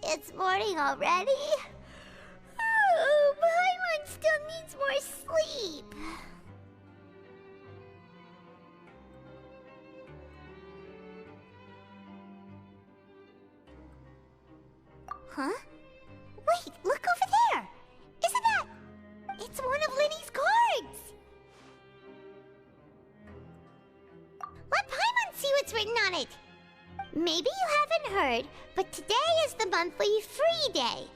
It's morning already. Oh, Paimon still needs more sleep. Huh? Wait, look over there! Isn't that... It's one of Linny's cards! Let Paimon see what's written on it! Maybe you haven't heard, but today is the monthly free day.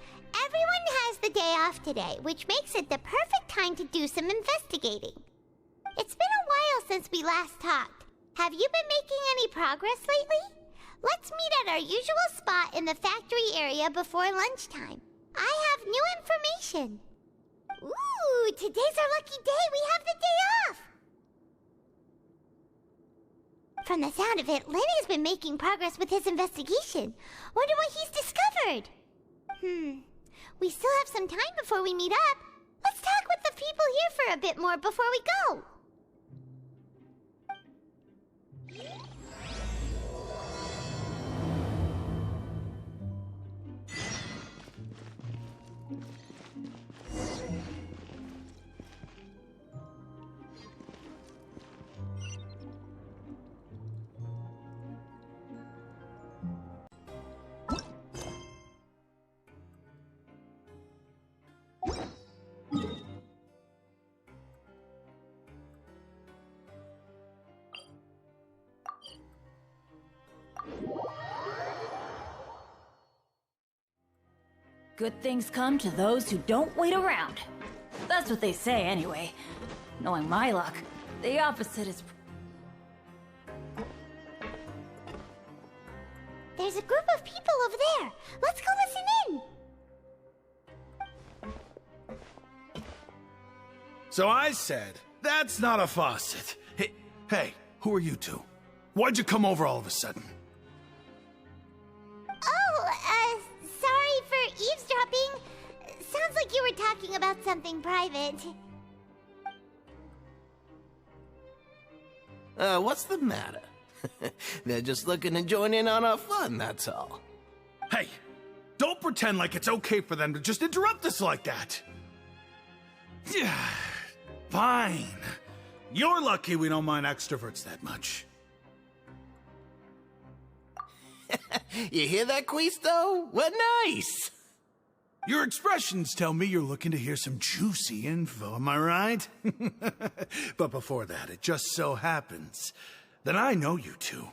Everyone has the day off today, which makes it the perfect time to do some investigating. It's been a while since we last talked. Have you been making any progress lately? Let's meet at our usual spot in the factory area before lunchtime. I have new information. Ooh, today's our lucky day. We have the day off. From the sound of it, Lenny's been making progress with his investigation. Wonder what he's discovered. We still have some time before we meet up. Let's talk with the people here for a bit more before we go. Good things come to those who don't wait around. That's what they say anyway. Knowing my luck, the opposite is... There's a group of people over there. Let's go listen in. So I said, that's not a faucet. Hey, who are you two? Why'd you come over all of a sudden? Sorry for eavesdropping. Sounds like you were talking about something private. What's the matter? They're just looking to join in on our fun, that's all. Hey, don't pretend like it's okay for them to just interrupt us like that. Yeah, fine. You're lucky we don't mind extroverts that much. You hear that, Quisto? What nice! Your expressions tell me you're looking to hear some juicy info, am I right? But before that, it just so happens that I know you two.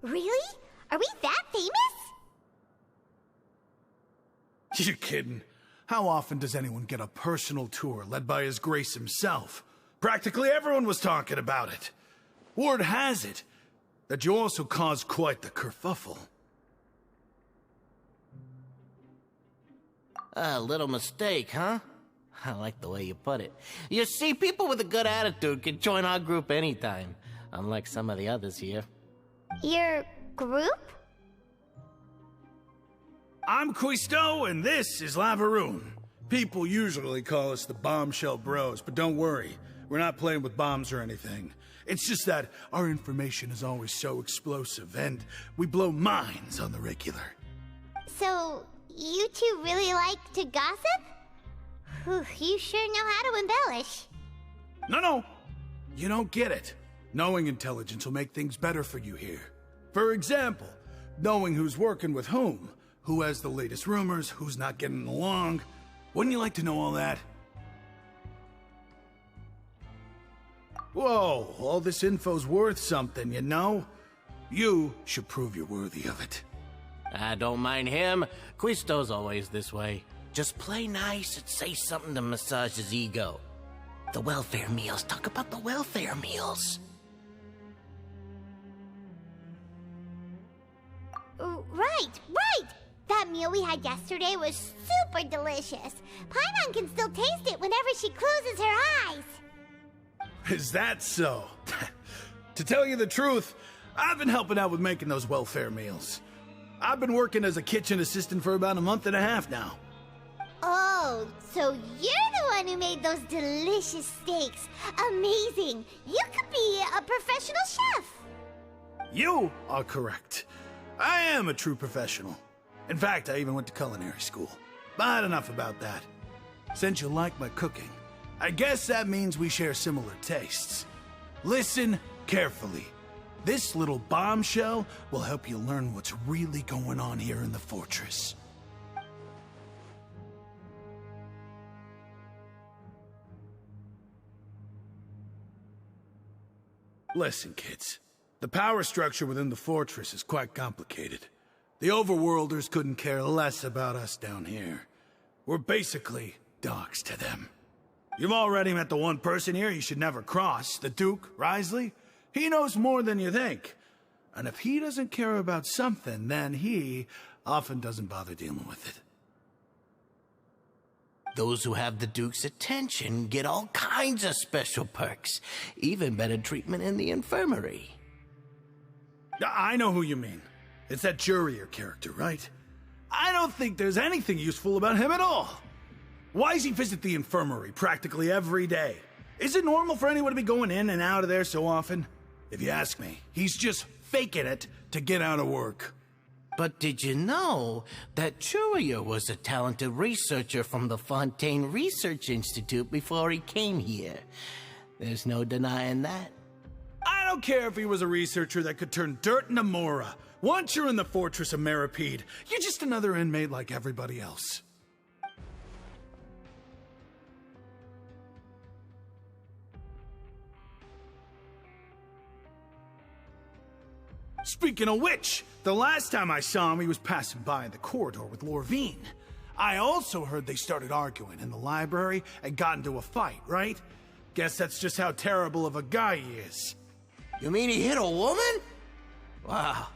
Really? Are we that famous? You're kidding. How often does anyone get a personal tour led by His Grace himself? Practically everyone was talking about it. Word has it that you also caused quite the kerfuffle. A little mistake, huh? I like the way you put it. You see, people with a good attitude can join our group anytime, unlike some of the others here. Your group? I'm Quisto, and this is Lavaroon. People usually call us the Bombshell Bros, but don't worry, we're not playing with bombs or anything. It's just that our information is always so explosive, and we blow minds on the regular. So, you two really like to gossip? Whew, you sure know how to embellish. No, you don't get it. Knowing intelligence will make things better for you here. For example, knowing who's working with whom, who has the latest rumors, who's not getting along. Wouldn't you like to know all that? Whoa, all this info's worth something, you know? You should prove you're worthy of it. I don't mind him. Quisto's always this way. Just play nice and say something to massage his ego. The welfare meals. Talk about the welfare meals. Right! That meal we had yesterday was super delicious. Paimon can still taste it whenever she closes her eyes. Is that so? To tell you the truth, I've been helping out with making those welfare meals. I've been working as a kitchen assistant for about a month and a half now. Oh, so you're the one who made those delicious steaks. Amazing! You could be a professional chef. You are correct. I am a true professional. In fact, I even went to culinary school. But enough about that. Since you like my cooking, I guess that means we share similar tastes. Listen carefully. This little bombshell will help you learn what's really going on here in the fortress. Listen, kids. The power structure within the fortress is quite complicated. The overworlders couldn't care less about us down here. We're basically dogs to them. You've already met the one person here you should never cross, the Duke, Risley. He knows more than you think. And if he doesn't care about something, then he often doesn't bother dealing with it. Those who have the Duke's attention get all kinds of special perks, even better treatment in the infirmary. I know who you mean. It's that Jurier character, right? I don't think there's anything useful about him at all. Why does he visit the infirmary practically every day? Is it normal for anyone to be going in and out of there so often? If you ask me, he's just faking it to get out of work. But did you know that Jurier was a talented researcher from the Fontaine Research Institute before he came here? There's no denying that. I don't care if he was a researcher that could turn dirt into Mora. Once you're in the fortress of Meripede, you're just another inmate like everybody else. Speaking of which, the last time I saw him, he was passing by in the corridor with Lorvine. I also heard they started arguing in the library and got into a fight, right? Guess that's just how terrible of a guy he is. You mean he hit a woman? Wow,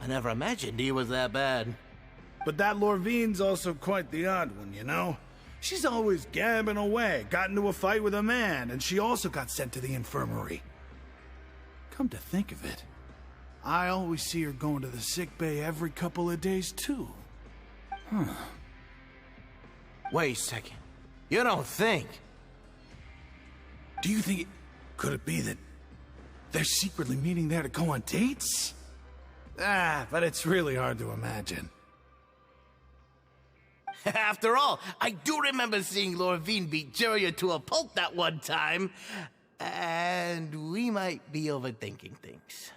I never imagined he was that bad. But that Lorvine's also quite the odd one, you know? She's always gabbing away, got into a fight with a man, and she also got sent to the infirmary. Come to think of it, I always see her going to the sick bay every couple of days, too. Huh. Wait a second. You don't think? Do you think could it be that they're secretly meeting there to go on dates? But it's really hard to imagine. After all, I do remember seeing Lorvine beat Jurier to a pulp that one time. And we might be overthinking things.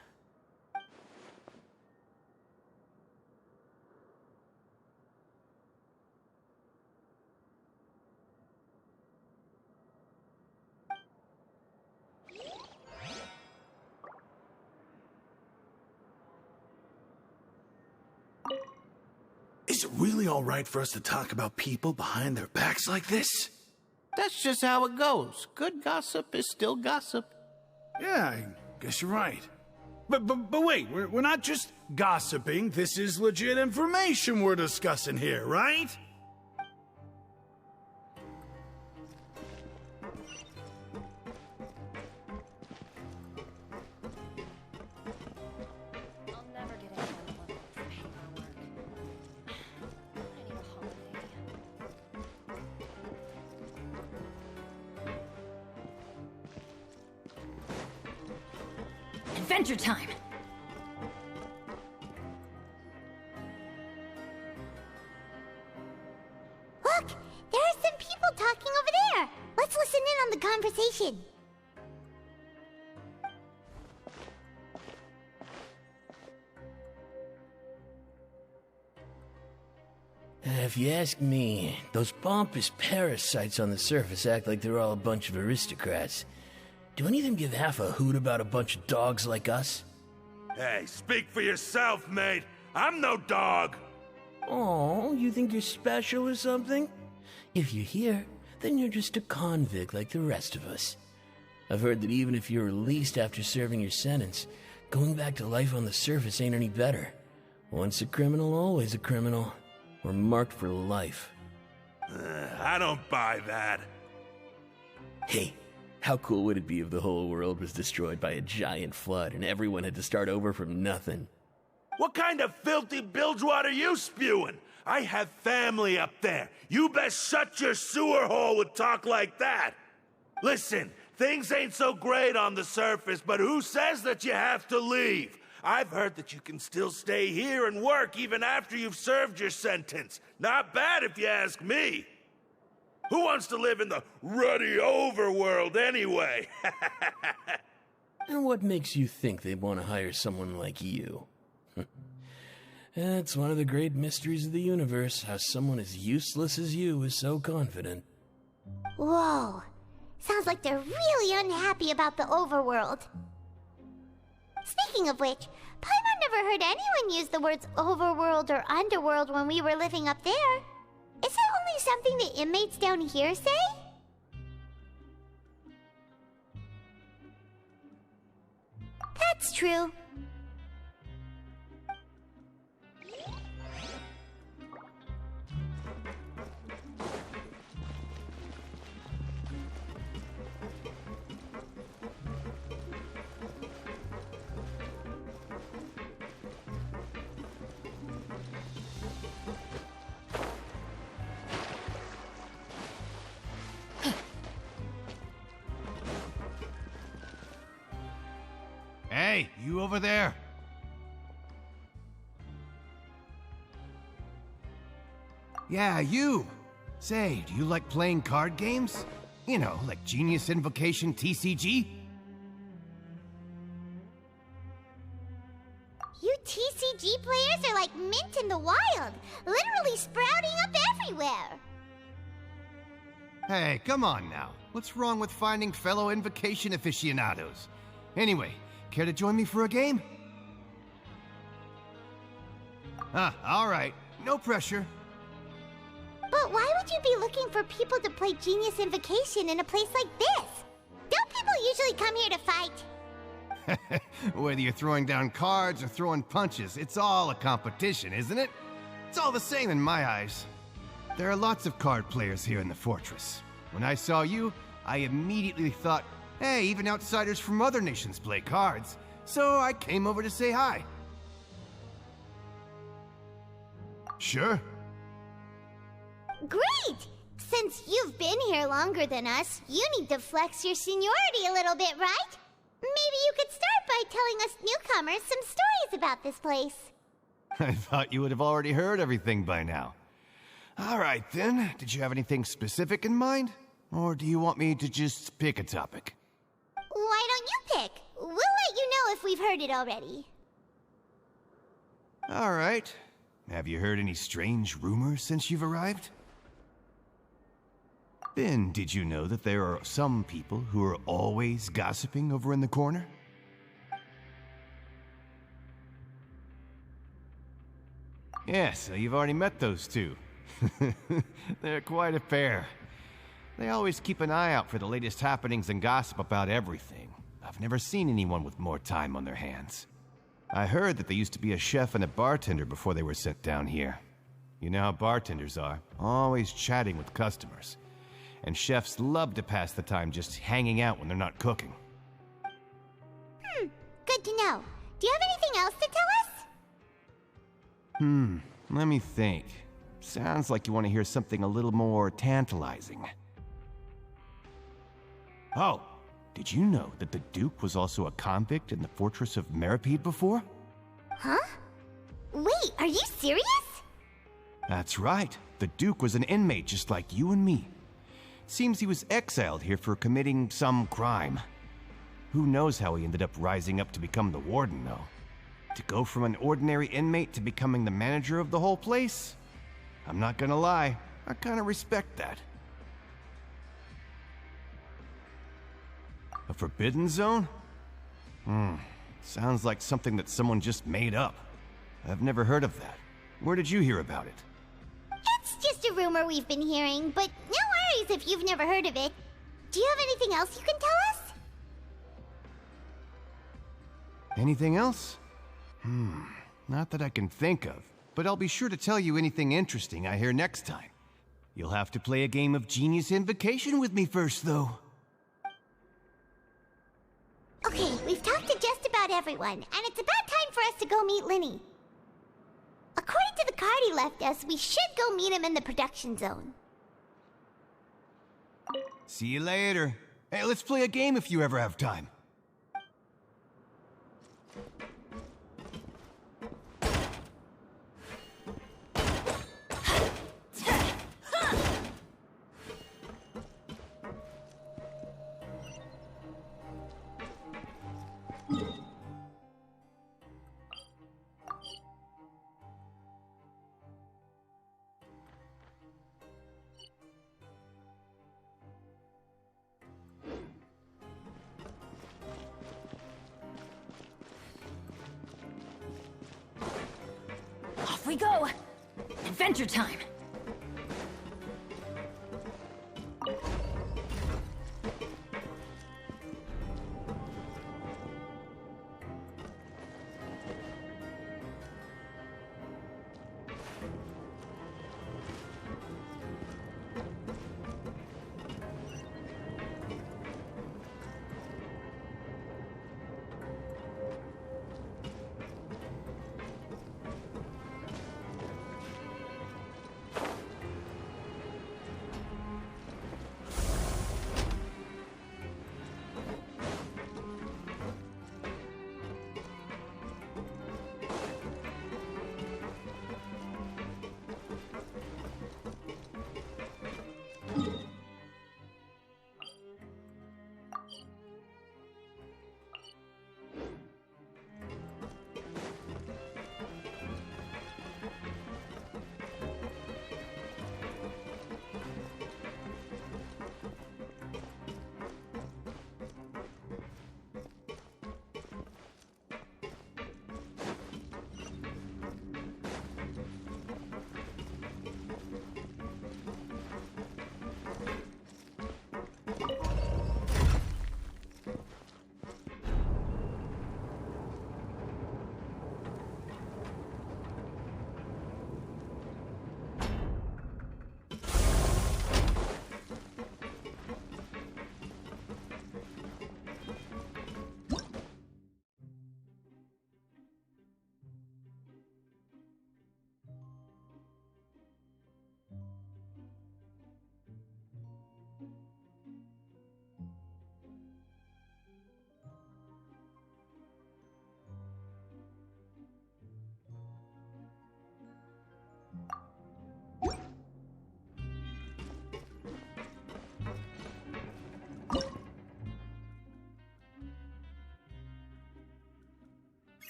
Is it really all right for us to talk about people behind their backs like this? That's just how it goes. Good gossip is still gossip. Yeah, I guess you're right. But wait, we're not just gossiping. This is legit information we're discussing here, right? Adventure time! Look! There are some people talking over there! Let's listen in on the conversation. If you ask me, those pompous parasites on the surface act like they're all a bunch of aristocrats. Do any of them give half a hoot about a bunch of dogs like us? Hey, speak for yourself, mate. I'm no dog. Oh, you think you're special or something? If you're here, then you're just a convict like the rest of us. I've heard that even if you're released after serving your sentence, going back to life on the surface ain't any better. Once a criminal, always a criminal. We're marked for life. I don't buy that. Hey, how cool would it be if the whole world was destroyed by a giant flood and everyone had to start over from nothing? What kind of filthy bilgewater are you spewing? I have family up there. You best shut your sewer hole with talk like that. Listen, things ain't so great on the surface, but who says that you have to leave? I've heard that you can still stay here and work even after you've served your sentence. Not bad if you ask me. Who wants to live in the ruddy overworld anyway? And what makes you think they want to hire someone like you? That's one of the great mysteries of the universe, how someone as useless as you is so confident. Whoa. Sounds like they're really unhappy about the overworld. Speaking of which, Paimon never heard anyone use the words overworld or underworld when we were living up there. Is it only something the inmates down here say? That's true. Hey, you over there. Yeah, you. Say, do you like playing card games? You know, like Genius Invocation TCG? You TCG players are like mint in the wild, literally sprouting up everywhere. Hey, come on now. What's wrong with finding fellow Invocation aficionados? Anyway, care to join me for a game? All right. No pressure. But why would you be looking for people to play Genius Invocation in a place like this? Don't people usually come here to fight? Whether you're throwing down cards or throwing punches, it's all a competition, isn't it? It's all the same in my eyes. There are lots of card players here in the fortress. When I saw you, I immediately thought, hey, even outsiders from other nations play cards. So I came over to say hi. Sure. Great! Since you've been here longer than us, you need to flex your seniority a little bit, right? Maybe you could start by telling us newcomers some stories about this place. I thought you would have already heard everything by now. All right, then. Did you have anything specific in mind? Or do you want me to just pick a topic? Why don't you pick? We'll let you know if we've heard it already. All right. Have you heard any strange rumors since you've arrived? Then, did you know that there are some people who are always gossiping over in the corner? Yeah, so you've already met those two. They're quite a pair. They always keep an eye out for the latest happenings and gossip about everything. I've never seen anyone with more time on their hands. I heard that they used to be a chef and a bartender before they were sent down here. You know how bartenders are, always chatting with customers. And chefs love to pass the time just hanging out when they're not cooking. Good to know. Do you have anything else to tell us? Let me think. Sounds like you want to hear something a little more tantalizing. Oh, did you know that the Duke was also a convict in the fortress of Meripede before? Huh? Wait, are you serious? That's right. The Duke was an inmate just like you and me. Seems he was exiled here for committing some crime. Who knows how he ended up rising up to become the warden, though. To go from an ordinary inmate to becoming the manager of the whole place? I'm not gonna lie, I kinda respect that. A forbidden zone? Sounds like something that someone just made up. I've never heard of that. Where did you hear about it? It's just a rumor we've been hearing, but no worries if you've never heard of it. Do you have anything else you can tell us? Anything else? Not that I can think of, but I'll be sure to tell you anything interesting I hear next time. You'll have to play a game of Genius Invocation with me first, though. Okay, we've talked to just about everyone, and it's about time for us to go meet Linny. According to the card he left us, we should go meet him in the production zone. See you later. Hey, let's play a game if you ever have time. Off we go! Adventure time!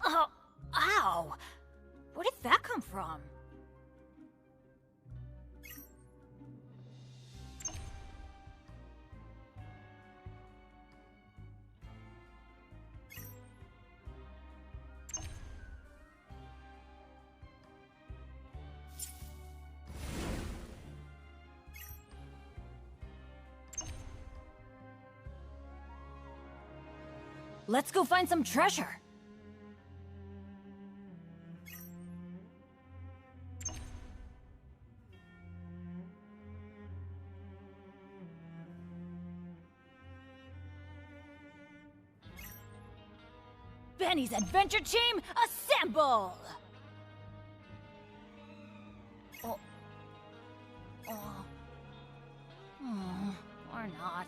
Oh, ow! Where did that come from? Let's go find some treasure. Benny's adventure team, assemble! Oh. Or not.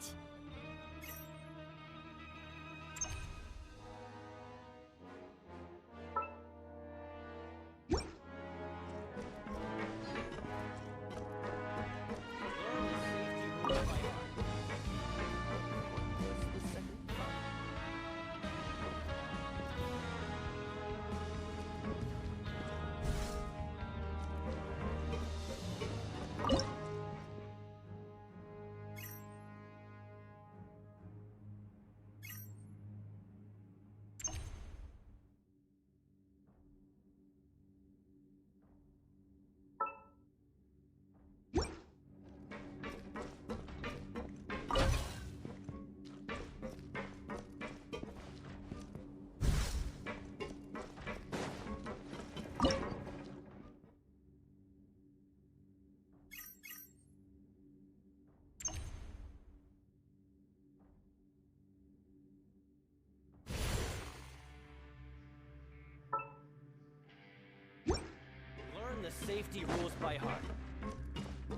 The safety rules by heart.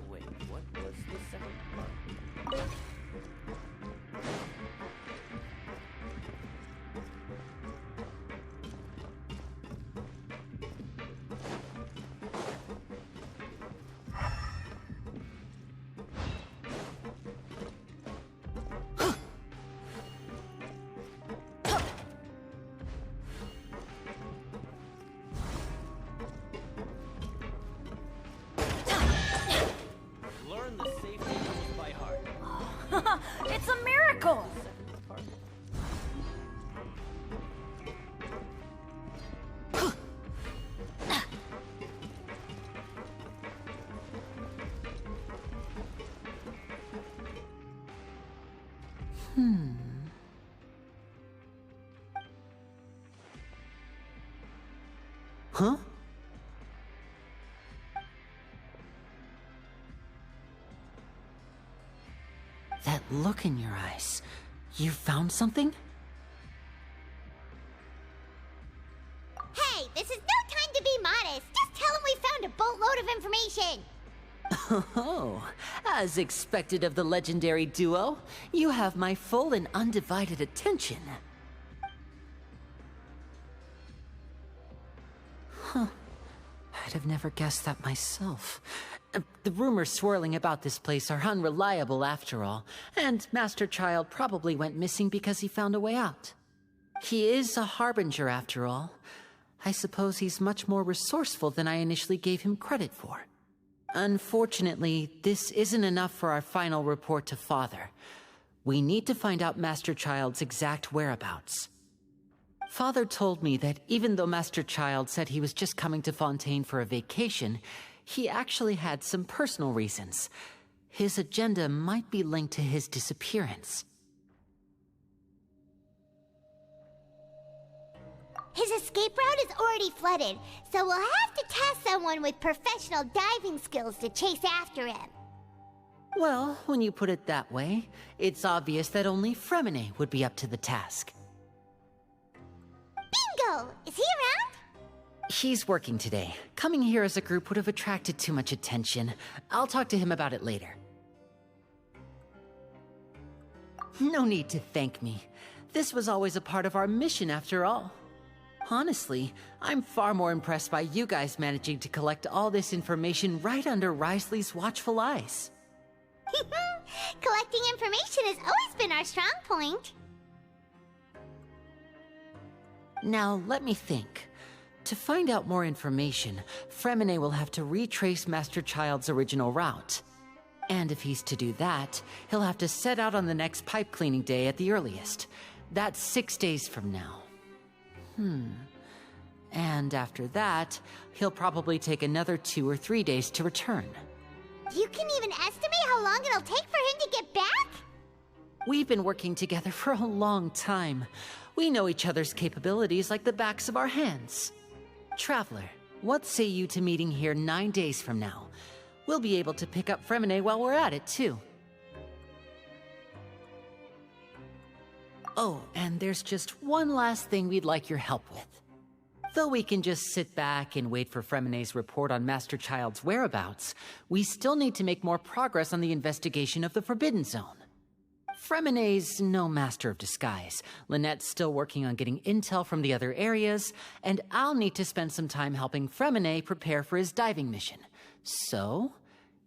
Wait, what was the second part? Oh. Huh? That look in your eyes. You found something? Hey, this is no time to be modest. Just tell him we found a boatload of information. Oh, as expected of the legendary duo, you have my full and undivided attention. Huh. I'd have never guessed that myself. The rumors swirling about this place are unreliable after all, and Master Child probably went missing because he found a way out. He is a harbinger after all. I suppose he's much more resourceful than I initially gave him credit for. Unfortunately, this isn't enough for our final report to Father. We need to find out Master Child's exact whereabouts. Father told me that even though Master Child said he was just coming to Fontaine for a vacation, he actually had some personal reasons. His agenda might be linked to his disappearance. His escape route is already flooded, so we'll have to task someone with professional diving skills to chase after him. Well, when you put it that way, it's obvious that only Fremine would be up to the task. Bingo! Is he around? He's working today. Coming here as a group would have attracted too much attention. I'll talk to him about it later. No need to thank me. This was always a part of our mission after all. Honestly, I'm far more impressed by you guys managing to collect all this information right under Risley's watchful eyes. Collecting information has always been our strong point. Now, let me think. To find out more information, Fremine will have to retrace Master Child's original route. And if he's to do that, he'll have to set out on the next pipe cleaning day at the earliest. That's 6 days from now. And after that, he'll probably take another 2 or 3 days to return. You can even estimate how long it'll take for him to get back? We've been working together for a long time. We know each other's capabilities like the backs of our hands. Traveler, what say you to meeting here 9 days from now? We'll be able to pick up Fremine while we're at it, too. Oh, and there's just one last thing we'd like your help with. Though we can just sit back and wait for Fremine's report on Master Child's whereabouts, we still need to make more progress on the investigation of the Forbidden Zone. Fremine's no master of disguise. Lynette's still working on getting intel from the other areas, and I'll need to spend some time helping Fremine prepare for his diving mission. So,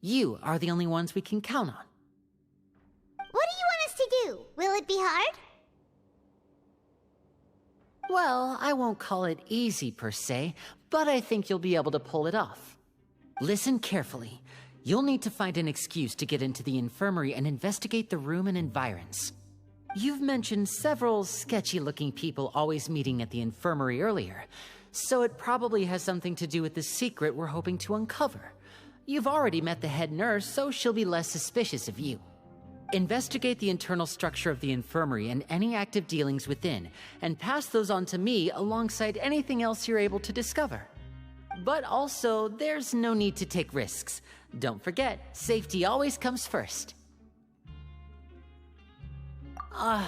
you are the only ones we can count on. What do you want us to do? Will it be hard? Well, I won't call it easy per se, but I think you'll be able to pull it off. Listen carefully. You'll need to find an excuse to get into the infirmary and investigate the room and environs. You've mentioned several sketchy-looking people always meeting at the infirmary earlier, so it probably has something to do with the secret we're hoping to uncover. You've already met the head nurse, so she'll be less suspicious of you. Investigate the internal structure of the infirmary and any active dealings within, and pass those on to me alongside anything else you're able to discover. But also, there's no need to take risks. Don't forget, safety always comes first.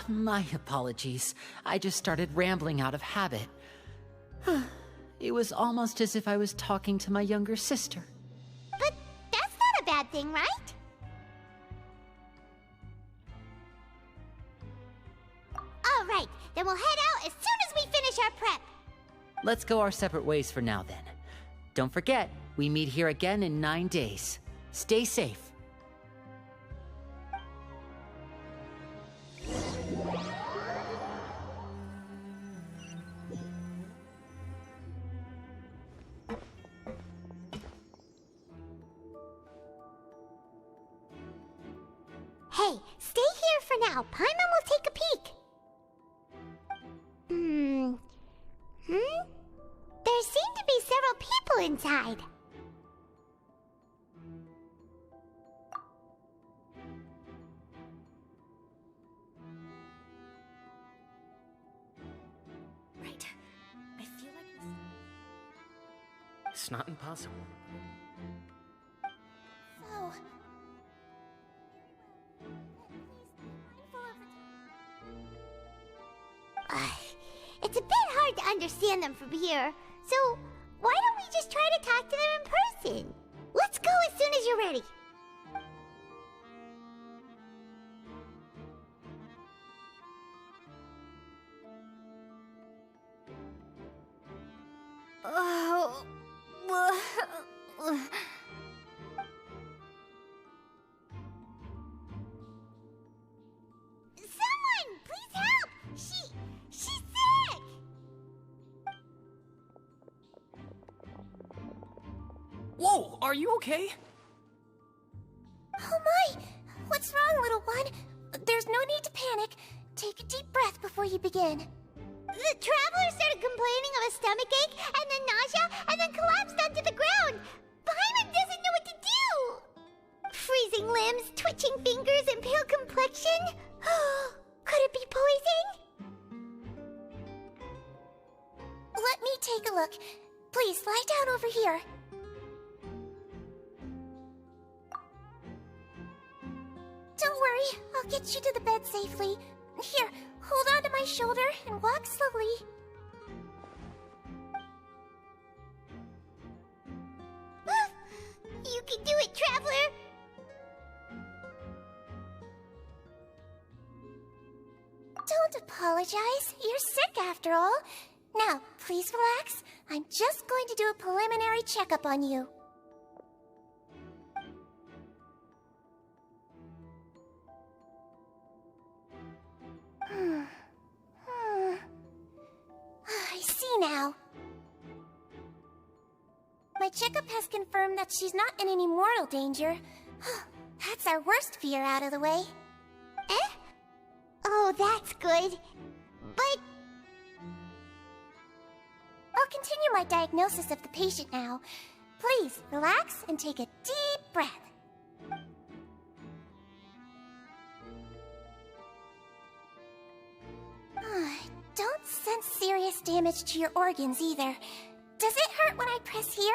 My apologies. I just started rambling out of habit. It was almost as if I was talking to my younger sister. But that's not a bad thing, right? All right, then we'll head out as soon as we finish our prep. Let's go our separate ways for now, then. Don't forget, we meet here again in 9 days. Stay safe. Hey, stay here for now. Paimon will take a peek. There seem to be several people inside. It's not impossible. So... It's a bit hard to understand them from here, so why don't we just try to talk to them in person? Let's go as soon as you're ready. Someone, please help! She's sick! Whoa, are you okay? Oh my! What's wrong, little one? There's no need to panic. Take a deep breath before you begin. The traveler started complaining of a stomachache, and then nausea, and then collapsed onto the ground. Paimon doesn't know what to do! Freezing limbs, twitching fingers, and pale complexion? Could it be poison? Let me take a look. Please, lie down over here. Don't worry, I'll get you to the bed safely. Here, hold on to my shoulder and walk slowly. You can do it, traveler! Don't apologize. You're sick after all. Now, please relax. I'm just going to do a preliminary checkup on you. I see now. My checkup has confirmed that she's not in any mortal danger. That's our worst fear out of the way. Eh? Oh, that's good. But... I'll continue my diagnosis of the patient now. Please, relax and take a deep breath. Don't sense serious damage to your organs either. Does it hurt when I press here?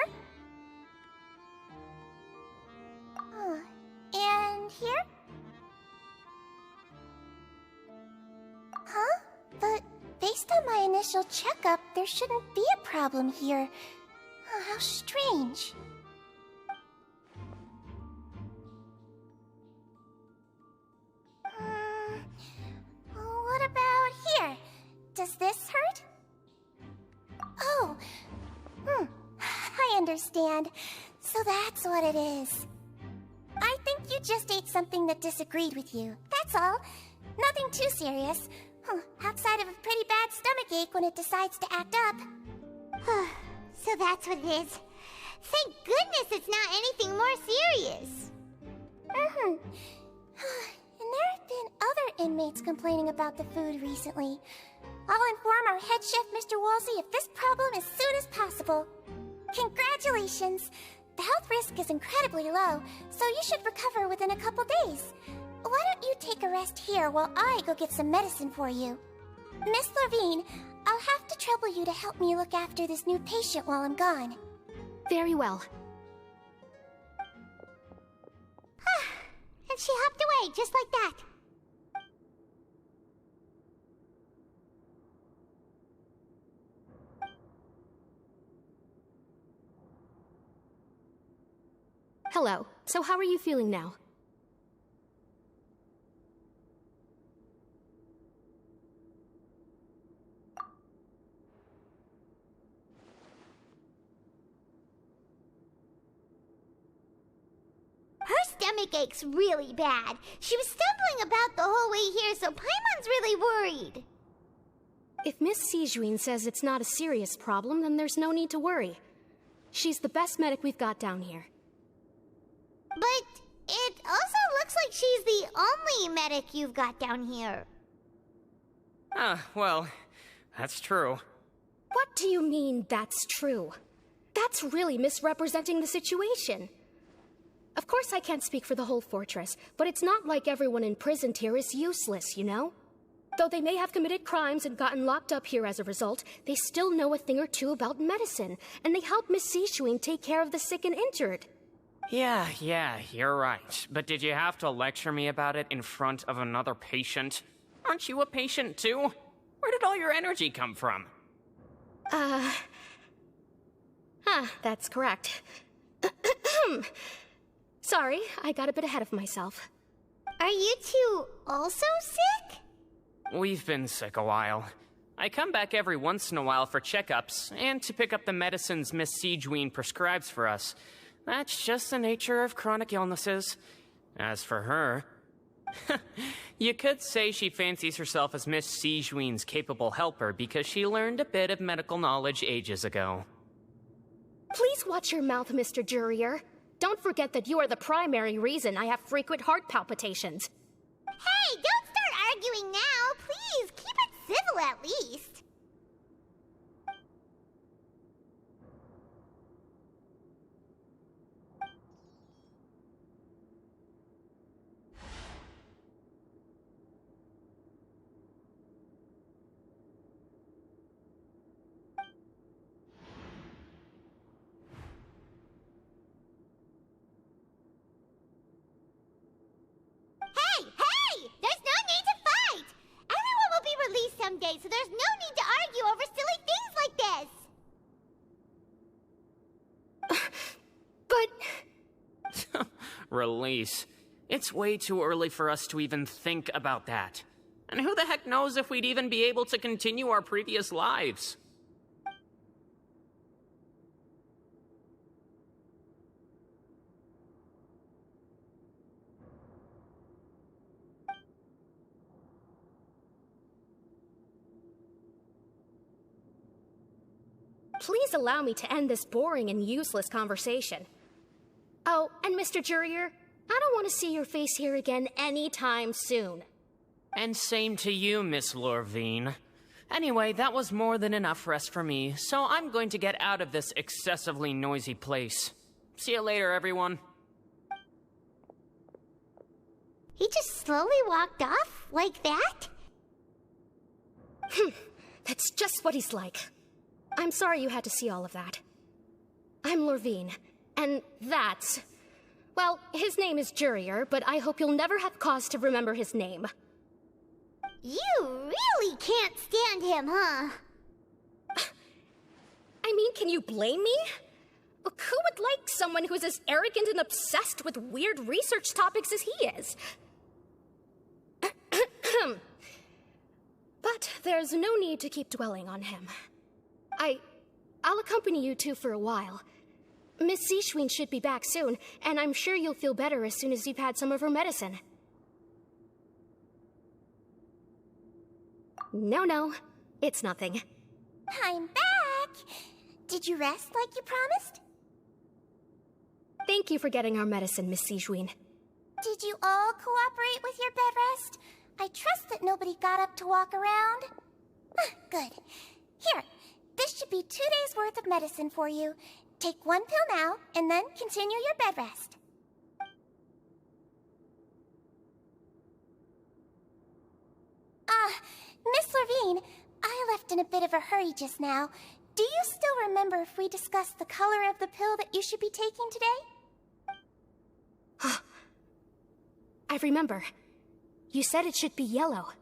And here? Huh? But based on my initial checkup, there shouldn't be a problem here. How strange. What about here? Does this hurt? Oh, I understand. So that's what it is. I think you just ate something that disagreed with you. That's all. Nothing too serious. Outside of a pretty bad stomachache when it decides to act up. So that's what it is. Thank goodness it's not anything more serious. And there have been other inmates complaining about the food recently. I'll inform our head chef, Mr. Wolsey, of this problem as soon as possible. Congratulations! The health risk is incredibly low, so you should recover within a couple days. Why don't you take a rest here while I go get some medicine for you? Miss Levine, I'll have to trouble you to help me look after this new patient while I'm gone. Very well. And she hopped away just like that. Hello. So how are you feeling now? Her stomach aches really bad. She was stumbling about the whole way here, so Paimon's really worried. If Miss Sijuin says it's not a serious problem, then there's no need to worry. She's the best medic we've got down here. But it also looks like she's the only medic you've got down here. Well, that's true. What do you mean, that's true? That's really misrepresenting the situation. Of course I can't speak for the whole fortress, but it's not like everyone imprisoned here is useless, you know? Though they may have committed crimes and gotten locked up here as a result, they still know a thing or two about medicine, and they help Miss Sishuin take care of the sick and injured. Yeah, you're right. But did you have to lecture me about it in front of another patient? Aren't you a patient too? Where did all your energy come from? That's correct. Sorry, I got a bit ahead of myself. Are you two also sick? We've been sick a while. I come back every once in a while for checkups, and to pick up the medicines Miss Sijween prescribes for us. That's just the nature of chronic illnesses. As for her... you could say she fancies herself as Miss Sijween's capable helper because she learned a bit of medical knowledge ages ago. Please watch your mouth, Mr. Jurier. Don't forget that you are the primary reason I have frequent heart palpitations. Hey, don't start arguing now! Please, keep it civil at least! Someday, so there's no need to argue over silly things like this! But... Release. It's way too early for us to even think about that. And who the heck knows if we'd even be able to continue our previous lives? Please allow me to end this boring and useless conversation. Oh, and Mr. Jurier, I don't want to see your face here again anytime soon. And same to you, Miss Lorvine. Anyway, that was more than enough rest for me, so I'm going to get out of this excessively noisy place. See you later, everyone. He just slowly walked off like that? That's just what he's like. I'm sorry you had to see all of that. I'm Lorvine, and that's... Well, his name is Jurier, but I hope you'll never have cause to remember his name. You really can't stand him, huh? I mean, can you blame me? Who would like someone who's as arrogant and obsessed with weird research topics as he is? But there's no need to keep dwelling on him. I'll accompany you two for a while. Miss Sishween should be back soon, and I'm sure you'll feel better as soon as you've had some of her medicine. No, it's nothing. I'm back! Did you rest like you promised? Thank you for getting our medicine, Miss Sijween. Did you all cooperate with your bed rest? I trust that nobody got up to walk around. Good. Here, this should be 2 days' worth of medicine for you. Take 1 pill now, and then continue your bed rest. Miss Lorvine, I left in a bit of a hurry just now. Do you still remember if we discussed the color of the pill that you should be taking today? I remember. You said it should be yellow.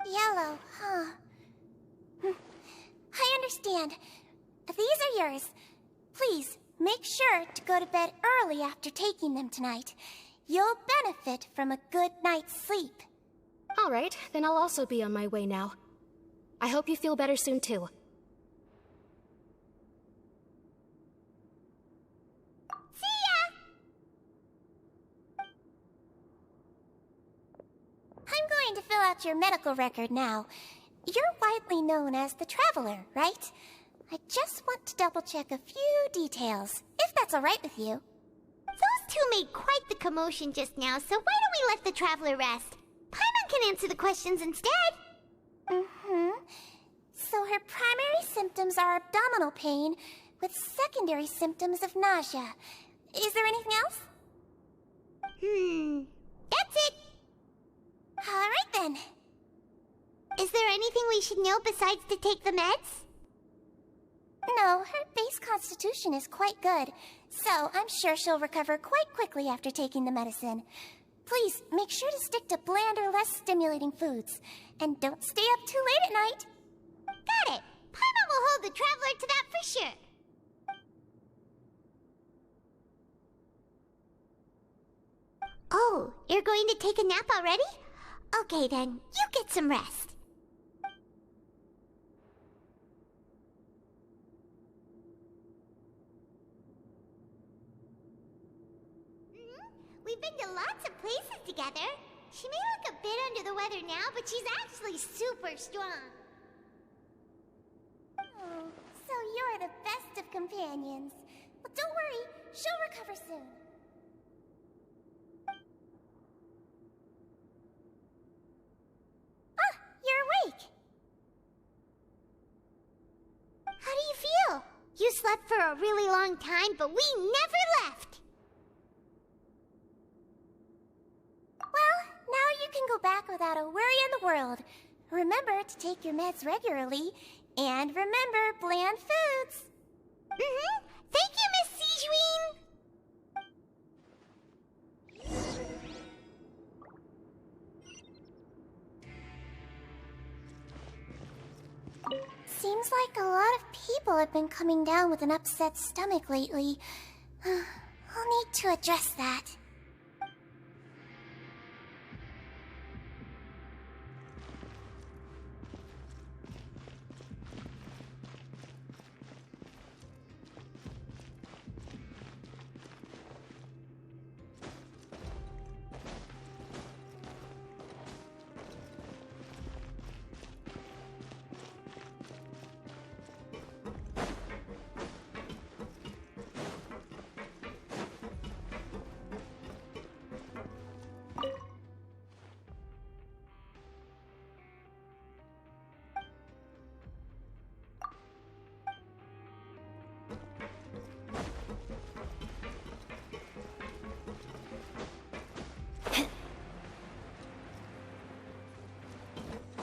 Yellow, huh? I understand. These are yours. Please, make sure to go to bed early after taking them tonight. You'll benefit from a good night's sleep. All right, then I'll also be on my way now. I hope you feel better soon, too. See ya! I'm going to fill out your medical record now. You're widely known as the Traveler, right? I just want to double-check a few details, if that's all right with you. Those two made quite the commotion just now, so why don't we let the Traveler rest? Paimon can answer the questions instead. So her primary symptoms are abdominal pain, with secondary symptoms of nausea. Is there anything else? That's it. Alright then. Is there anything we should know besides to take the meds? No, her base constitution is quite good, so I'm sure she'll recover quite quickly after taking the medicine. Please, make sure to stick to bland or less stimulating foods. And don't stay up too late at night. Got it. Paimon will hold the Traveler to that for sure. Oh, you're going to take a nap already? Okay then, you get some rest. We've been to lots of places together. She may look a bit under the weather now, but she's actually super strong. Oh, so you're the best of companions. Well, don't worry, she'll recover soon. Ah, you're awake. How do you feel? You slept for a really long time, but we never left. Well, now you can go back without a worry in the world. Remember to take your meds regularly, and remember bland foods. Thank you, Miss Sijuin. Seems like a lot of people have been coming down with an upset stomach lately. I'll need to address that.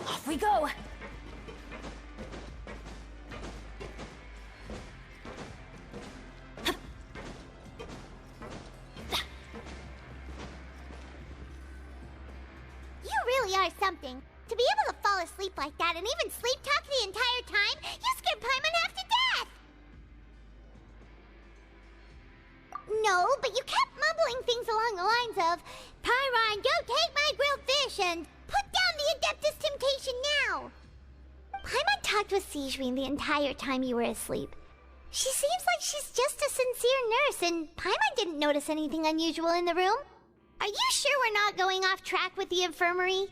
Off we go! You really are something. To be able to fall asleep like that and even sleep talk the entire time, you scared Paimon half to death! No, but you kept mumbling things along the lines of, Pyron, don't take my grilled fish, and put down the Adeptus Temptation now! Paimon talked with Sijuin the entire time you were asleep. She seems like she's just a sincere nurse, and Paimon didn't notice anything unusual in the room. Are you sure we're not going off track with the infirmary?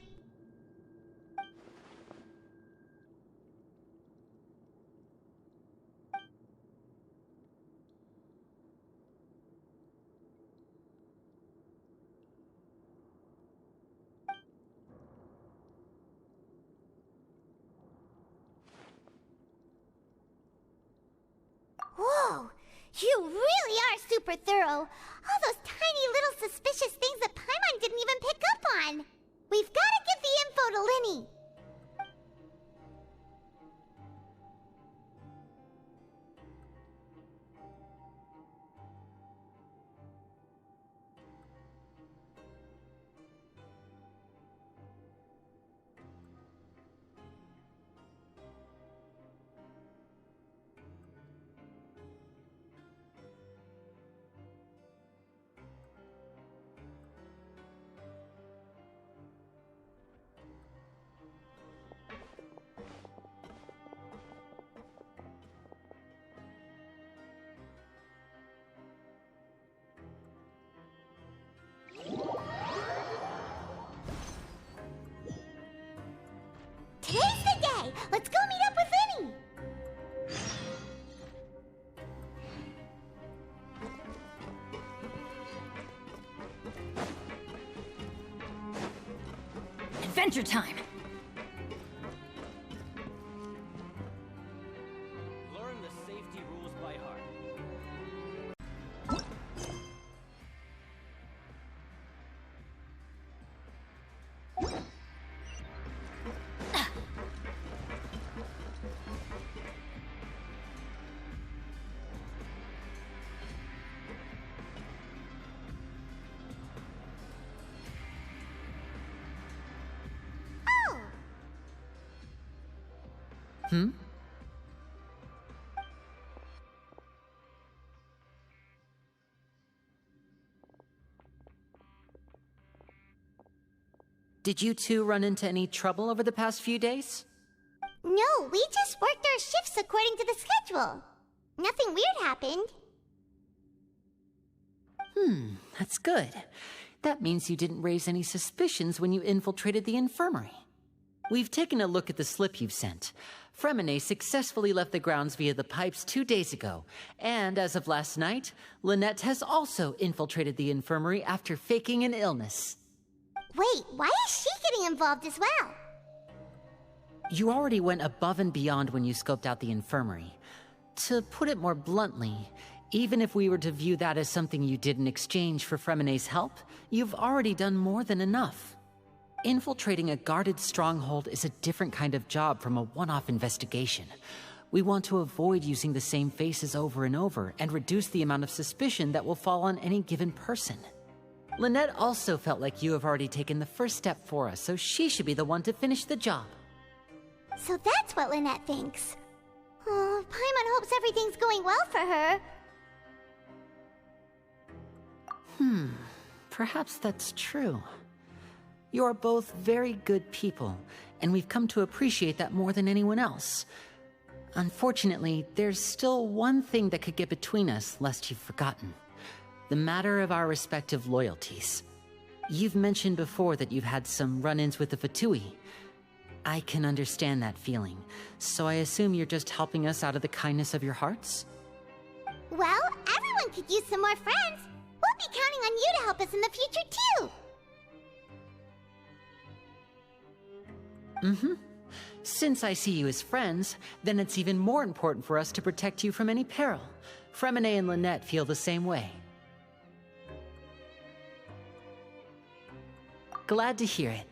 Whoa! You really are super thorough. All those tiny little suspicious things that Paimon didn't even pick up on. We've got to give the info to Linny. Today's the day! Let's go meet up with Linny! Adventure time! Learn the safety rules by heart. Did you two run into any trouble over the past few days? No, we just worked our shifts according to the schedule. Nothing weird happened. That's good. That means you didn't raise any suspicions when you infiltrated the infirmary. We've taken a look at the slip you've sent. Fremine successfully left the grounds via the pipes 2 days ago, and as of last night, Lynette has also infiltrated the infirmary after faking an illness. Wait, why is she getting involved as well? You already went above and beyond when you scoped out the infirmary. To put it more bluntly, even if we were to view that as something you did in exchange for Fremine's help, you've already done more than enough. Infiltrating a guarded stronghold is a different kind of job from a one-off investigation. We want to avoid using the same faces over and over and reduce the amount of suspicion that will fall on any given person. Lynette also felt like you have already taken the first step for us, so she should be the one to finish the job. So that's what Lynette thinks. Oh, Paimon hopes everything's going well for her. Perhaps that's true. You're both very good people, and we've come to appreciate that more than anyone else. Unfortunately, there's still one thing that could get between us, lest you've forgotten. The matter of our respective loyalties. You've mentioned before that you've had some run-ins with the Fatui. I can understand that feeling, so I assume you're just helping us out of the kindness of your hearts? Well, everyone could use some more friends. We'll be counting on you to help us in the future, too. Since I see you as friends, then it's even more important for us to protect you from any peril. Fremine and Lynette feel the same way. Glad to hear it.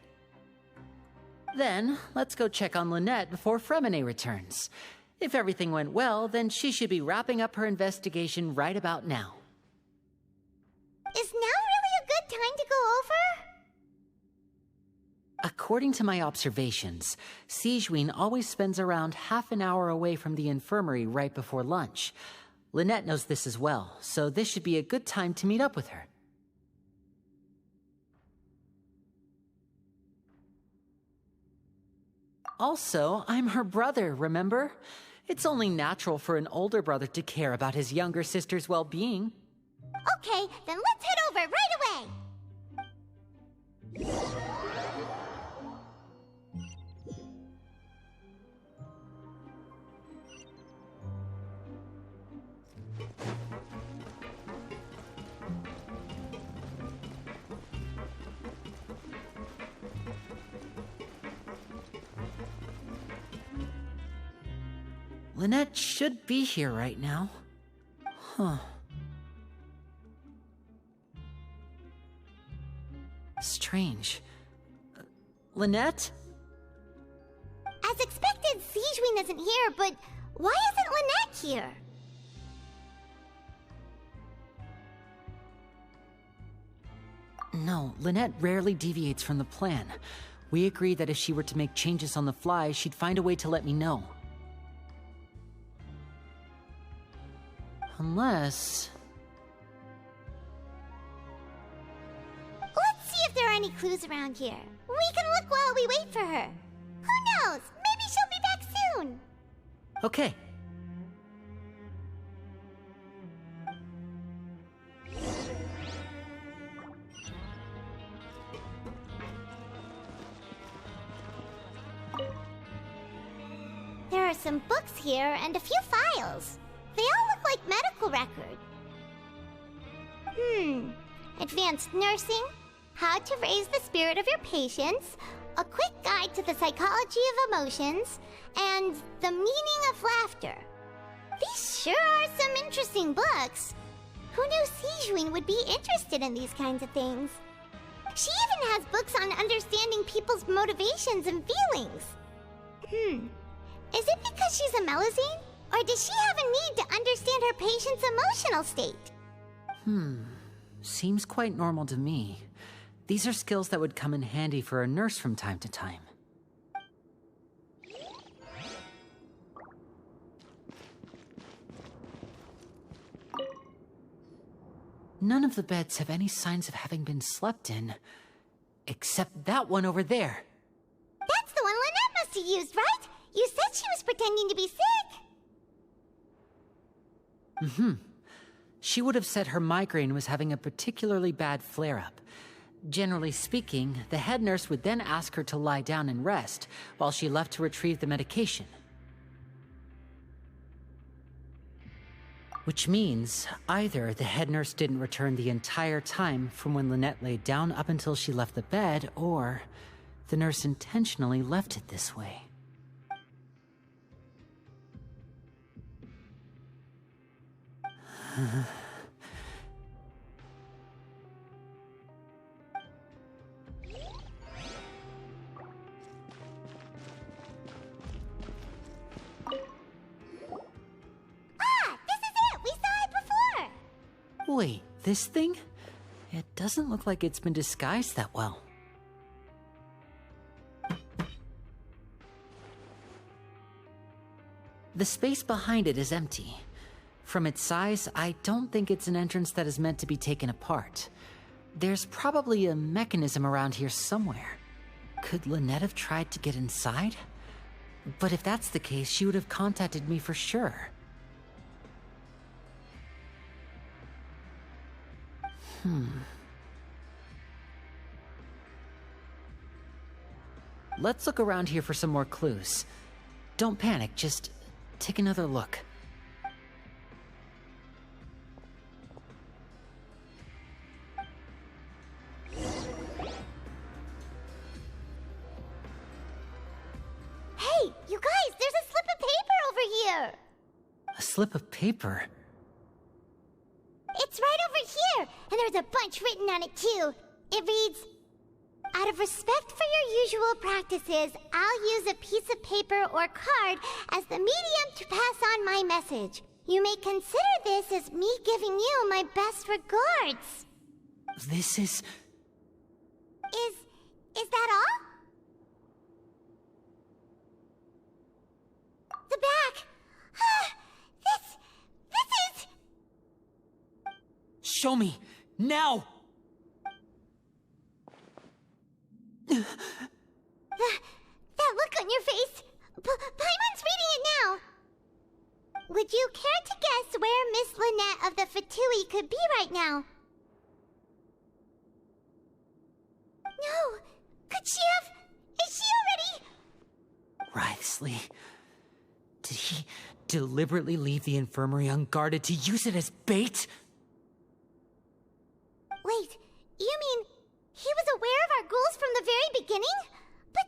Then, let's go check on Lynette before Fremine returns. If everything went well, then she should be wrapping up her investigation right about now. Is now really a good time to go over? According to my observations, Sigewinne always spends around half an hour away from the infirmary right before lunch. Lynette knows this as well, so this should be a good time to meet up with her. Also, I'm her brother, remember? It's only natural for an older brother to care about his younger sister's well-being. Okay, then let's head over right away! Lynette should be here right now. Strange. Lynette? As expected, Sigewinne isn't here, but why isn't Lynette here? No, Lynette rarely deviates from the plan. We agreed that if she were to make changes on the fly, she'd find a way to let me know. Unless... Let's see if there are any clues around here. We can look while we wait for her. Who knows? Maybe she'll be back soon. Okay. There are some books here and a few files. They all look like medical records. Advanced nursing, how to raise the spirit of your patients, a quick guide to the psychology of emotions, and the meaning of laughter. These sure are some interesting books. Who knew Sigewinne would be interested in these kinds of things? She even has books on understanding people's motivations and feelings. Is it because she's a Melusine? Or does she have a need to understand her patient's emotional state? Seems quite normal to me. These are skills that would come in handy for a nurse from time to time. none of the beds have any signs of having been slept in. Except that one over there. That's the one Lynette must have used, right? You said she was pretending to be sick. She would have said her migraine was having a particularly bad flare-up. Generally speaking, the head nurse would then ask her to lie down and rest, while she left to retrieve the medication. Which means, either the head nurse didn't return the entire time from when Lynette laid down up until she left the bed, or the nurse intentionally left it this way. Wait, this thing? It doesn't look like it's been disguised that well. The space behind it is empty. From its size, I don't think it's an entrance that is meant to be taken apart. There's probably a mechanism around here somewhere. Could Lynette have tried to get inside? But if that's the case, she would have contacted me for sure. Let's look around here for some more clues. Don't panic, just take another look. Hey, you guys, there's a slip of paper over here! A slip of paper? It's right over here, and there's a bunch written on it too. It reads, "Out of respect for your usual practices, I'll use a piece of paper or card as the medium to pass on my message. You may consider this as me giving you my best regards." This is... Is that all? The back. This is... Show me! Now! That look on your face. Paimon's reading it now. Would you care to guess where Miss Lynette of the Fatui could be right now? No. Could she have... Is she already... Wriothesley. Did he deliberately leave the infirmary unguarded to use it as bait? Wait, you mean he was aware of our goals from the very beginning? But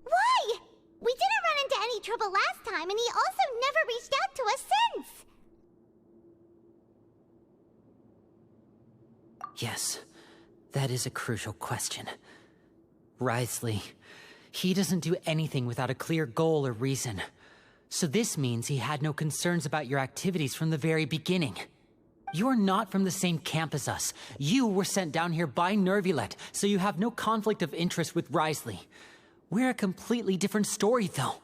why? We didn't run into any trouble last time, and he also never reached out to us since. Yes, that is a crucial question. Wriothesley, he doesn't do anything without a clear goal or reason. So this means he had no concerns about your activities from the very beginning. You're not from the same camp as us. You were sent down here by Nervulet, so you have no conflict of interest with Wriothesley. We're a completely different story, though.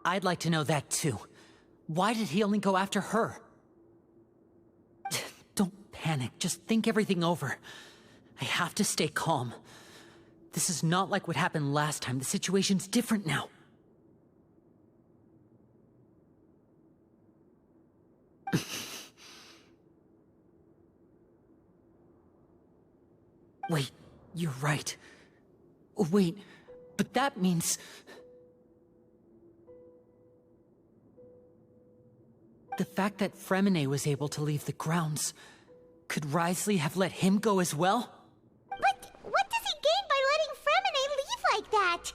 I'd like to know that, too. Why did he only go after her? Don't panic. Just think everything over. I have to stay calm. This is not like what happened last time. The situation's different now. Wait, you're right. Wait, but that means... The fact that Fremine was able to leave the grounds... Could Wriothesley have let him go as well? But what does he gain by letting Fremine leave like that?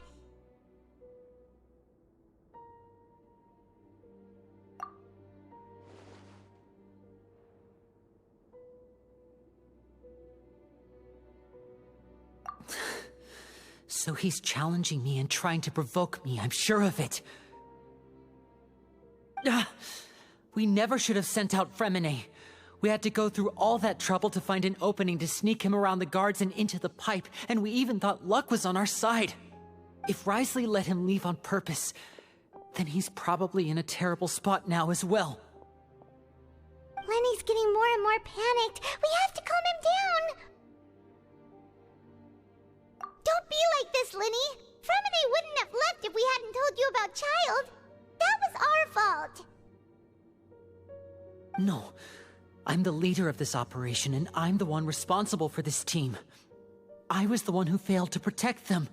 So he's challenging me and trying to provoke me, I'm sure of it. We never should have sent out Fremine. We had to go through all that trouble to find an opening to sneak him around the guards and into the pipe, and we even thought luck was on our side. If Wriothesley let him leave on purpose, then he's probably in a terrible spot now as well. Lenny's getting more and more panicked. We have to calm him down. Don't be like this, Lenny. Fremine wouldn't have left if we hadn't told you about Child. That was our fault. No. I'm the leader of this operation, and I'm the one responsible for this team. I was the one who failed to protect them.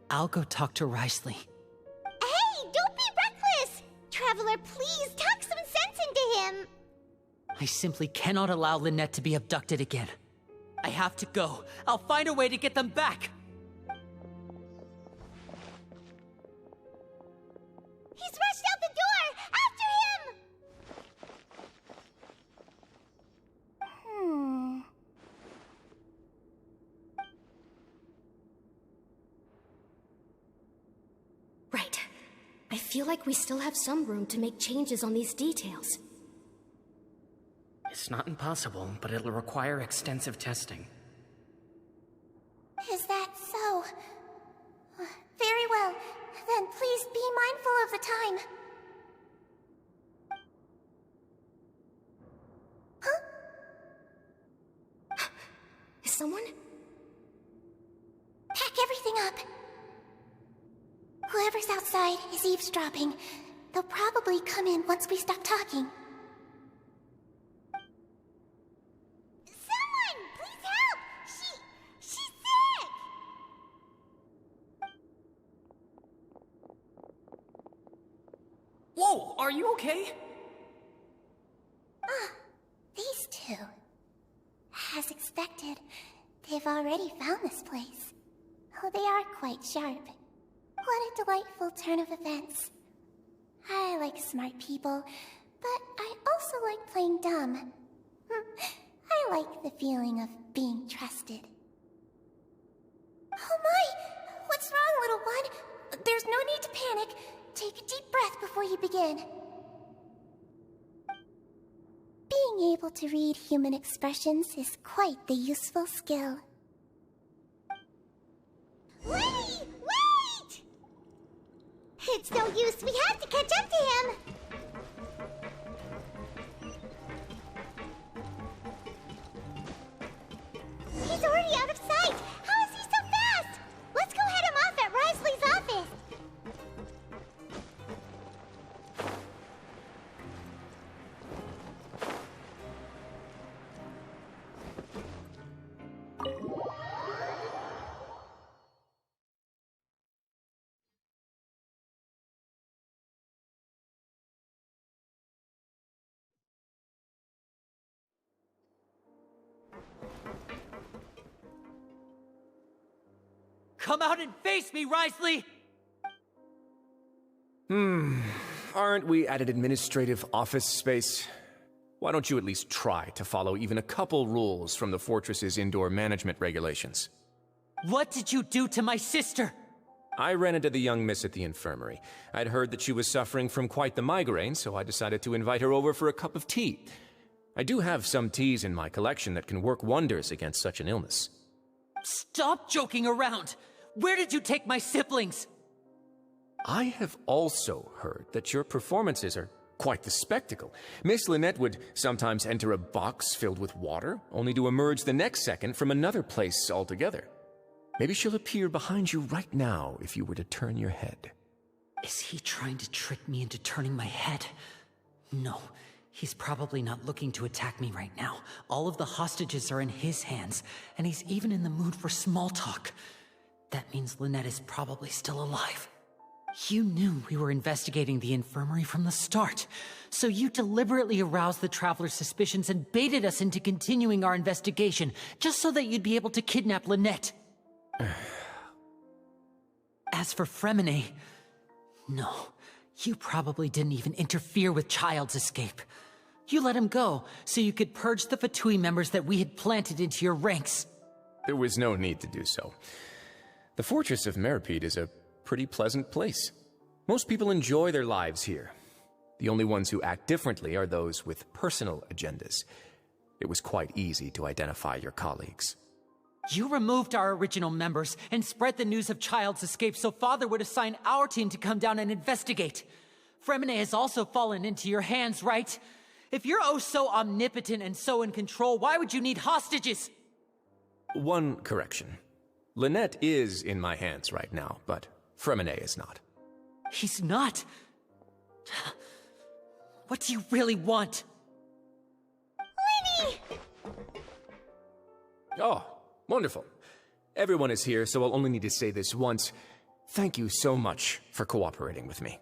I'll go talk to Risley. Hey, don't be reckless! Traveler, please, talk some sense into him! I simply cannot allow Lynette to be abducted again. I have to go. I'll find a way to get them back! He's rushed out the door! After him! Right. I feel like we still have some room to make changes on these details. It's not impossible, but it'll require extensive testing. Is that so? Very well. Then please be mindful of the time. Huh? Is someone? Pack everything up. Whoever's outside is eavesdropping. They'll probably come in once we stop talking. Someone! Please help! She's sick! Whoa, are you okay? These two. As expected, they've already found this place. Oh, they are quite sharp. What a delightful turn of events. I like smart people, but I also like playing dumb. I like the feeling of being trusted. Oh my! What's wrong, little one? There's no need to panic. Take a deep breath before you begin. Being able to read human expressions is quite the useful skill. Wait! Wait! It's no use. We have to catch up to him. He's already out of sight. How is he so fast? Let's go head him off at Risley's office. Come out and face me, Risley! Aren't we at an administrative office space? Why don't you at least try to follow even a couple rules from the fortress's indoor management regulations? What did you do to my sister? I ran into the young miss at the infirmary. I'd heard that she was suffering from quite the migraine, so I decided to invite her over for a cup of tea. I do have some teas in my collection that can work wonders against such an illness. Stop joking around! Where did you take my siblings? I have also heard that your performances are quite the spectacle. Miss Lynette would sometimes enter a box filled with water, only to emerge the next second from another place altogether. Maybe she'll appear behind you right now if you were to turn your head. Is he trying to trick me into turning my head? No, he's probably not looking to attack me right now. All of the hostages are in his hands, and he's even in the mood for small talk. That means Lynette is probably still alive. You knew we were investigating the infirmary from the start, so you deliberately aroused the Traveler's suspicions and baited us into continuing our investigation, just so that you'd be able to kidnap Lynette. As for Fremine, no, you probably didn't even interfere with Child's escape. You let him go, so you could purge the Fatui members that we had planted into your ranks. There was no need to do so. The Fortress of Meripede is a pretty pleasant place. Most people enjoy their lives here. The only ones who act differently are those with personal agendas. It was quite easy to identify your colleagues. You removed our original members and spread the news of Child's escape so Father would assign our team to come down and investigate. Fremine has also fallen into your hands, right? If you're oh so omnipotent and so in control, why would you need hostages? One correction. Lynette is in my hands right now, but Fremine is not. He's not? What do you really want? Lenny! Oh, wonderful. Everyone is here, so I'll only need to say this once. Thank you so much for cooperating with me.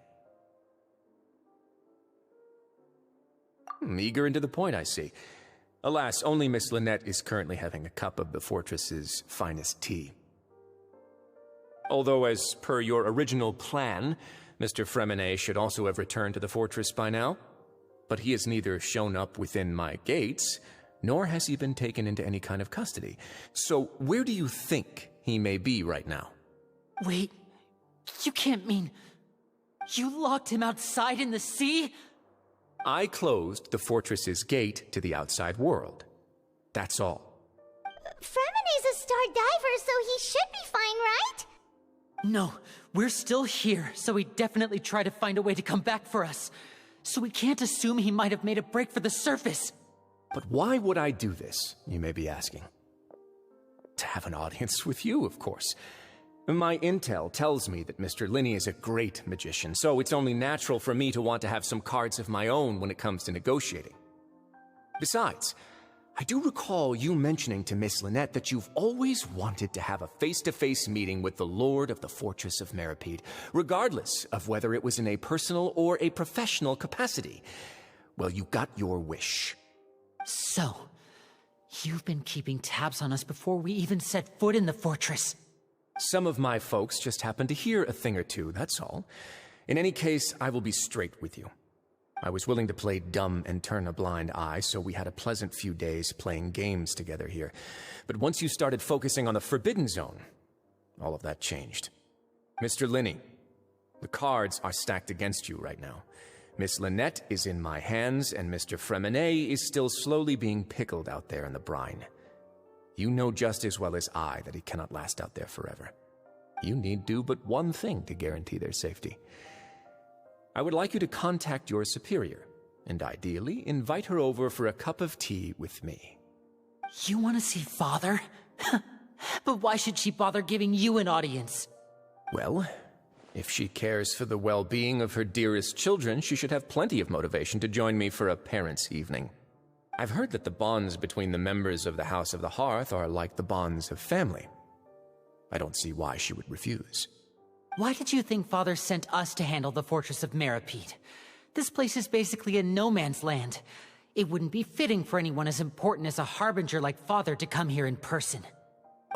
Eager and to the point, I see. Alas, only Miss Lynette is currently having a cup of the fortress's finest tea. Although, as per your original plan, Mr. Fremine should also have returned to the fortress by now. But he has neither shown up within my gates, nor has he been taken into any kind of custody. So where do you think he may be right now? Wait, you can't mean... You locked him outside in the sea? I closed the fortress's gate to the outside world. That's all. Fremine's a star diver, so he should be fine, right? No, we're still here, so he definitely tried to find a way to come back for us. So we can't assume he might have made a break for the surface. But why would I do this, you may be asking? To have an audience with you, of course. My intel tells me that Mr. Linney is a great magician, so it's only natural for me to want to have some cards of my own when it comes to negotiating. Besides, I do recall you mentioning to Miss Lynette that you've always wanted to have a face-to-face meeting with the Lord of the Fortress of Meripede, regardless of whether it was in a personal or a professional capacity. Well, you got your wish. So, you've been keeping tabs on us before we even set foot in the fortress. Some of my folks just happened to hear a thing or two, that's all. In any case, I will be straight with you. I was willing to play dumb and turn a blind eye, so we had a pleasant few days playing games together here. But once you started focusing on the Forbidden Zone, all of that changed. Mr. Linney, the cards are stacked against you right now. Miss Lynette is in my hands, and Mr. Fremine is still slowly being pickled out there in the brine. You know just as well as I that he cannot last out there forever. You need do but one thing to guarantee their safety. I would like you to contact your superior, and ideally invite her over for a cup of tea with me. You want to see Father? But why should she bother giving you an audience? Well, if she cares for the well-being of her dearest children, she should have plenty of motivation to join me for a parents' evening. I've heard that the bonds between the members of the House of the Hearth are like the bonds of family. I don't see why she would refuse. Why did you think Father sent us to handle the Fortress of Meripede? This place is basically a no-man's land. It wouldn't be fitting for anyone as important as a harbinger like Father to come here in person.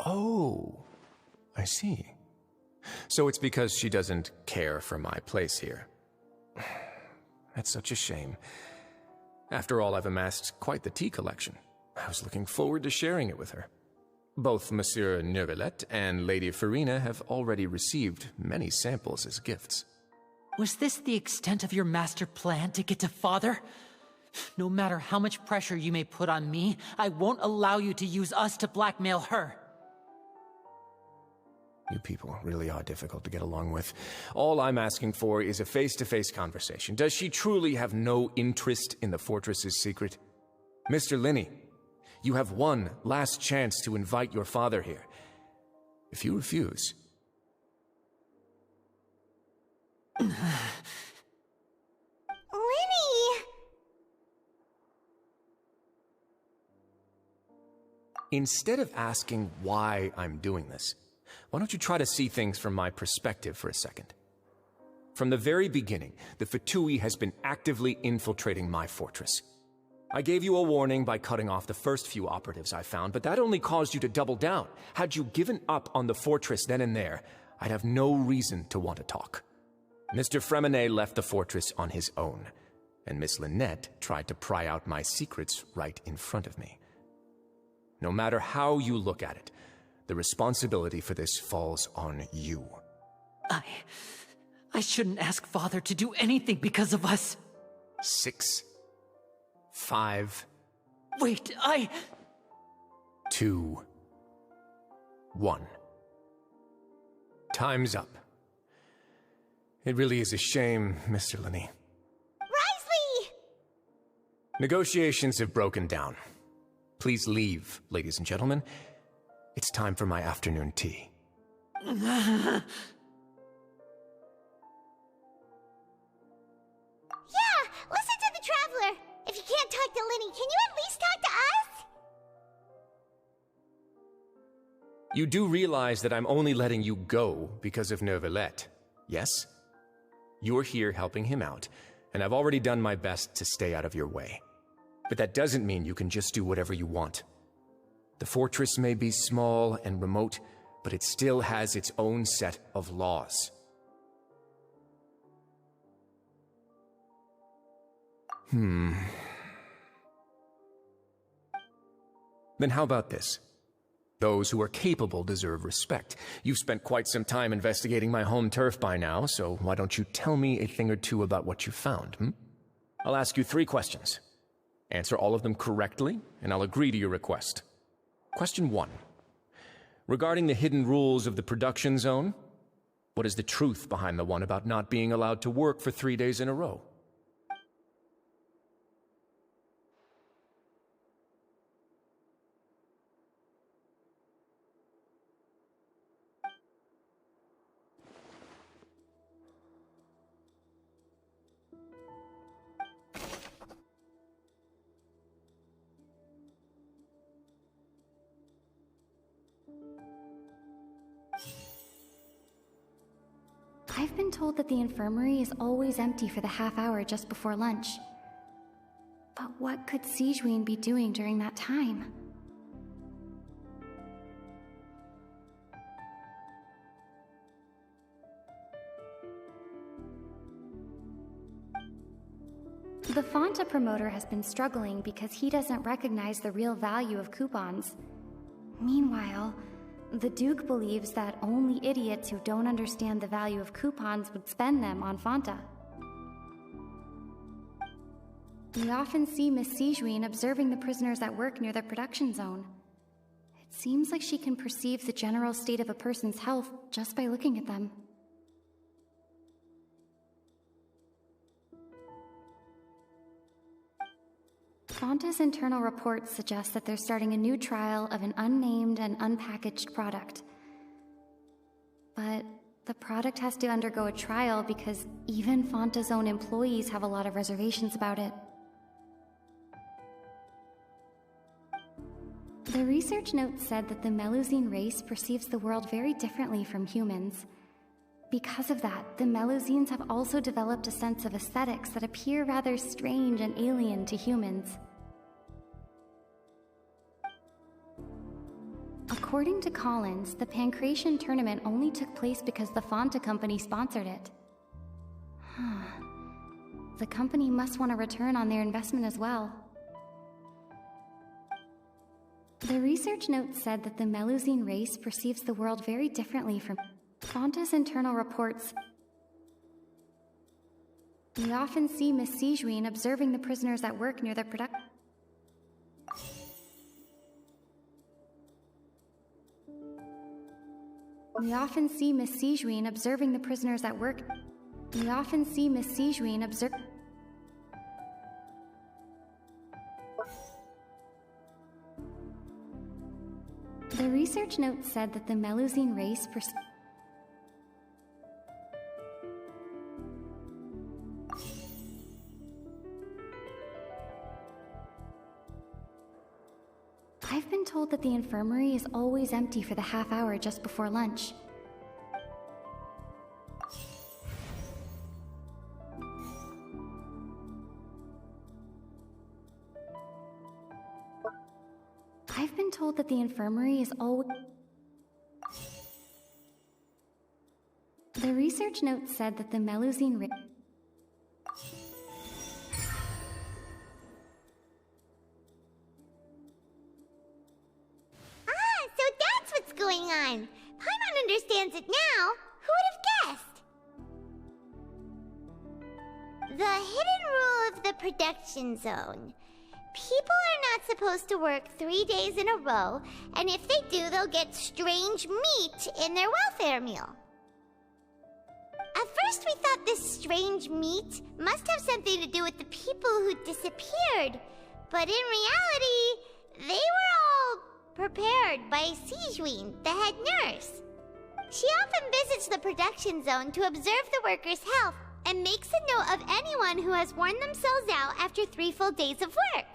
Oh, I see. So it's because she doesn't care for my place here. That's such a shame. After all, I've amassed quite the tea collection. I was looking forward to sharing it with her. Both Monsieur Neuvillette and Lady Farina have already received many samples as gifts. Was this the extent of your master plan to get to Father? No matter how much pressure you may put on me, I won't allow you to use us to blackmail her. You people really are difficult to get along with. All I'm asking for is a face-to-face conversation. Does she truly have no interest in the fortress's secret? Mr. Linney, you have one last chance to invite your father here. If you refuse... Lenny! Instead of asking why I'm doing this, why don't you try to see things from my perspective for a second? From the very beginning, the Fatui has been actively infiltrating my fortress. I gave you a warning by cutting off the first few operatives I found, but that only caused you to double down. Had you given up on the fortress then and there, I'd have no reason to want to talk. Mr. Fremine left the fortress on his own, and Miss Lynette tried to pry out my secrets right in front of me. No matter how you look at it, the responsibility for this falls on you. I shouldn't ask Father to do anything because of us. 6, 5... Wait, 2, 1. Time's up. It really is a shame, Mr. Linney. Negotiations have broken down. Please leave, ladies and gentlemen. It's time for my afternoon tea. Yeah, listen to the Traveler. If you can't talk to Linny, can you at least talk to us? You do realize that I'm only letting you go because of Neuvillette, yes? You're here helping him out, and I've already done my best to stay out of your way. But that doesn't mean you can just do whatever you want. The fortress may be small and remote, but it still has its own set of laws. Then how about this? Those who are capable deserve respect. You've spent quite some time investigating my home turf by now, so why don't you tell me a thing or two about what you found, I'll ask you 3 questions. Answer all of them correctly, and I'll agree to your request. Question 1. Regarding the hidden rules of the production zone, what is the truth behind the one about not being allowed to work for 3 days in a row? I've been told that the infirmary is always empty for the half hour just before lunch. But what could Sigewinne be doing during that time? The Fonta promoter has been struggling because he doesn't recognize the real value of coupons. Meanwhile, the Duke believes that only idiots who don't understand the value of coupons would spend them on Fonta. We often see Miss Sigewinne observing the prisoners at work near the production zone. It seems like she can perceive the general state of a person's health just by looking at them. Fonta's internal reports suggest that they're starting a new trial of an unnamed and unpackaged product. But the product has to undergo a trial because even Fonta's own employees have a lot of reservations about it. The research note said that the Melusine race perceives the world very differently from humans. Because of that, the Melusines have also developed a sense of aesthetics that appear rather strange and alien to humans. According to Collins, the Pancration tournament only took place because the Fonta company sponsored it. The company must want a return on their investment as well. The research note said that the Melusine race perceives the world very differently from Fonta's internal reports. We often see Miss Sigewinne observing the prisoners at work near the production. We often see Miss Sigewinne observing the prisoners at work. We often see Miss Sigewinne observe. The research note said that the Melusine race I've been told that the infirmary is always empty for the half hour just before lunch. I've been told that the infirmary is always... The research note said that the Melusine going on. Paimon understands it now. Who would have guessed? The hidden rule of the production zone. People are not supposed to work 3 days in a row, and if they do, they'll get strange meat in their welfare meal. At first we thought this strange meat must have something to do with the people who disappeared. But in reality, they were all prepared by Sijween, the head nurse. She often visits the production zone to observe the workers' health and makes a note of anyone who has worn themselves out after 3 full days of work.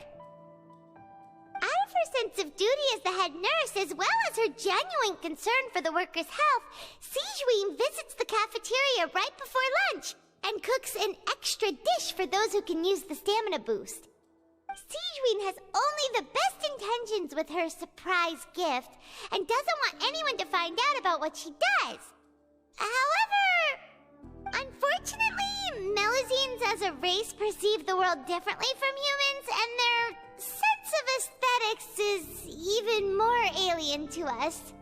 Out of her sense of duty as the head nurse, as well as her genuine concern for the workers' health, Sijween visits the cafeteria right before lunch and cooks an extra dish for those who can use the stamina boost. Sijween has only the best intentions with her surprise gift and doesn't want anyone to find out about what she does. However, unfortunately, Melusines as a race perceive the world differently from humans, and their sense of aesthetics is even more alien to us.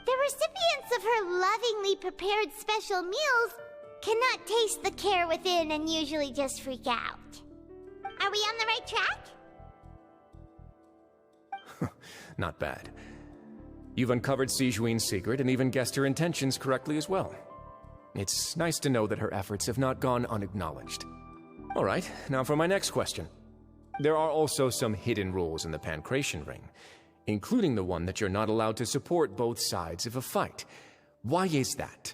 The recipients of her lovingly prepared special meals cannot taste the care within and usually just freak out. Are we on the right track? Not bad. You've uncovered Sijween's secret and even guessed her intentions correctly as well. It's nice to know that her efforts have not gone unacknowledged. All right, now for my next question. There are also some hidden rules in the Pancration Ring, including the one that you're not allowed to support both sides of a fight. Why is that?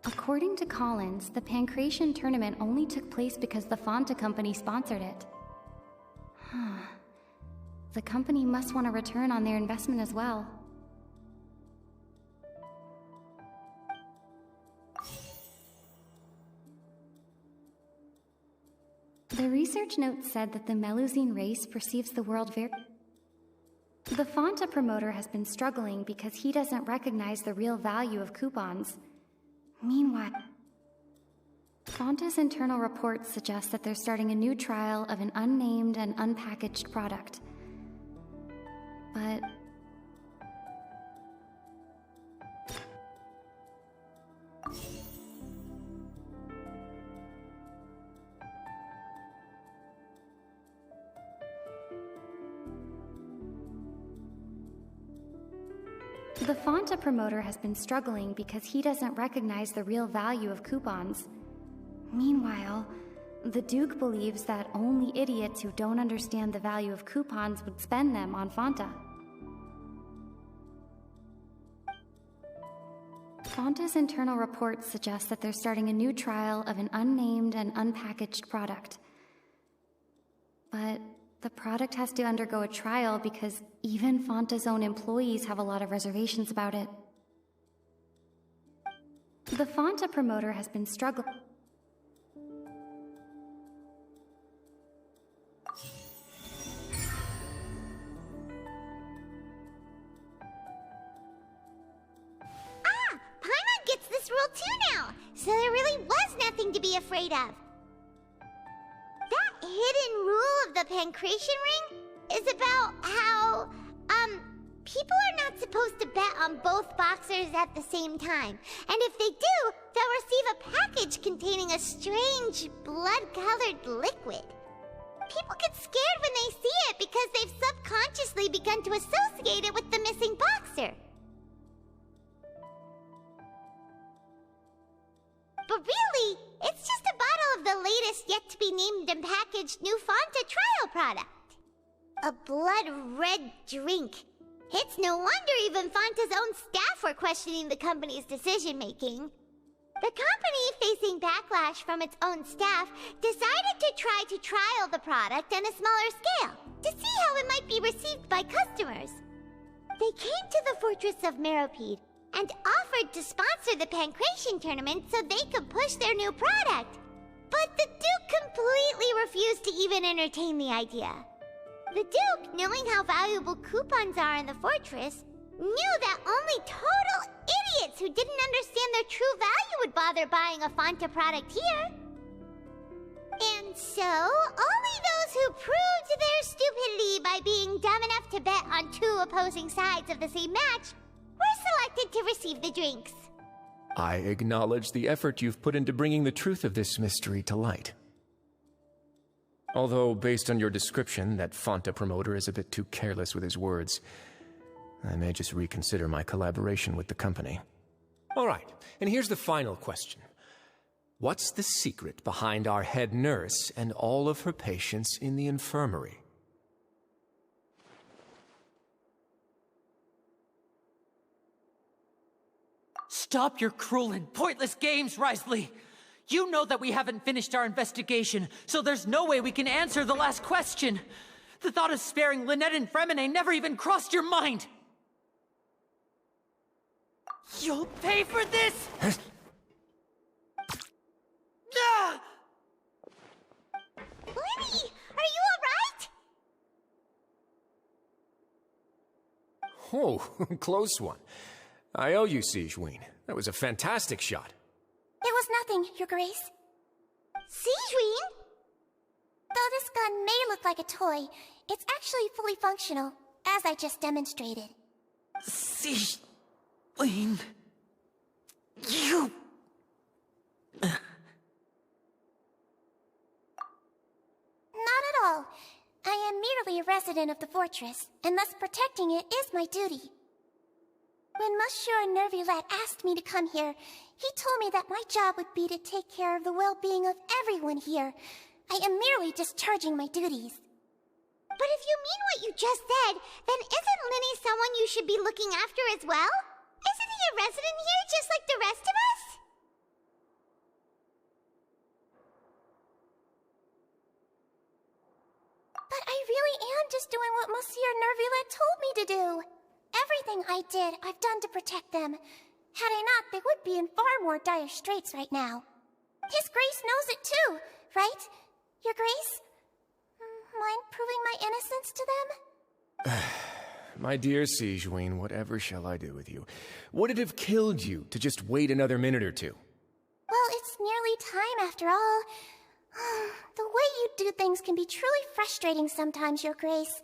According to Collins, the Pancration tournament only took place because the Fanta company sponsored it. The company must want a return on their investment as well. The research note said that the Melusine race perceives the world very... The Fanta promoter has been struggling because he doesn't recognize the real value of coupons. Meanwhile, Fanta's internal reports suggest that they're starting a new trial of an unnamed and unpackaged product. But... The Fanta promoter has been struggling because he doesn't recognize the real value of coupons. Meanwhile, the Duke believes that only idiots who don't understand the value of coupons would spend them on Fanta. Fanta's internal reports suggest that they're starting a new trial of an unnamed and unpackaged product. But the product has to undergo a trial because even Fanta's own employees have a lot of reservations about it. The Fanta promoter has been struggling. Paimon gets this rule too now, so there really was nothing to be afraid of. That hidden rule of the Pancration Ring is about how, people are not supposed to bet on both boxers at the same time. And if they do, they'll receive a package containing a strange, blood-colored liquid. People get scared when they see it because they've subconsciously begun to associate it with the missing boxer. But really, it's just a bottle of the latest yet-to-be-named and packaged new Fanta trial product. A blood-red drink. It's no wonder even Fanta's own staff were questioning the company's decision-making. The company, facing backlash from its own staff, decided to try to trial the product on a smaller scale, to see how it might be received by customers. They came to the fortress of Meropide and offered to sponsor the Pancration tournament so they could push their new product. But the Duke completely refused to even entertain the idea. The Duke, knowing how valuable coupons are in the fortress, knew that only total idiots who didn't understand their true value would bother buying a Fanta product here. And so, only those who proved their stupidity by being dumb enough to bet on two opposing sides of the same match were selected to receive the drinks. I acknowledge the effort you've put into bringing the truth of this mystery to light. Although, based on your description, that Fanta promoter is a bit too careless with his words, I may just reconsider my collaboration with the company. All right, and here's the final question. What's the secret behind our head nurse and all of her patients in the infirmary? Stop your cruel and pointless games, Risley! You know that we haven't finished our investigation, so there's no way we can answer the last question. The thought of sparing Lynette and Fremine never even crossed your mind! You'll pay for this! Lenny, are you alright? Oh, close one. I owe you, Sigeween. That was a fantastic shot. It was nothing, Your Grace. Sigeween? Though this gun may look like a toy, it's actually fully functional, as I just demonstrated. Sigeween... You... Not at all. I am merely a resident of the fortress, and thus protecting it is my duty. When Monsieur Nervulette asked me to come here, he told me that my job would be to take care of the well-being of everyone here. I am merely discharging my duties. But if you mean what you just said, then isn't Linny someone you should be looking after as well? Isn't he a resident here just like the rest of us? But I really am just doing what Monsieur Nervulette told me to do. Everything I did, I've done to protect them. Had I not, they would be in far more dire straits right now. His Grace knows it too, right? Your Grace? Mind proving my innocence to them? My dear Sigeween, whatever shall I do with you? Would it have killed you to just wait another minute or two? Well, it's nearly time after all. The way you do things can be truly frustrating sometimes, Your Grace.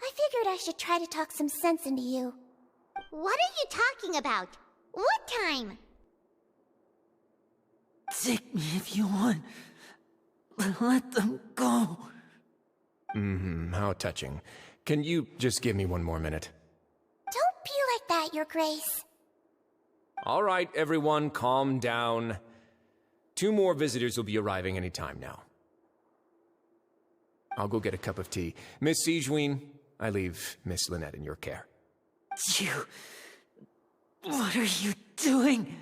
I figured I should try to talk some sense into you. What are you talking about? What time? Take me if you want. Let them go. How touching. Can you just give me one more minute? Don't be like that, Your Grace. All right, everyone, calm down. 2 more visitors will be arriving any time now. I'll go get a cup of tea. Miss Sigeween, I leave Miss Lynette in your care. You... What are you doing?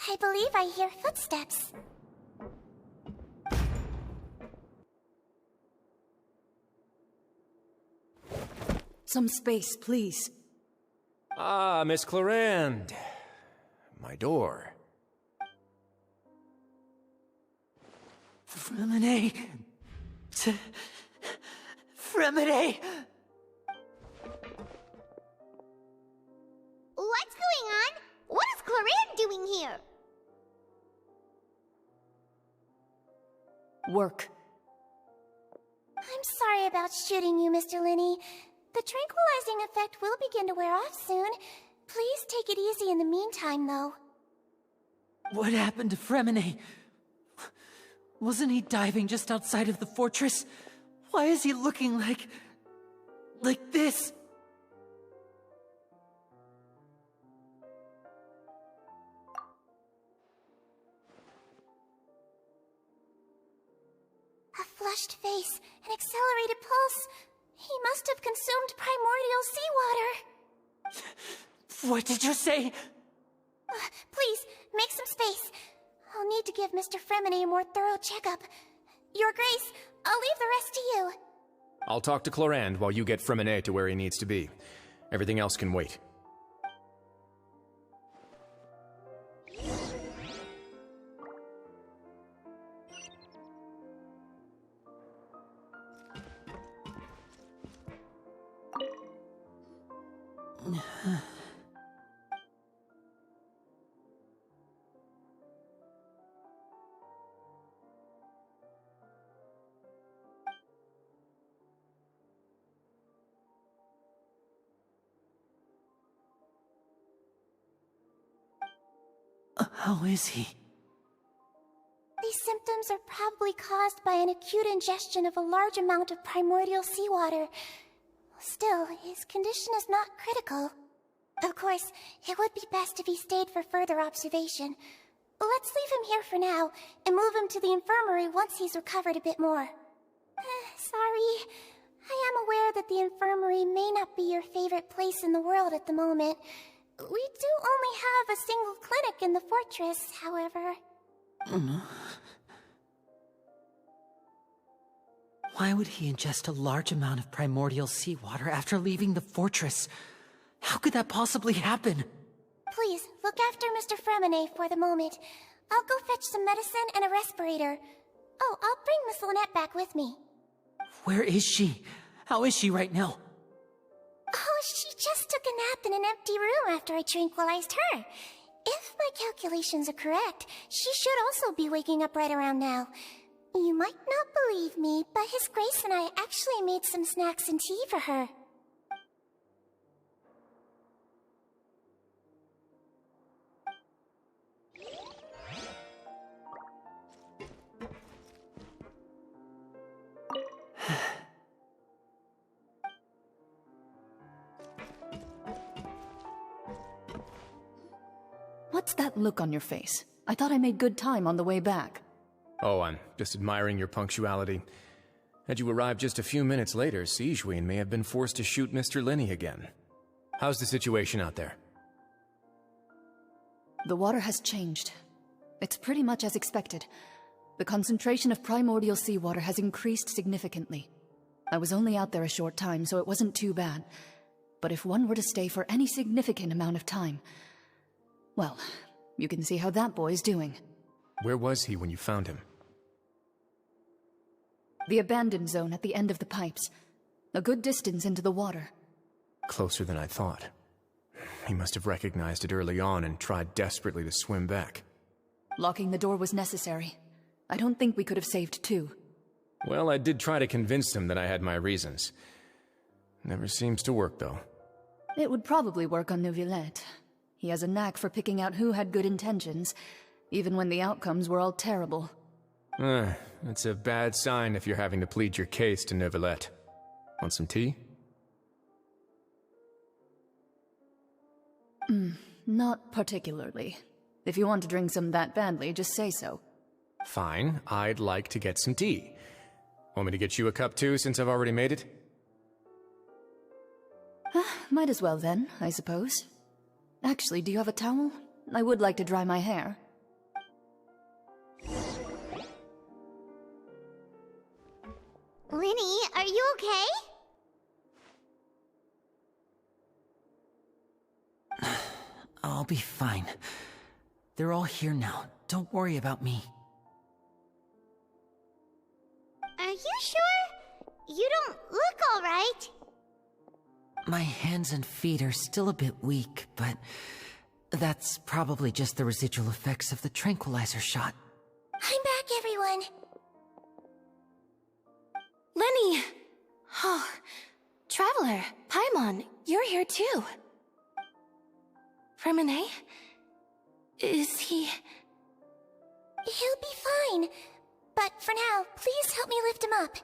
I believe I hear footsteps. Some space, please. Ah, Miss Clarande. My door. Fremine... Fremine... What's going on? What is Clarande doing here? Work. I'm sorry about shooting you, Mr. Linney. The tranquilizing effect will begin to wear off soon. Please take it easy in the meantime, though. What happened to Fremine? Wasn't he diving just outside of the fortress? Why is he looking like this? A flushed face, an accelerated pulse. He must have consumed primordial seawater. What did you say? Please, make some space. I'll need to give Mr. Fremine a more thorough checkup. Your Grace, I'll leave the rest to you. I'll talk to Clarande while you get Fremine to where he needs to be. Everything else can wait. How is he? These symptoms are probably caused by an acute ingestion of a large amount of primordial seawater. Still, his condition is not critical. Of course, it would be best if he stayed for further observation. Let's leave him here for now, and move him to the infirmary once he's recovered a bit more. Sorry. I am aware that the infirmary may not be your favorite place in the world at the moment. We do only have a single clinic in the fortress, however. Why would he ingest a large amount of primordial seawater after leaving the fortress? How could that possibly happen? Please, look after Mr. Fremine for the moment. I'll go fetch some medicine and a respirator. Oh, I'll bring Miss Lynette back with me. Where is she? How is she right now? Oh, she just took a nap in an empty room after I tranquilized her. If my calculations are correct, she should also be waking up right around now. You might not believe me, but His Grace and I actually made some snacks and tea for her. What's that look on your face? I thought I made good time on the way back. Oh, I'm just admiring your punctuality. Had you arrived just a few minutes later, Sigewinne may have been forced to shoot Mr. Linney again. How's the situation out there? The water has changed. It's pretty much as expected. The concentration of primordial seawater has increased significantly. I was only out there a short time, so it wasn't too bad. But if one were to stay for any significant amount of time... well, you can see how that boy's doing. Where was he when you found him? The abandoned zone at the end of the pipes. A good distance into the water. Closer than I thought. He must have recognized it early on and tried desperately to swim back. Locking the door was necessary. I don't think we could have saved two. Well, I did try to convince him that I had my reasons. Never seems to work, though. It would probably work on Neuvillette. He has a knack for picking out who had good intentions, even when the outcomes were all terrible. That's a bad sign if you're having to plead your case to Neuvillette. Want some tea? Not particularly. If you want to drink some that badly, just say so. Fine, I'd like to get some tea. Want me to get you a cup too, since I've already made it? Might as well then, I suppose. Actually, do you have a towel? I would like to dry my hair. Linny, are you okay? I'll be fine. They're all here now. Don't worry about me. Are you sure? You don't look all right. My hands and feet are still a bit weak, but that's probably just the residual effects of the tranquilizer shot. I'm back, everyone. Lenny! Oh, Traveler, Paimon, you're here too. Fremine? Is he... He'll be fine. But for now, please help me lift him up.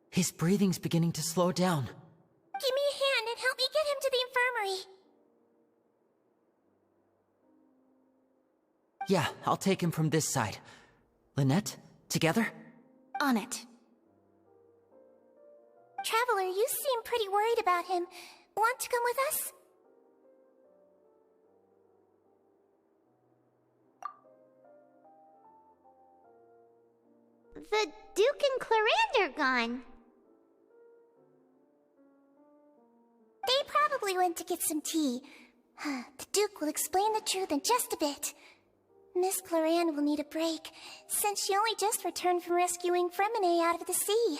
His breathing's beginning to slow down. Give me a hand and help me get him to the infirmary. Yeah, I'll take him from this side. Lynette, together? On it. Traveler, you seem pretty worried about him. Want to come with us? The Duke and Clarande are gone. you in to get some tea. The Duke will explain the truth in just a bit. Miss Cloran will need a break, since she only just returned from rescuing Fremine out of the sea.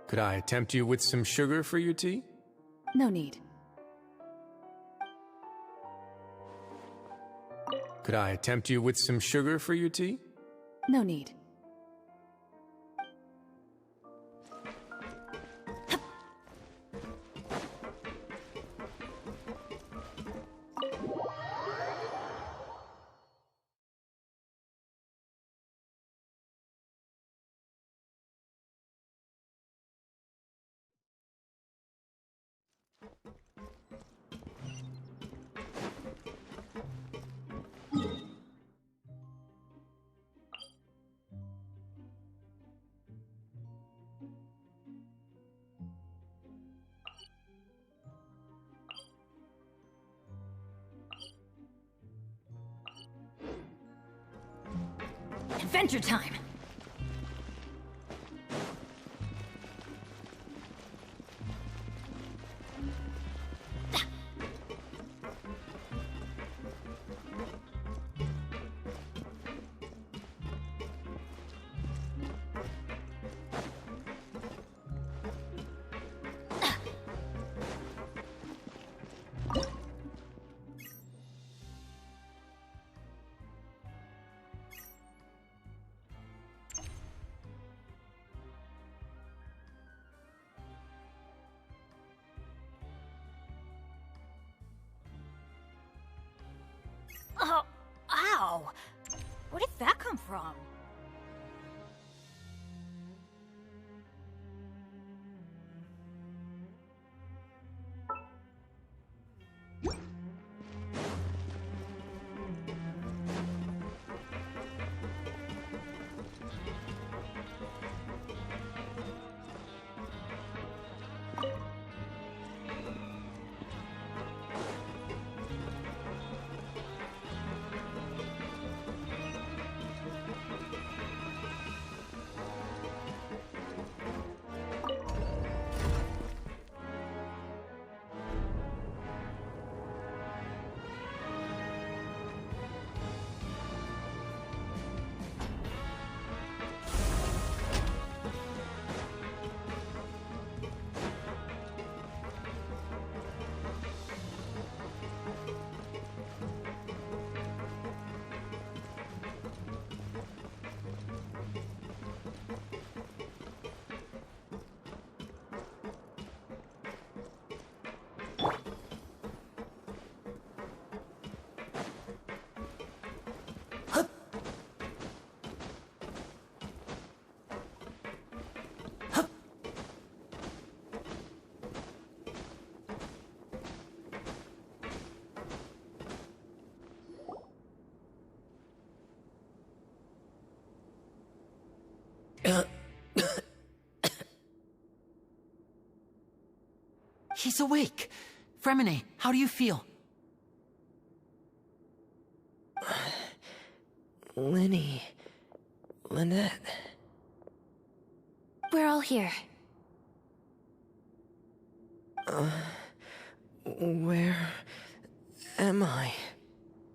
Could I tempt you with some sugar for your tea? No need. Could I tempt you with some sugar for your tea? No need. Adventure time! Oh, ow! Where did that come from? He's awake. Fremine, how do you feel? Lynnie... Lynette... We're all here. Where... am I?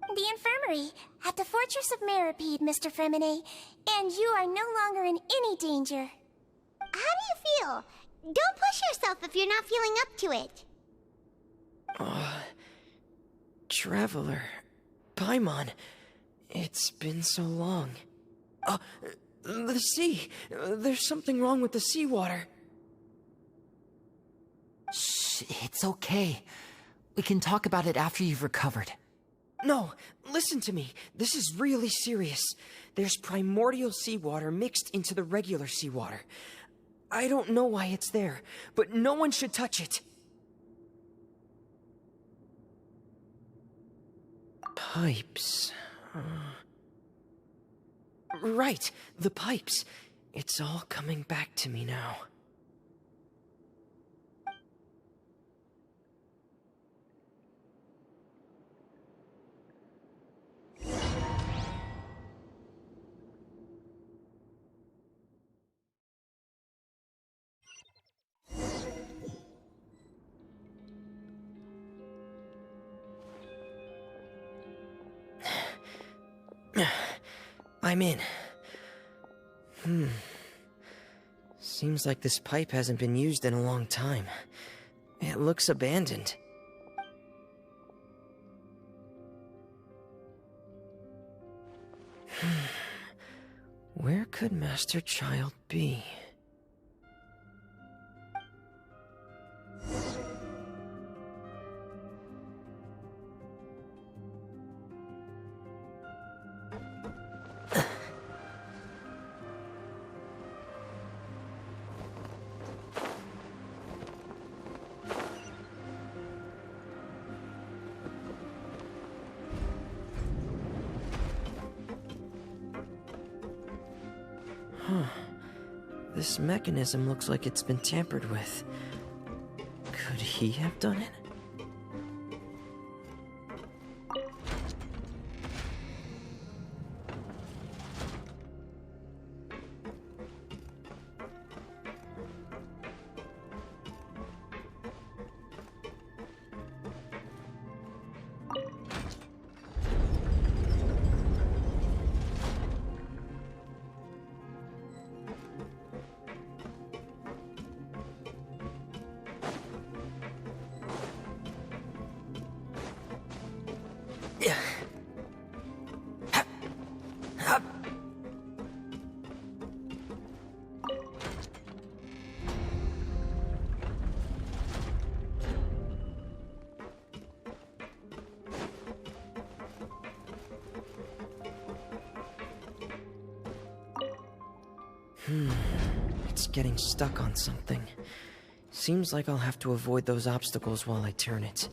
The infirmary, at the Fortress of Meripede, Mr. Fremine, and you are no longer in any danger. How do you feel? Don't push yourself if you're not feeling up to it. Traveler... Paimon... It's been so long. The sea! There's something wrong with the seawater. Shh, it's okay. We can talk about it after you've recovered. No, listen to me. This is really serious. There's primordial seawater mixed into the regular seawater. I don't know why it's there, but no one should touch it. Pipes. Right, the pipes. It's all coming back to me now. I'm in. Seems like this pipe hasn't been used in a long time. It looks abandoned. Where could Master Child be? This mechanism looks like it's been tampered with. Could he have done it? It's getting stuck on something. Seems like I'll have to avoid those obstacles while I turn it.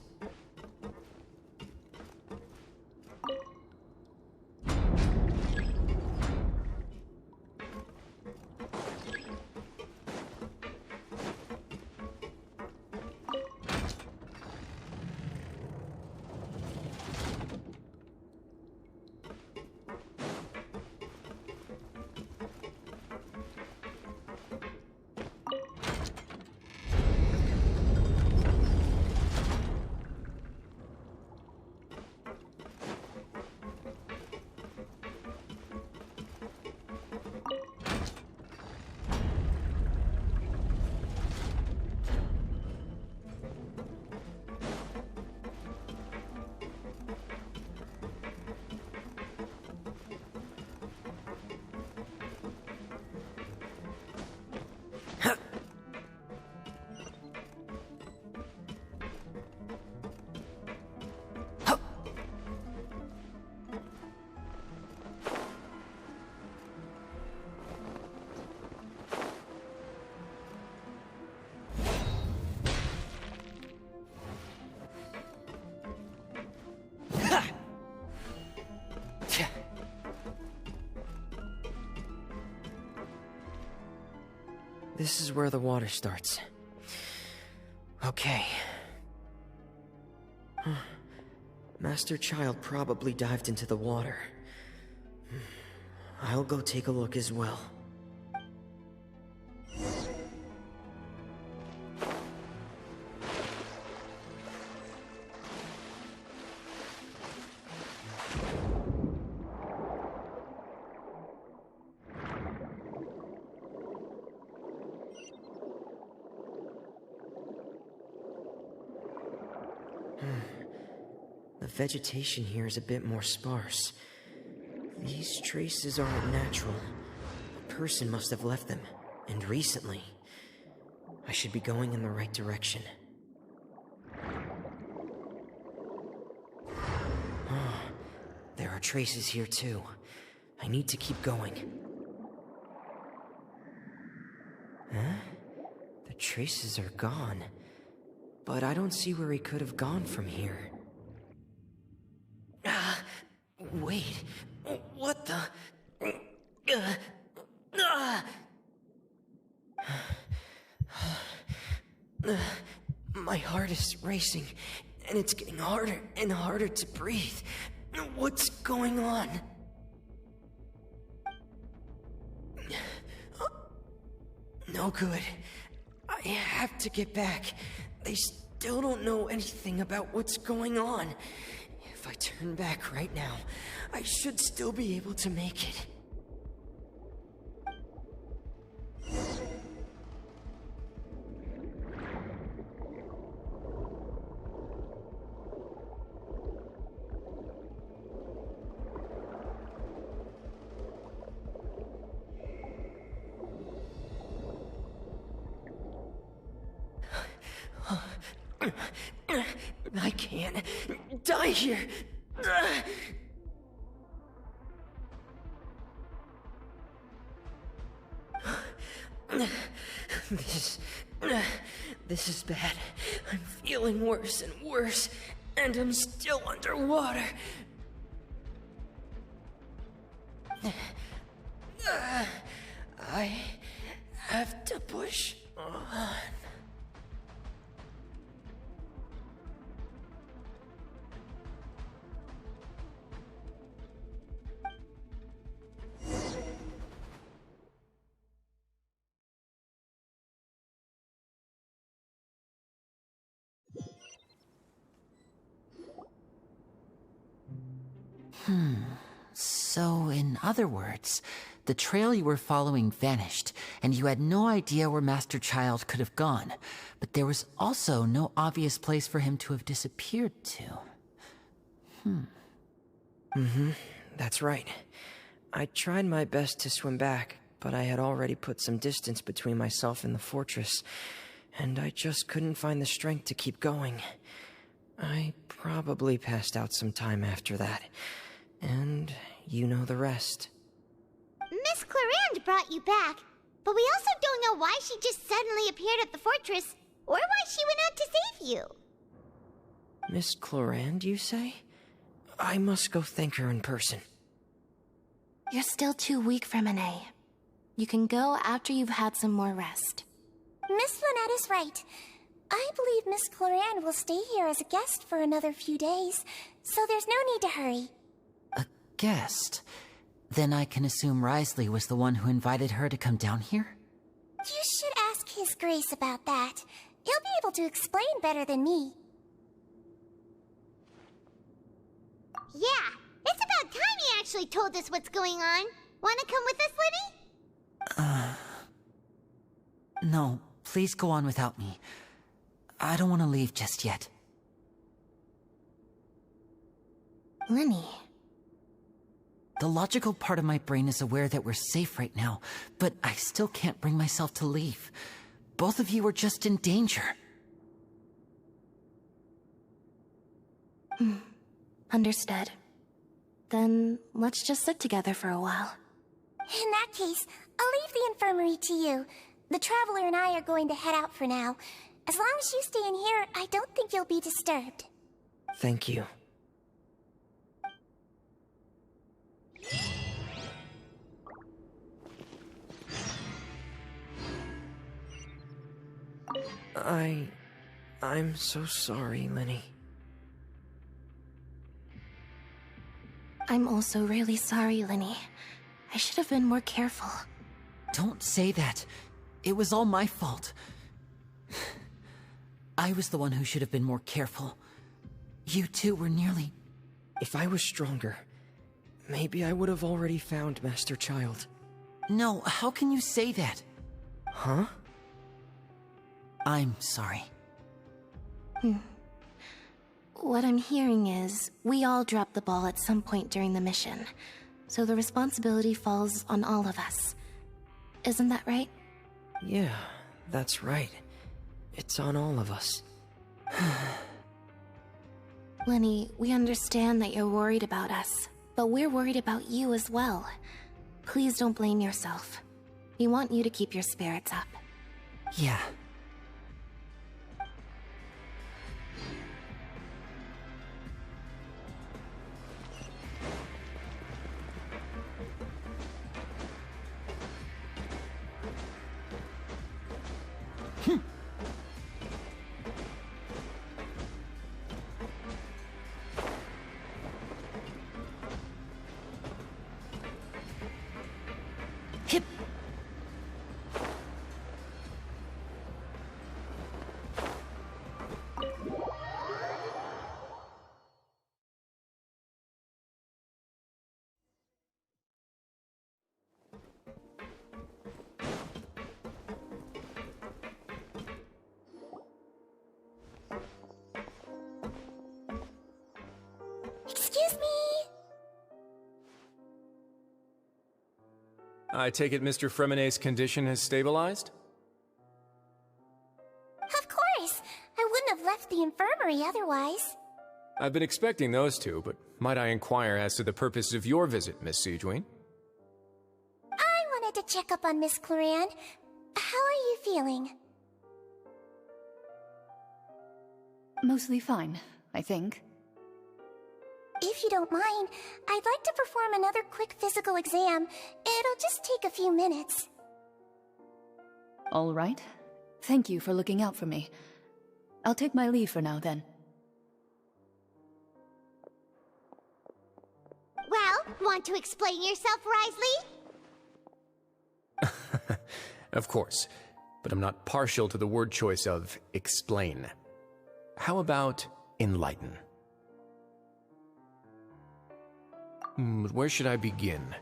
This is where the water starts. Okay. Master Child probably dived into the water. I'll go take a look as well. The vegetation here is a bit more sparse. These traces aren't natural. A person must have left them, and recently. I should be going in the right direction. Oh, there are traces here too. I need to keep going. Huh? The traces are gone. But I don't see where he could have gone from here. Wait, what the... My heart is racing, and it's getting harder and harder to breathe. What's going on? No good. I have to get back. They still don't know anything about what's going on. If I turn back right now, I should still be able to make it. I can't die here. This is bad. I'm feeling worse and worse, and I'm still underwater. I have to push on. So, in other words, the trail you were following vanished, and you had no idea where Master Child could have gone, but there was also no obvious place for him to have disappeared to. That's right. I tried my best to swim back, but I had already put some distance between myself and the fortress, and I just couldn't find the strength to keep going. I probably passed out some time after that, and you know the rest. Miss Clarande brought you back, but we also don't know why she just suddenly appeared at the fortress, or why she went out to save you. Miss Clarande, you say? I must go thank her in person. You're still too weak for Monet. You can go after you've had some more rest. Miss Lynette is right. I believe Miss Clarande will stay here as a guest for another few days, so there's no need to hurry. A guest? Then I can assume Risley was the one who invited her to come down here? You should ask His Grace about that. He'll be able to explain better than me. Yeah, it's about time he actually told us what's going on. Wanna come with us, Liddy? No, please go on without me. I don't want to leave just yet. Lenny. The logical part of my brain is aware that we're safe right now, but I still can't bring myself to leave. Both of you are just in danger. Understood. Then let's just sit together for a while. In that case, I'll leave the infirmary to you. The Traveler and I are going to head out for now. As long as you stay in here, I don't think you'll be disturbed. Thank you. I'm so sorry, Lenny. I'm also really sorry, Lenny. I should have been more careful. Don't say that. It was all my fault. I was the one who should have been more careful. You two were nearly... If I was stronger, maybe I would have already found Master Child. No, how can you say that? Huh? I'm sorry. What I'm hearing is, we all dropped the ball at some point during the mission, so the responsibility falls on all of us. Isn't that right? Yeah, that's right. It's on all of us. Lenny, we understand that you're worried about us, but we're worried about you as well. Please don't blame yourself. We want you to keep your spirits up. Yeah. Excuse me? I take it Mr. Fremenet's condition has stabilized? Of course. I wouldn't have left the infirmary otherwise. I've been expecting those two, but might I inquire as to the purpose of your visit, Miss Siegeween? I wanted to check up on Miss Cloran. How are you feeling? Mostly fine, I think. If you don't mind, I'd like to perform another quick physical exam. It'll just take a few minutes. All right. Thank you for looking out for me. I'll take my leave for now, then. Well, want to explain yourself, Risley? Of course, but I'm not partial to the word choice of explain. How about enlighten? Where should I begin?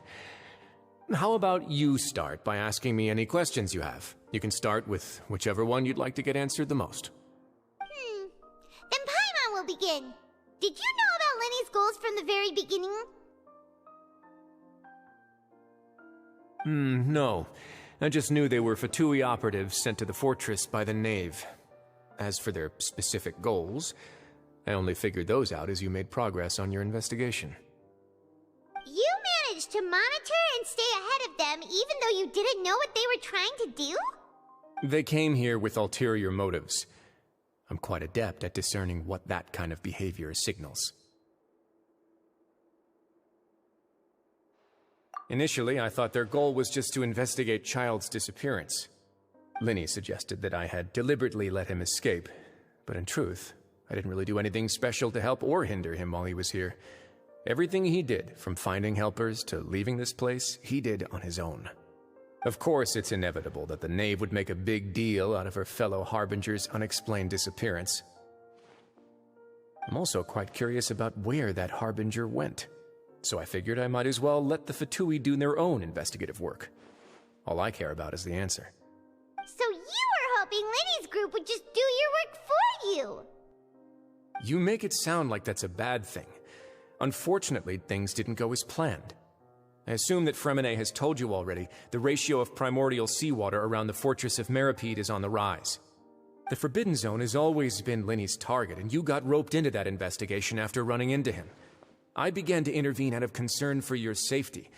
How about you start by asking me any questions you have? You can start with whichever one you'd like to get answered the most. Then Paimon will begin. Did you know about Lenny's goals from the very beginning? No. I just knew they were Fatui operatives sent to the fortress by the Knave. As for their specific goals, I only figured those out as you made progress on your investigation. You managed to monitor and stay ahead of them even though you didn't know what they were trying to do? They came here with ulterior motives. I'm quite adept at discerning what that kind of behavior signals. Initially, I thought their goal was just to investigate Child's disappearance. Linny suggested that I had deliberately let him escape, but in truth, I didn't really do anything special to help or hinder him while he was here. Everything he did, from finding helpers to leaving this place, he did on his own. Of course, it's inevitable that the Knave would make a big deal out of her fellow Harbinger's unexplained disappearance. I'm also quite curious about where that Harbinger went, so I figured I might as well let the Fatui do their own investigative work. All I care about is the answer. So you were hoping Lenny's group would just do your work for you! You make it sound like that's a bad thing. Unfortunately, things didn't go as planned. I assume that Fremenet has told you already the ratio of primordial seawater around the fortress of Meripede is on the rise. The Forbidden Zone has always been Linny's target, and you got roped into that investigation after running into him. I began to intervene out of concern for your safety,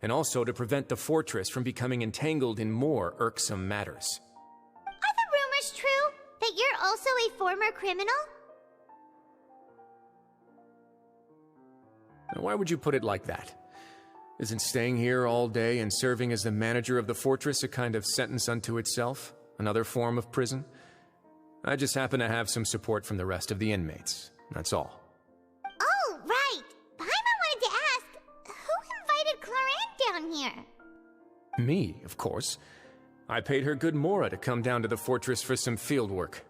and also to prevent the fortress from becoming entangled in more irksome matters. Are the rumors true? That you're also a former criminal? Now, why would you put it like that? Isn't staying here all day and serving as the manager of the fortress a kind of sentence unto itself? Another form of prison? I just happen to have some support from the rest of the inmates. That's all. Oh, right! Paimon wanted to ask, who invited Cloran down here? Me, of course. I paid her good mora to come down to the fortress for some field work.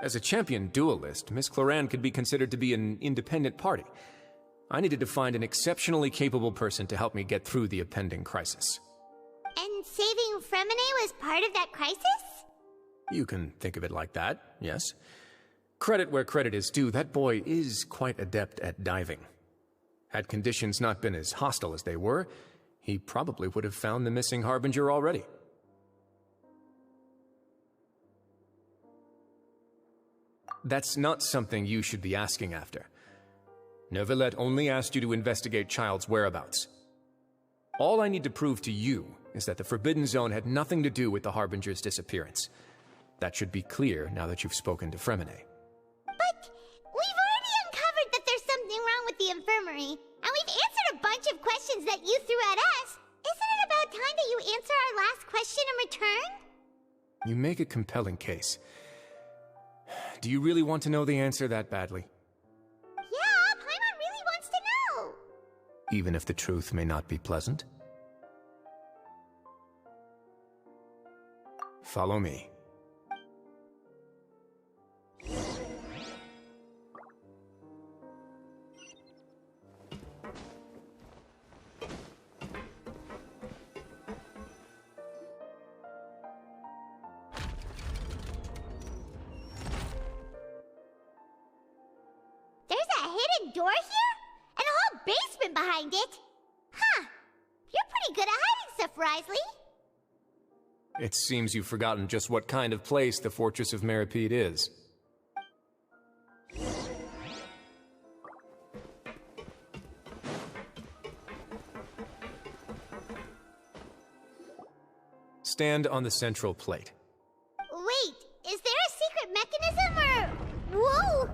As a champion duelist, Miss Cloran could be considered to be an independent party. I needed to find an exceptionally capable person to help me get through the impending crisis. And saving Fremenet was part of that crisis? You can think of it like that, yes. Credit where credit is due, that boy is quite adept at diving. Had conditions not been as hostile as they were, he probably would have found the missing Harbinger already. That's not something you should be asking after. Neuvillette only asked you to investigate Child's whereabouts. All I need to prove to you is that the Forbidden Zone had nothing to do with the Harbinger's disappearance. That should be clear now that you've spoken to Fremenet. But we've already uncovered that there's something wrong with the infirmary, and we've answered a bunch of questions that you threw at us. Isn't it about time that you answer our last question in return? You make a compelling case. Do you really want to know the answer that badly? Yeah, Paimon really wants to know. Even if the truth may not be pleasant? Follow me. There's a hidden door here? And a whole basement behind it? Huh. You're pretty good at hiding stuff, Risley. It seems you've forgotten just what kind of place the Fortress of Meripede is. Stand on the central plate. Wait, is there a secret mechanism or... Whoa!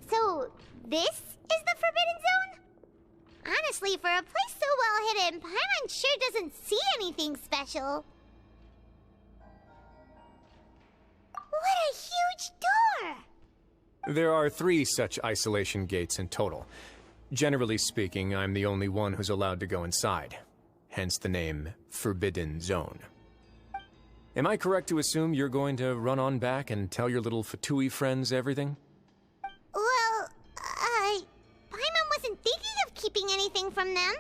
So, this is the Forbidden Zone? Honestly, for a place so well hidden, Paimon sure doesn't see anything special. What a huge door! There are 3 such isolation gates in total. Generally speaking, I'm the only one who's allowed to go inside. Hence the name Forbidden Zone. Am I correct to assume you're going to run on back and tell your little Fatui friends everything? Well, Paimon wasn't thinking of keeping anything from them.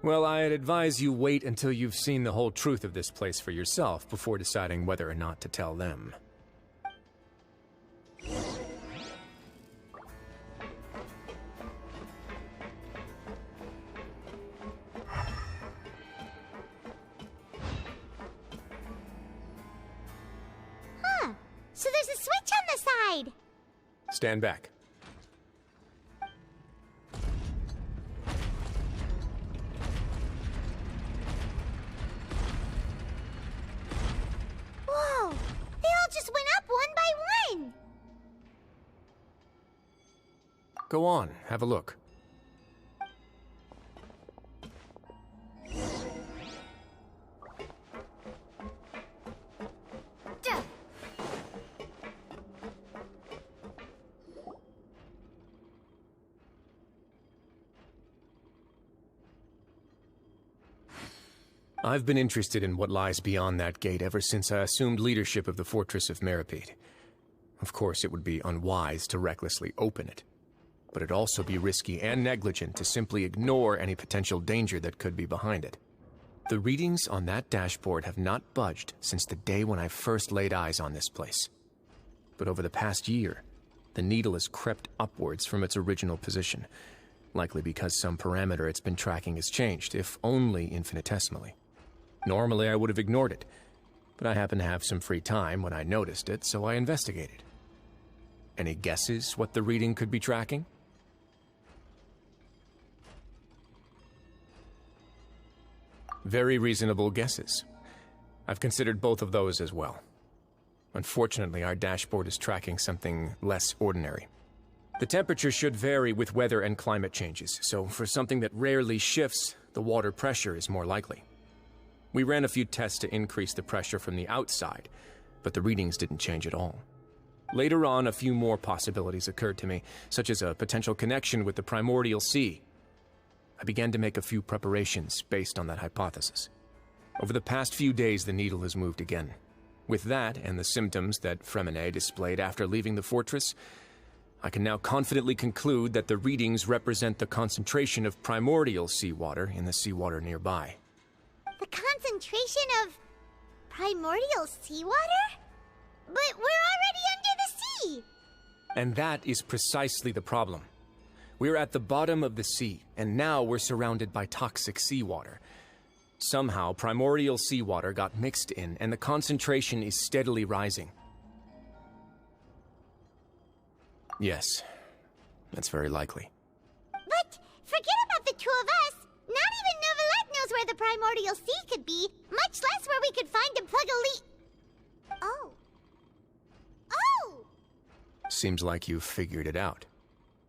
Well, I'd advise you wait until you've seen the whole truth of this place for yourself before deciding whether or not to tell them. Huh. So there's a switch on the side. Stand back. Whoa! They all just went up one by one! Go on, have a look. I've been interested in what lies beyond that gate ever since I assumed leadership of the Fortress of Meripede. Of course, it would be unwise to recklessly open it, but it'd also be risky and negligent to simply ignore any potential danger that could be behind it. The readings on that dashboard have not budged since the day when I first laid eyes on this place. But over the past year, the needle has crept upwards from its original position, likely because some parameter it's been tracking has changed, if only infinitesimally. Normally, I would have ignored it, but I happened to have some free time when I noticed it, so I investigated. Any guesses what the reading could be tracking? Very reasonable guesses. I've considered both of those as well. Unfortunately, our dashboard is tracking something less ordinary. The temperature should vary with weather and climate changes, so for something that rarely shifts, the water pressure is more likely. We ran a few tests to increase the pressure from the outside, but the readings didn't change at all. Later on, a few more possibilities occurred to me, such as a potential connection with the primordial sea. I began to make a few preparations based on that hypothesis. Over the past few days, the needle has moved again. With that, and the symptoms that Fremine displayed after leaving the fortress, I can now confidently conclude that the readings represent the concentration of primordial seawater in the seawater nearby. The concentration of primordial seawater? But we're already under the sea! And that is precisely the problem. We're at the bottom of the sea, and now we're surrounded by toxic seawater. Somehow, primordial seawater got mixed in, and the concentration is steadily rising. Yes, that's very likely. But forget about the two of us! Not even Neuvillette knows where the primordial sea could be, much less where we could find and plug a leak. Oh. Oh! Seems like you've figured it out.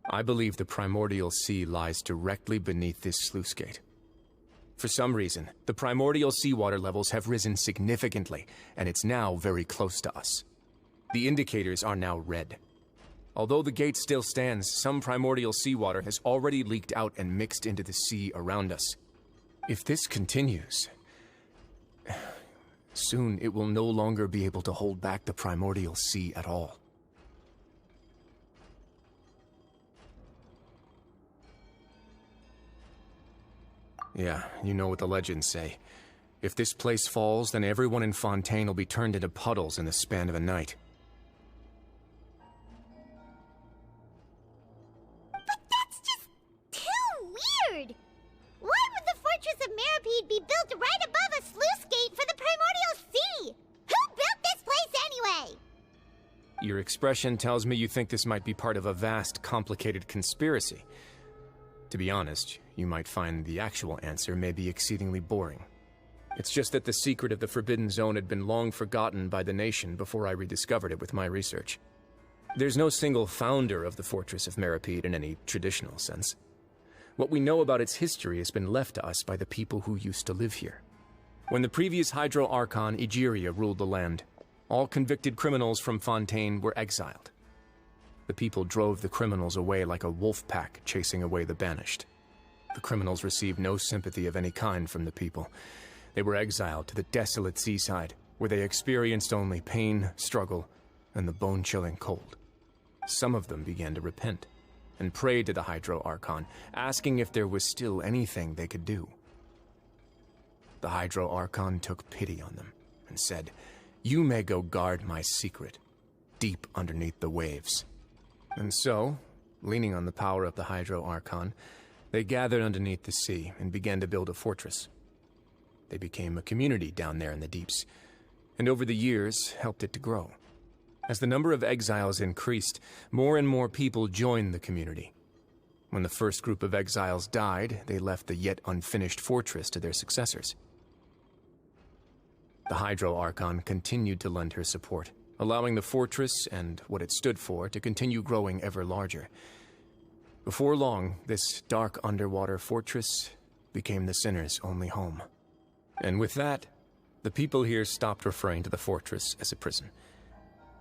I believe the primordial sea lies directly beneath this sluice gate. For some reason, the primordial seawater levels have risen significantly, and it's now very close to us. The indicators are now red. Although the gate still stands, some primordial seawater has already leaked out and mixed into the sea around us. If this continues, soon it will no longer be able to hold back the primordial sea at all. Yeah, you know what the legends say. If this place falls, then everyone in Fontaine will be turned into puddles in the span of a night. But that's just too weird! Why would the Fortress of Meropide be built right above a sluice gate for the Primordial Sea? Who built this place anyway? Your expression tells me you think this might be part of a vast, complicated conspiracy. To be honest, you might find the actual answer may be exceedingly boring. It's just that the secret of the Forbidden Zone had been long forgotten by the nation before I rediscovered it with my research. There's no single founder of the Fortress of Meropide in any traditional sense. What we know about its history has been left to us by the people who used to live here. When the previous Hydro Archon Egeria ruled the land, all convicted criminals from Fontaine were exiled. The people drove the criminals away like a wolf pack chasing away the banished. The criminals received no sympathy of any kind from the people. They were exiled to the desolate seaside, where they experienced only pain, struggle, and the bone-chilling cold. Some of them began to repent, and prayed to the Hydro Archon, asking if there was still anything they could do. The Hydro Archon took pity on them, and said, "You may go guard my secret, deep underneath the waves." And so, leaning on the power of the Hydro Archon, they gathered underneath the sea and began to build a fortress. They became a community down there in the deeps, and over the years helped it to grow. As the number of exiles increased, more and more people joined the community. When the first group of exiles died, they left the yet unfinished fortress to their successors. The Hydro Archon continued to lend her support, allowing the fortress and what it stood for to continue growing ever larger. Before long, this dark underwater fortress became the sinner's only home. And with that, the people here stopped referring to the fortress as a prison.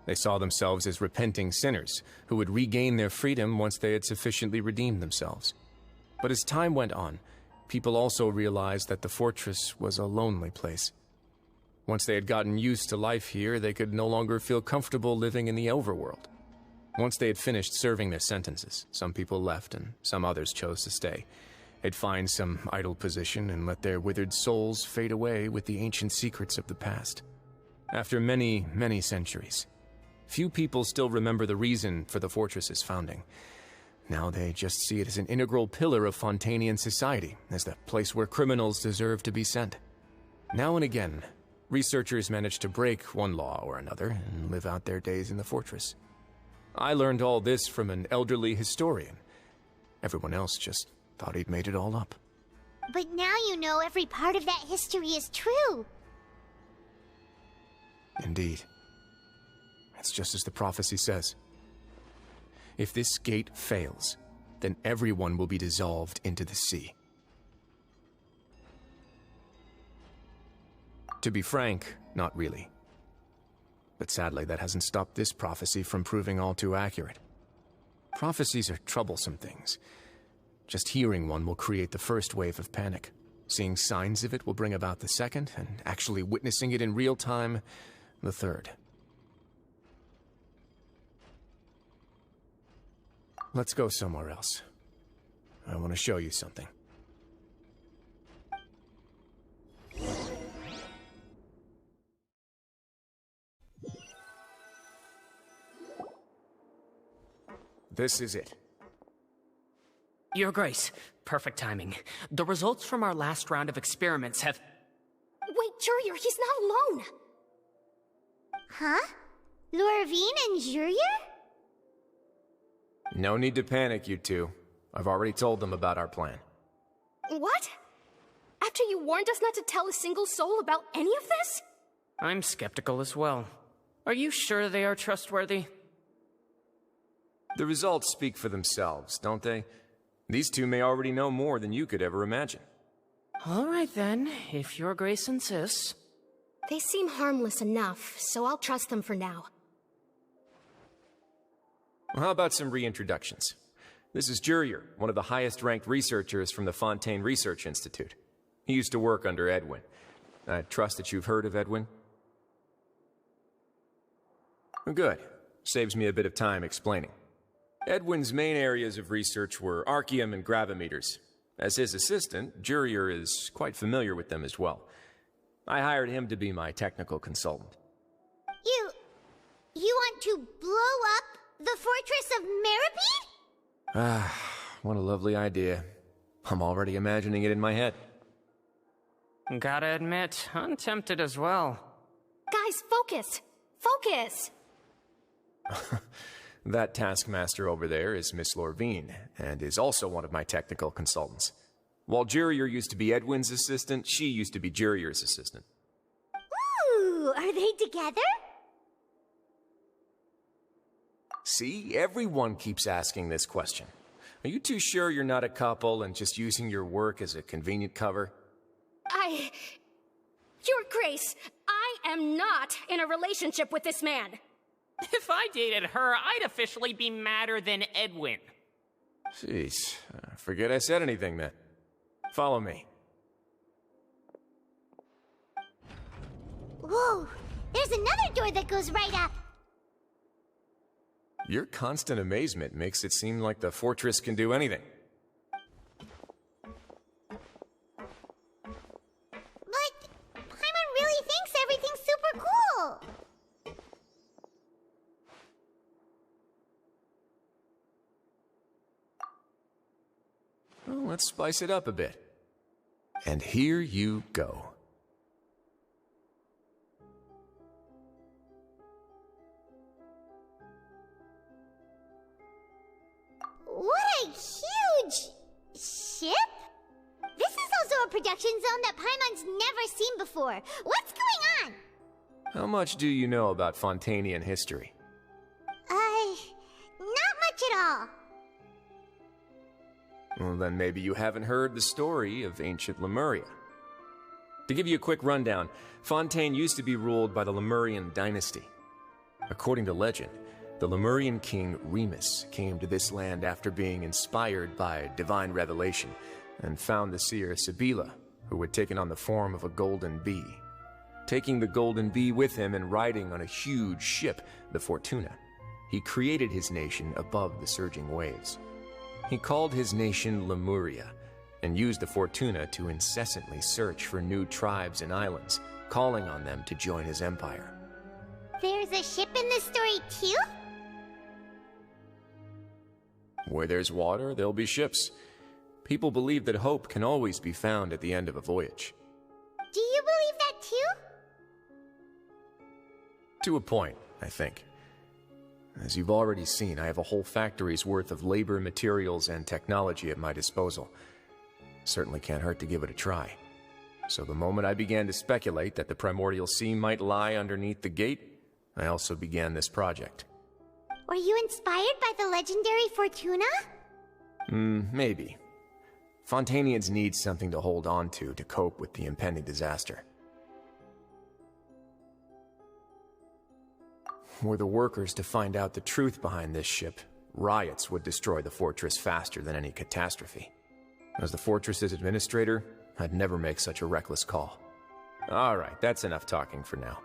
They saw themselves as repenting sinners who would regain their freedom once they had sufficiently redeemed themselves. But as time went on, people also realized that the fortress was a lonely place. Once they had gotten used to life here, they could no longer feel comfortable living in the overworld. Once they had finished serving their sentences, some people left and some others chose to stay. They'd find some idle position and let their withered souls fade away with the ancient secrets of the past. After many, many centuries, few people still remember the reason for the fortress's founding. Now they just see it as an integral pillar of Fontainian society, as the place where criminals deserve to be sent. Now and again, researchers manage to break one law or another and live out their days in the fortress. I learned all this from an elderly historian. Everyone else just thought he'd made it all up. But now you know every part of that history is true. Indeed. It's just as the prophecy says. If this gate fails, then everyone will be dissolved into the sea. To be frank, not really. But sadly, that hasn't stopped this prophecy from proving all too accurate. Prophecies are troublesome things. Just hearing one will create the first wave of panic. Seeing signs of it will bring about the second, and actually witnessing it in real time, the third. Let's go somewhere else. I want to show you something. This is it. Your Grace, perfect timing. The results from our last round of experiments have... Wait, Jurier, he's not alone! Huh? Lorvine and Jurier? No need to panic, you two. I've already told them about our plan. What? After you warned us not to tell a single soul about any of this? I'm skeptical as well. Are you sure they are trustworthy? The results speak for themselves, don't they? These two may already know more than you could ever imagine. All right then, if Your Grace insists. They seem harmless enough, so I'll trust them for now. Well, how about some reintroductions? This is Jurier, one of the highest-ranked researchers from the Fontaine Research Institute. He used to work under Edwin. I trust that you've heard of Edwin? Good. Saves me a bit of time explaining. Edwin's main areas of research were archaeum and gravimeters. As his assistant, Jurier is quite familiar with them as well. I hired him to be my technical consultant. You want to blow up the fortress of Meripede? Ah, what a lovely idea. I'm already imagining it in my head. Gotta admit, I'm tempted as well. Guys, focus! Focus! That taskmaster over there is Miss Lorvine, and is also one of my technical consultants. While Jurier used to be Edwin's assistant, she used to be Jurier's assistant. Ooh, are they together? See, everyone keeps asking this question. Are you too sure you're not a couple and just using your work as a convenient cover? Your Grace, I am not in a relationship with this man. If I dated her, I'd officially be madder than Edwin. Jeez, forget I said anything then. Follow me. Whoa, there's another door that goes right up. Your constant amazement makes it seem like the fortress can do anything. But Paimon really thinks everything's super cool. Well, let's spice it up a bit. And here you go. What a huge ship! This is also a production zone that Paimon's never seen before. What's going on? How much do you know about Fontanian history? Not much at all. Well, then maybe you haven't heard the story of ancient Lemuria. To give you a quick rundown, Fontaine used to be ruled by the Lemurian dynasty. According to legend, the Lemurian king Remus came to this land after being inspired by divine revelation and found the seer Sibila, who had taken on the form of a golden bee. Taking the golden bee with him and riding on a huge ship, the Fortuna, he created his nation above the surging waves. He called his nation Lemuria and used the Fortuna to incessantly search for new tribes and islands, calling on them to join his empire. There's a ship in this story too? Where there's water, there'll be ships. People believe that hope can always be found at the end of a voyage. Do you believe that too? To a point, I think. As you've already seen, I have a whole factory's worth of labor, materials, and technology at my disposal. Certainly can't hurt to give it a try. So the moment I began to speculate that the primordial sea might lie underneath the gate, I also began this project. Were you inspired by the legendary Fortuna? Maybe. Fontanians need something to hold on to cope with the impending disaster. Were the workers to find out the truth behind this ship, riots would destroy the fortress faster than any catastrophe. As the fortress's administrator, I'd never make such a reckless call. All right, that's enough talking for now.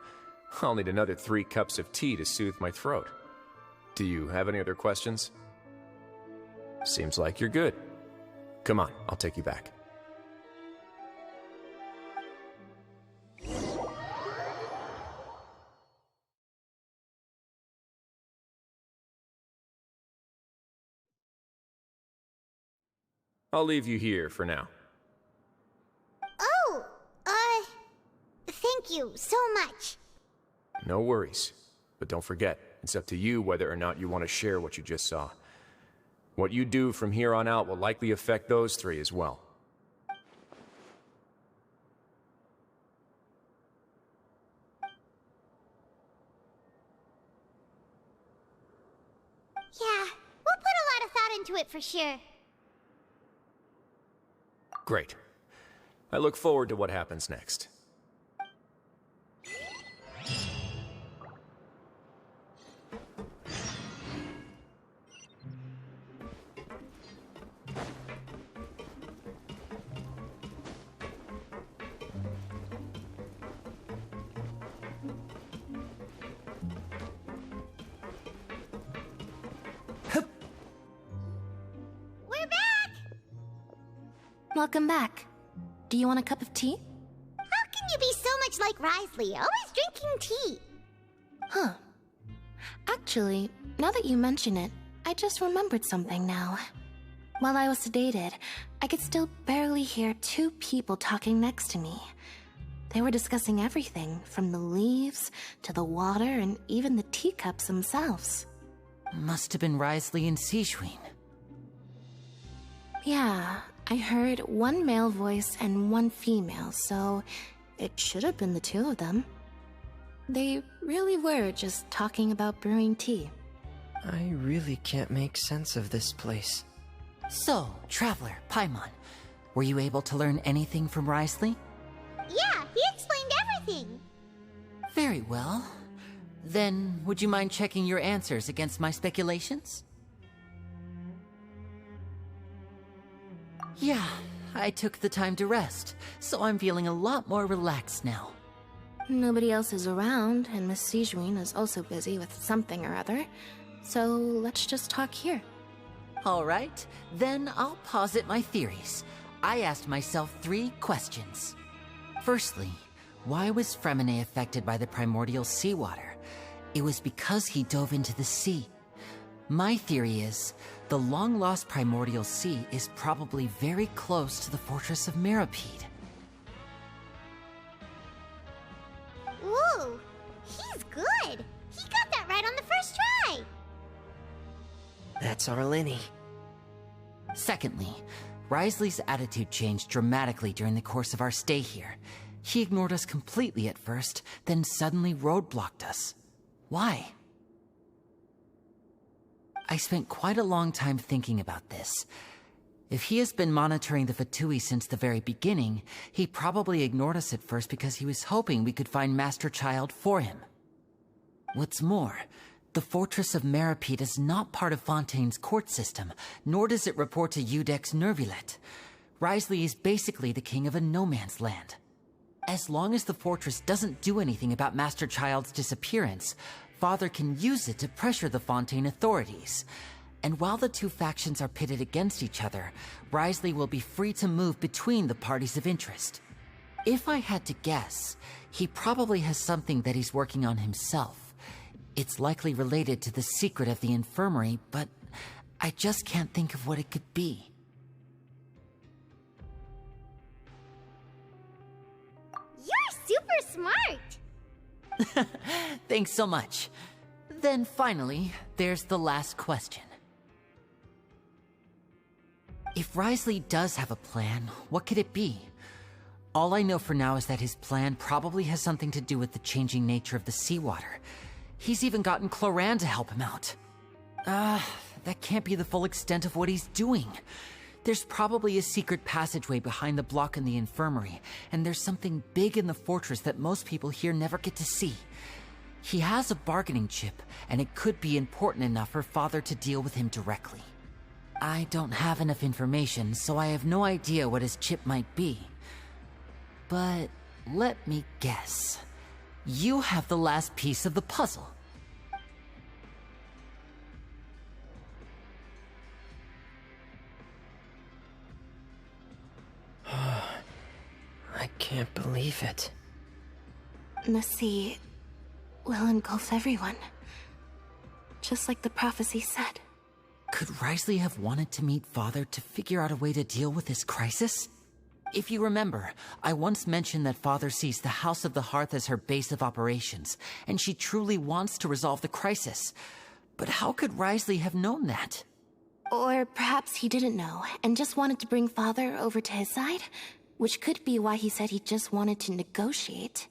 I'll need another 3 cups of tea to soothe my throat. Do you have any other questions? Seems like you're good. Come on, I'll take you back. I'll leave you here for now. Oh, thank you so much. No worries. But don't forget, it's up to you whether or not you want to share what you just saw. What you do from here on out will likely affect those 3 as well. Yeah, we'll put a lot of thought into it for sure. Great. I look forward to what happens next. Welcome back. Do you want a cup of tea? How can you be so much like Risley, always drinking tea? Huh. Actually, now that you mention it, I just remembered something now. While I was sedated, I could still barely hear two people talking next to me. They were discussing everything, from the leaves to the water and even the teacups themselves. Must have been Risley and Sijwin. Yeah, I heard one male voice and one female, so it should have been the two of them. They really were just talking about brewing tea. I really can't make sense of this place. So, Traveler, Paimon, were you able to learn anything from Risley? Yeah, he explained everything. Very well. Then, would you mind checking your answers against my speculations? Yeah, I took the time to rest, so I'm feeling a lot more relaxed now. Nobody else is around, and Miss Sijwin is also busy with something or other, so let's just talk here. All right, then I'll posit my theories. I asked myself 3 questions. Firstly, why was Fremine affected by the primordial seawater? It was because he dove into the sea. My theory is, the long-lost primordial sea is probably very close to the fortress of Meropide. Ooh, he's good. He got that right on the first try. That's our Linny. Secondly, Risley's attitude changed dramatically during the course of our stay here. He ignored us completely at first, then suddenly roadblocked us. Why? I spent quite a long time thinking about this. If he has been monitoring the Fatui since the very beginning, he probably ignored us at first because he was hoping we could find Master Child for him. What's more, the Fortress of Meropide is not part of Fontaine's court system, nor does it report to Udex Nervulet. Risley is basically the king of a no-man's land. As long as the fortress doesn't do anything about Master Child's disappearance, Father can use it to pressure the Fontaine authorities. And while the two factions are pitted against each other, Risley will be free to move between the parties of interest. If I had to guess, he probably has something that he's working on himself. It's likely related to the secret of the infirmary, but I just can't think of what it could be. You're super smart. Thanks so much. Then finally, there's the last question. If Risley does have a plan, what could it be? All I know for now is that his plan probably has something to do with the changing nature of the seawater. He's even gotten Cloran to help him out. That can't be the full extent of what he's doing. There's probably a secret passageway behind the block in the infirmary, and there's something big in the fortress that most people here never get to see. He has a bargaining chip, and it could be important enough for Father to deal with him directly. I don't have enough information, so I have no idea what his chip might be. But let me guess. You have the last piece of the puzzle. I can't believe it. The sea will engulf everyone. Just like the prophecy said. Could Risley have wanted to meet Father to figure out a way to deal with this crisis? If you remember, I once mentioned that Father sees the House of the Hearth as her base of operations, and she truly wants to resolve the crisis. But how could Risley have known that? Or perhaps he didn't know, and just wanted to bring Father over to his side? Which could be why he said he just wanted to negotiate.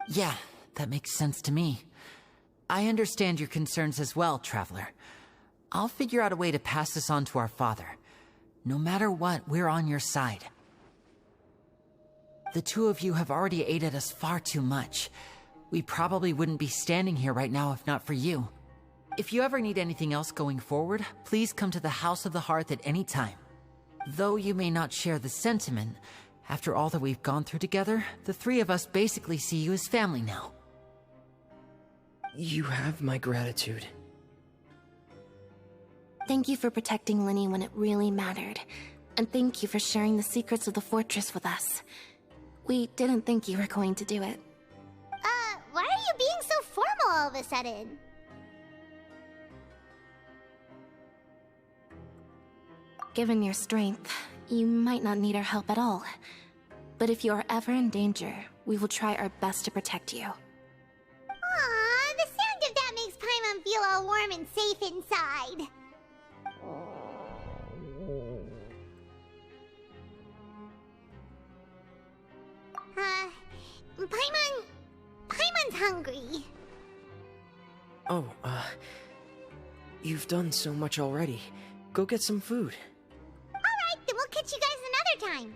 Yeah, that makes sense to me. I understand your concerns as well, Traveler. I'll figure out a way to pass this on to our father. No matter what, we're on your side. The two of you have already aided us far too much. We probably wouldn't be standing here right now if not for you. If you ever need anything else going forward, please come to the House of the Hearth at any time. Though you may not share the sentiment, after all that we've gone through together, the three of us basically see you as family now. You have my gratitude. Thank you for protecting Linny when it really mattered. And thank you for sharing the secrets of the fortress with us. We didn't think you were going to do it. Why are you being so formal all of a sudden? Given your strength, you might not need our help at all. But if you are ever in danger, we will try our best to protect you. Aww, the sound of that makes Paimon feel all warm and safe inside. Paimon's hungry. Oh, you've done so much already. Go get some food. Alright, then we'll catch you guys another time.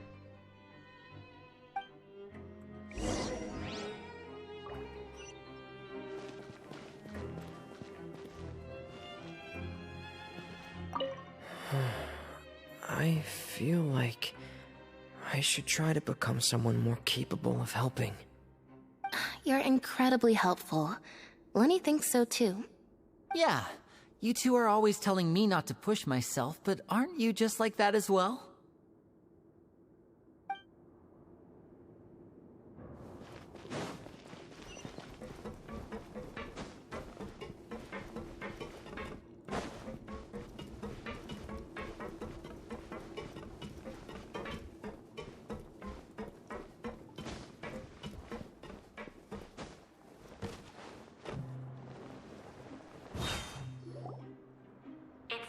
I feel like I should try to become someone more capable of helping. You're incredibly helpful. Lenny thinks so too. Yeah, you two are always telling me not to push myself, but aren't you just like that as well?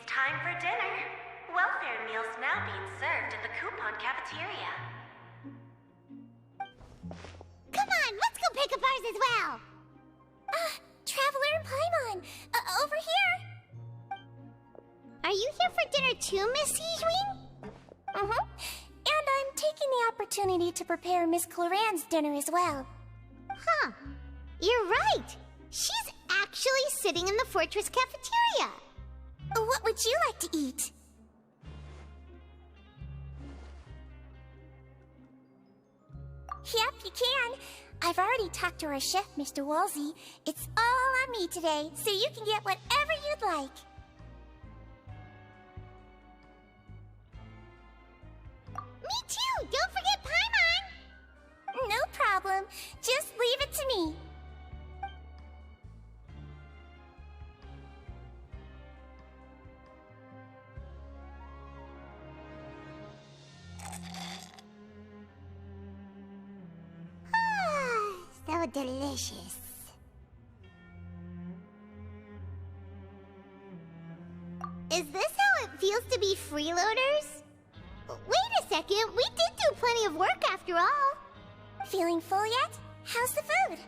Time for dinner. Welfare meals now being served in the coupon cafeteria. Come on, let's go pick up ours as well. Traveler and Paimon, over here. Are you here for dinner too, Miss Sijween? And I'm taking the opportunity to prepare Miss Cloran's dinner as well. Huh. You're right. She's actually sitting in the fortress cafeteria. What would you like to eat? Yep, you can. I've already talked to our chef, Mr. Wolsey. It's all on me today, so you can get whatever you'd like. Me too! Don't forget Paimon! No problem. Just leave it to me. So delicious. Is this how it feels to be freeloaders? Wait a second, we did do plenty of work after all. Feeling full yet? How's the food?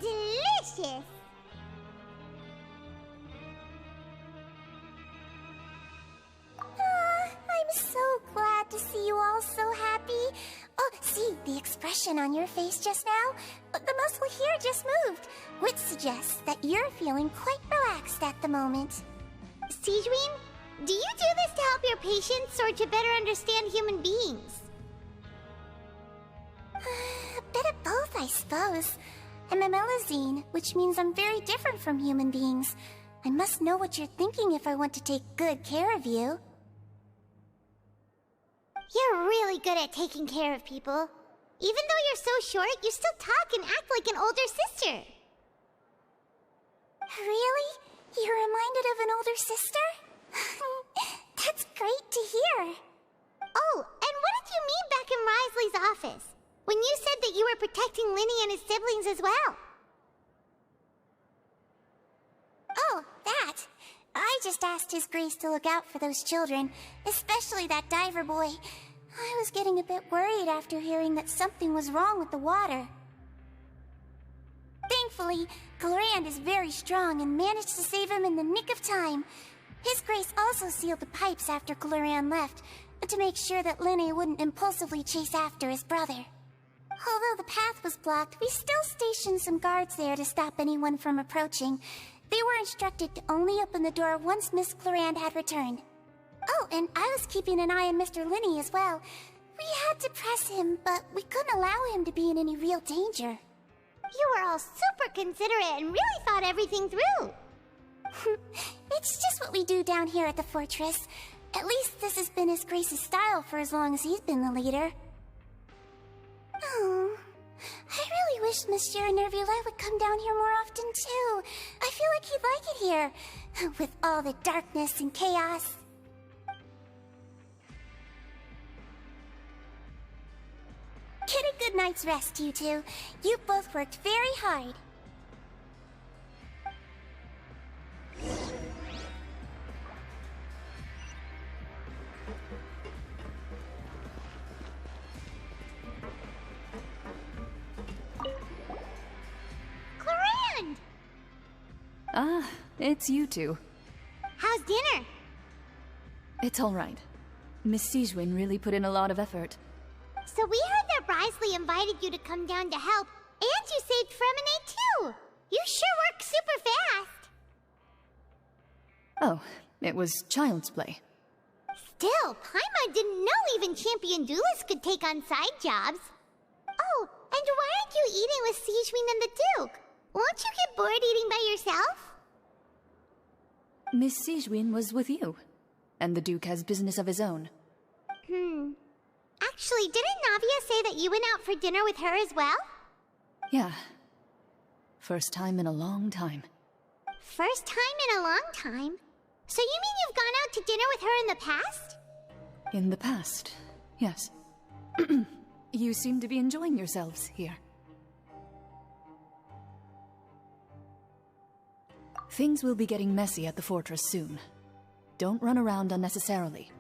Delicious. I'm so glad to see you all so happy. Oh, see, the expression on your face just now? The muscle here just moved, which suggests that you're feeling quite relaxed at the moment. Sijween, do you do this to help your patients or to better understand human beings? A bit of both, I suppose. I'm a Melazine, which means I'm very different from human beings. I must know what you're thinking if I want to take good care of you. You're really good at taking care of people. Even though you're so short, you still talk and act like an older sister. Really? You're reminded of an older sister? That's great to hear. Oh, and what did you mean back in Risley's office? When you said that you were protecting Linny and his siblings as well? Oh, that. I just asked His Grace to look out for those children, especially that diver boy. I was getting a bit worried after hearing that something was wrong with the water. Thankfully, Glorand is very strong and managed to save him in the nick of time. His Grace also sealed the pipes after Glorand left, to make sure that Linne wouldn't impulsively chase after his brother. Although the path was blocked, we still stationed some guards there to stop anyone from approaching. They were instructed to only open the door once Miss Glorand had returned. Oh, and I was keeping an eye on Mr. Linne as well. We had to press him, but we couldn't allow him to be in any real danger. You were all super considerate and really thought everything through. It's just what we do down here at the fortress. At least this has been his Grace's style for as long as he's been the leader. Oh, I really wish Monsieur Nervula would come down here more often too. I feel like he'd like it here, with all the darkness and chaos. Get a good night's rest, you two. You both worked very hard. Clorand! Ah, it's you two. How's dinner? It's all right. Miss Sijwin really put in a lot of effort. So we heard that Brisley invited you to come down to help, and you saved Fremonade too! You sure work super fast! Oh, it was child's play. Still, Paimon didn't know even champion duelists could take on side jobs. Oh, and why aren't you eating with Sijwin and the Duke? Won't you get bored eating by yourself? Miss Sijwin was with you, and the Duke has business of his own. Actually, didn't Navia say that you went out for dinner with her as well? Yeah. First time in a long time. First time in a long time? So you mean you've gone out to dinner with her in the past? In the past, yes. You seem to be enjoying yourselves here. Things will be getting messy at the fortress soon. Don't run around unnecessarily.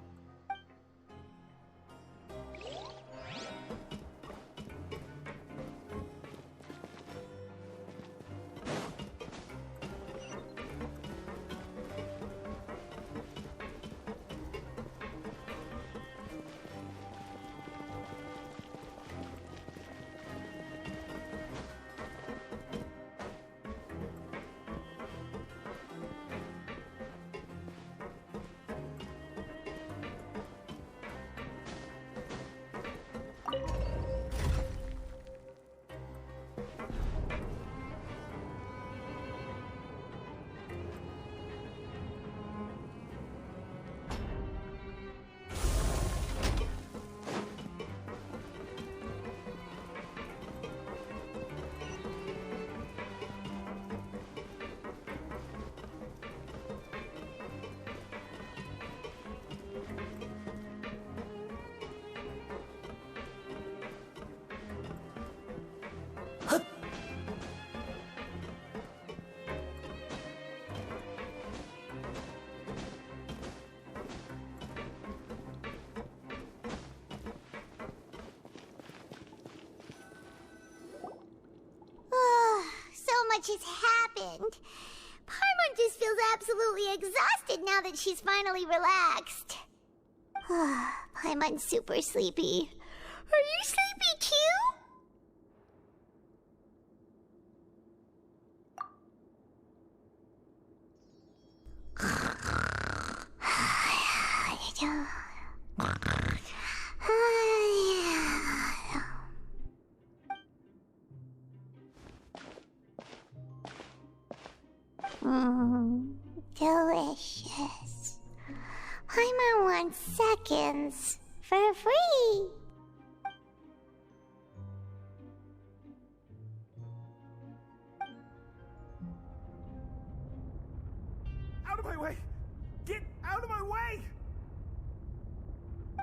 Much has happened. Paimon just feels absolutely exhausted now that she's finally relaxed. Paimon's super sleepy. Are you sleepy too? Delicious. Paimon wants seconds for free. Out of my way! Get out of my way!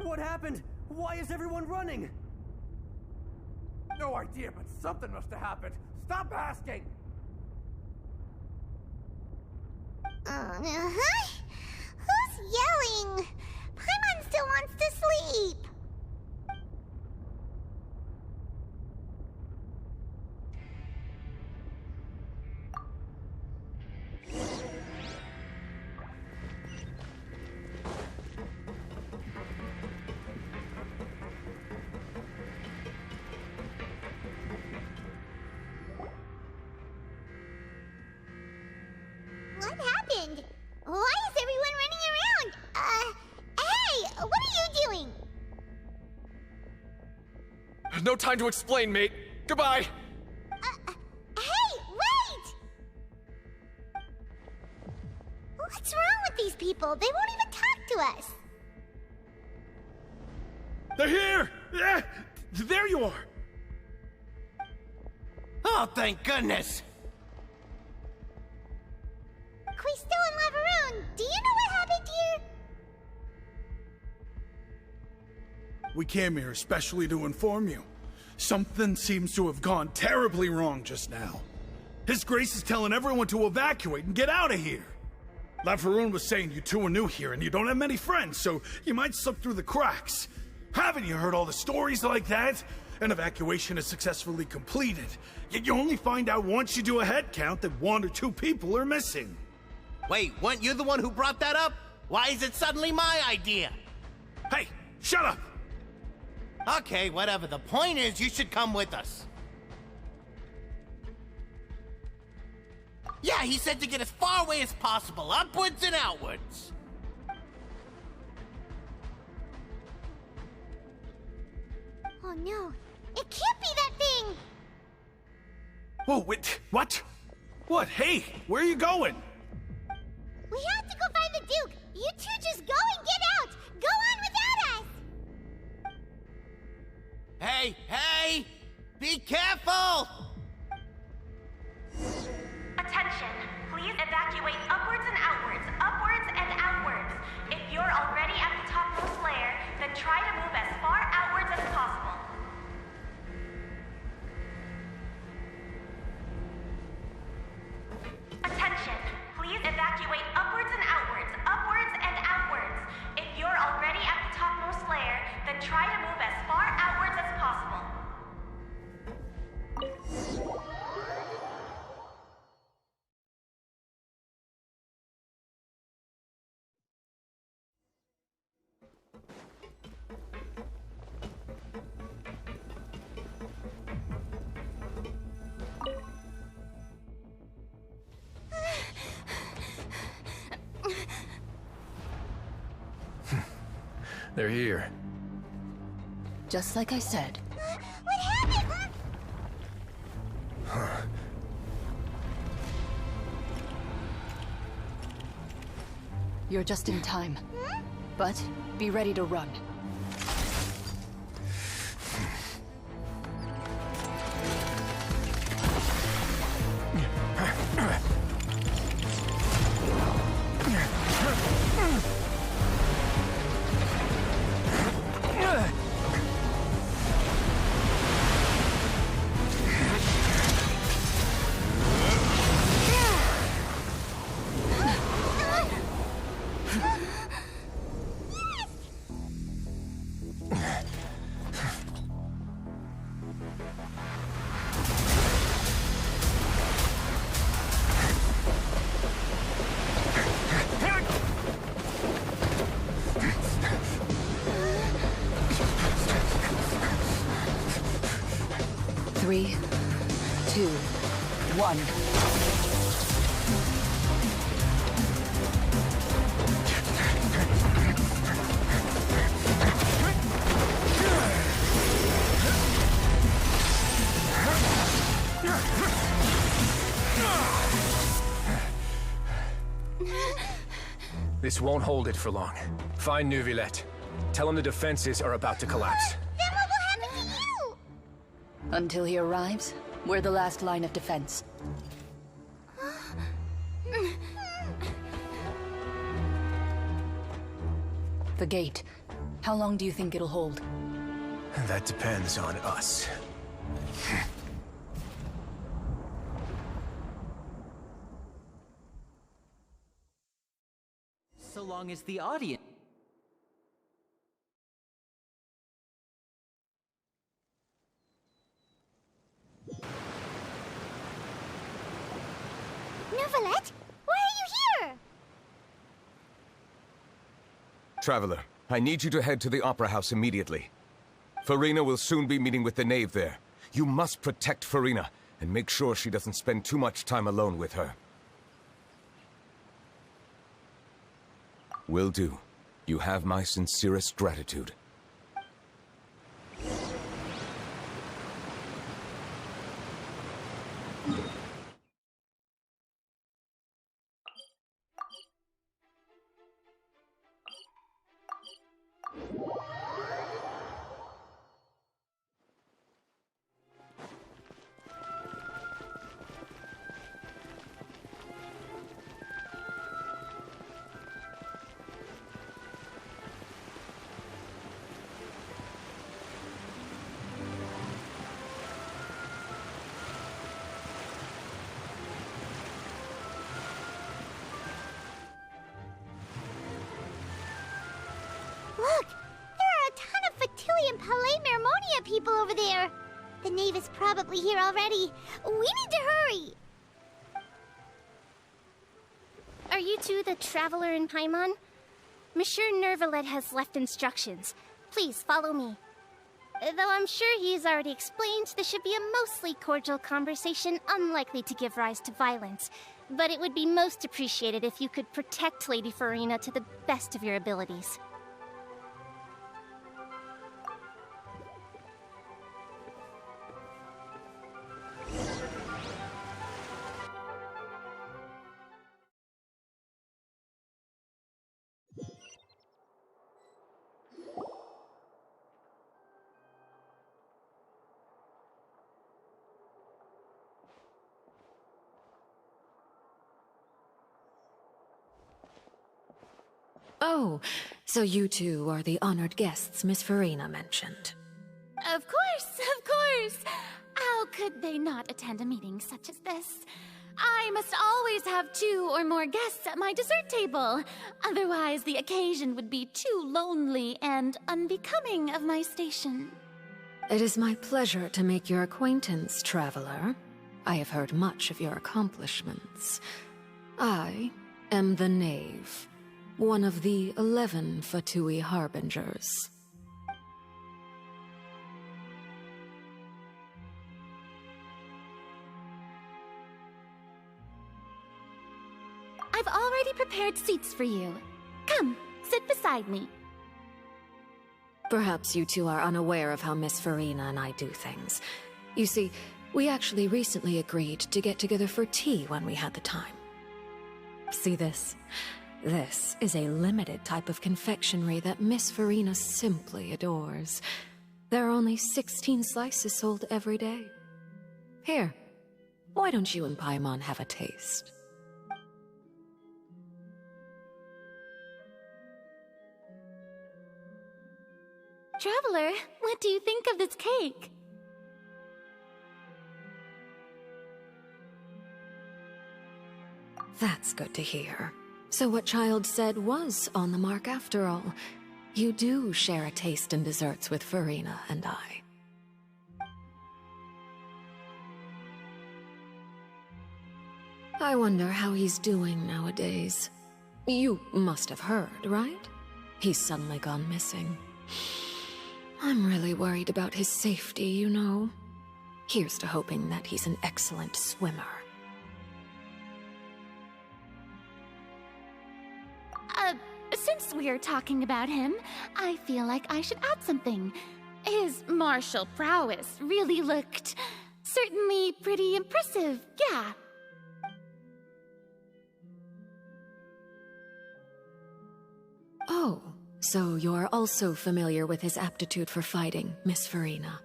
What happened? Why is everyone running? No idea, but something must have happened. Stop asking! Who's yelling? Paimon still wants to sleep. What happened? Why is everyone running around? Hey! What are you doing? No time to explain, mate. Goodbye! Hey! Wait! What's wrong with about these people. They won't even talk to us. They're here! Yeah, there you are! Oh, thank goodness! Quisto and Lavaroon, do you know what happened here? We came here especially to inform you. Something seems to have gone terribly wrong just now. His Grace is telling everyone to evacuate and get out of here. Lavaroon was saying you two are new here and you don't have many friends, so you might slip through the cracks. Haven't you heard all the stories like that? An evacuation is successfully completed, yet you only find out once you do a head count that 1 or 2 people are missing. Wait, weren't you the one who brought that up? Why is it suddenly my idea? Hey, shut up! Okay, whatever. The point is, you should come with us. Yeah, he said to get as far away as possible, upwards and outwards. Oh no, it can't be that thing! Whoa, wait, what? What? Hey, where are you going? We have to go find the Duke! You two just go and get out! Go on without us! Hey, hey! Be careful! Attention, please evacuate upwards and outwards, upwards and outwards. If you're already at the topmost layer, then try to move as far outwards as possible. Attention, please evacuate upwards and outwards, upwards and outwards. If you're already at the topmost layer, then try to move as far outwards as possible. They're here. Just like I said. What happened? You're just in time. But be ready to run. Three, 2, 1. This won't hold it for long. Find Neuvillette. Tell him the defenses are about to collapse. Then what will happen to you? Until he arrives, we're the last line of defense. The gate. How long do you think it'll hold? That depends on us. So long as the audience... Neuvillette? Why are you here? Traveler, I need you to head to the Opera House immediately. Farina will soon be meeting with the knave there. You must protect Farina, and make sure she doesn't spend too much time alone with her. Will do. You have my sincerest gratitude. Look! There are a ton of Fatui and Palais Mermonia people over there! The knave is probably here already. We need to hurry! Are you two the traveler in Paimon? Monsieur Nervalet has left instructions. Please follow me. Though I'm sure he's already explained, this should be a mostly cordial conversation, unlikely to give rise to violence. But it would be most appreciated if you could protect Lady Farina to the best of your abilities. Oh, so you two are the honored guests Miss Farina mentioned. Of course! How could they not attend a meeting such as this? I must always have 2 or more guests at my dessert table. Otherwise, the occasion would be too lonely and unbecoming of my station. It is my pleasure to make your acquaintance, traveler. I have heard much of your accomplishments. I am the Knave, one of the 11 Fatui Harbingers. I've already prepared seats for you. Come, sit beside me. Perhaps you two are unaware of how Miss Farina and I do things. You see, we actually recently agreed to get together for tea when we had the time. See this? This is a limited type of confectionery that Miss Farina simply adores. There are only 16 slices sold every day. Here, why don't you and Paimon have a taste? Traveler, what do you think of this cake? That's good to hear. So what Child said was on the mark after all. You do share a taste in desserts with Farina and I. I wonder how he's doing nowadays. You must have heard, right? He's suddenly gone missing. I'm really worried about his safety, you know. Here's to hoping that he's an excellent swimmer. Since we're talking about him, I feel like I should add something. His martial prowess really looked certainly pretty impressive, yeah. Oh, so you're also familiar with his aptitude for fighting, Miss Farina.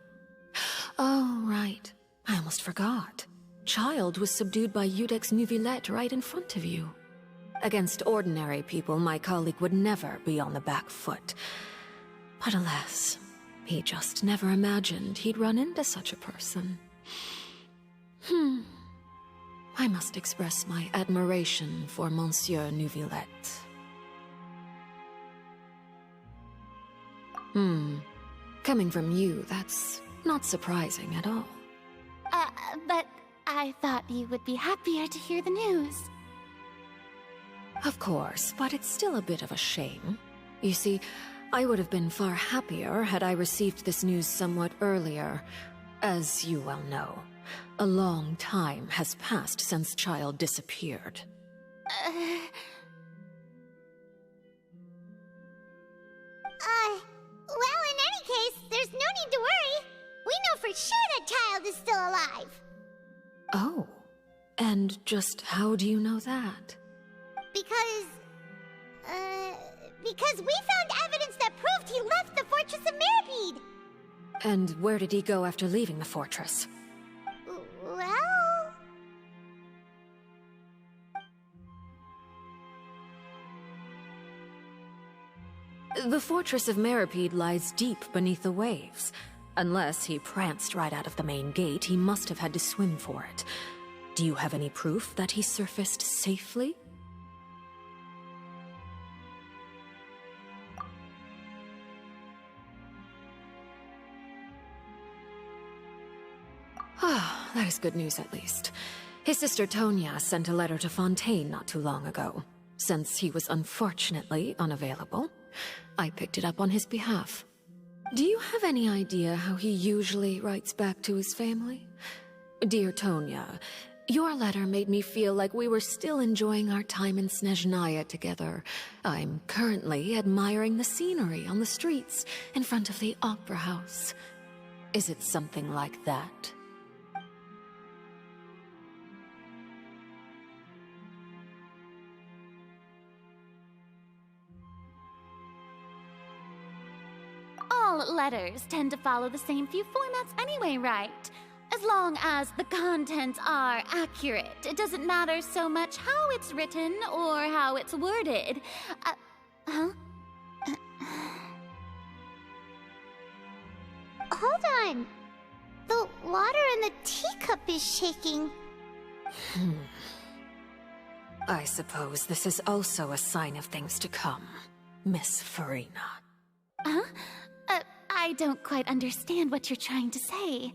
Oh, right. I almost forgot. Child was subdued by Udex Neuvillette right in front of you. Against ordinary people, my colleague would never be on the back foot. But alas, he just never imagined he'd run into such a person. I must express my admiration for Monsieur Neuvillette. Coming from you, that's not surprising at all. But I thought you would be happier to hear the news. Of course, but it's still a bit of a shame. You see, I would have been far happier had I received this news somewhat earlier. As you well know, a long time has passed since Child disappeared. Well, in any case, there's no need to worry. We know for sure that Child is still alive. Oh, and just how do you know that? Because we found evidence that proved he left the Fortress of Meripede. And where did he go after leaving the fortress? Well... The Fortress of Meripede lies deep beneath the waves. Unless he pranced right out of the main gate, he must have had to swim for it. Do you have any proof that he surfaced safely? Ah, that is good news at least. His sister Tonya sent a letter to Fontaine not too long ago. Since he was unfortunately unavailable, I picked it up on his behalf. Do you have any idea how he usually writes back to his family? Dear Tonya, your letter made me feel like we were still enjoying our time in Snezhnaya together. I'm currently admiring the scenery on the streets in front of the opera house. Is it something like that? All letters tend to follow the same few formats anyway, right? As long as the contents are accurate, it doesn't matter so much how it's written or how it's worded. Huh? Hold on. The water in the teacup is shaking. I suppose this is also a sign of things to come, Miss Farina. Huh? I don't quite understand what you're trying to say.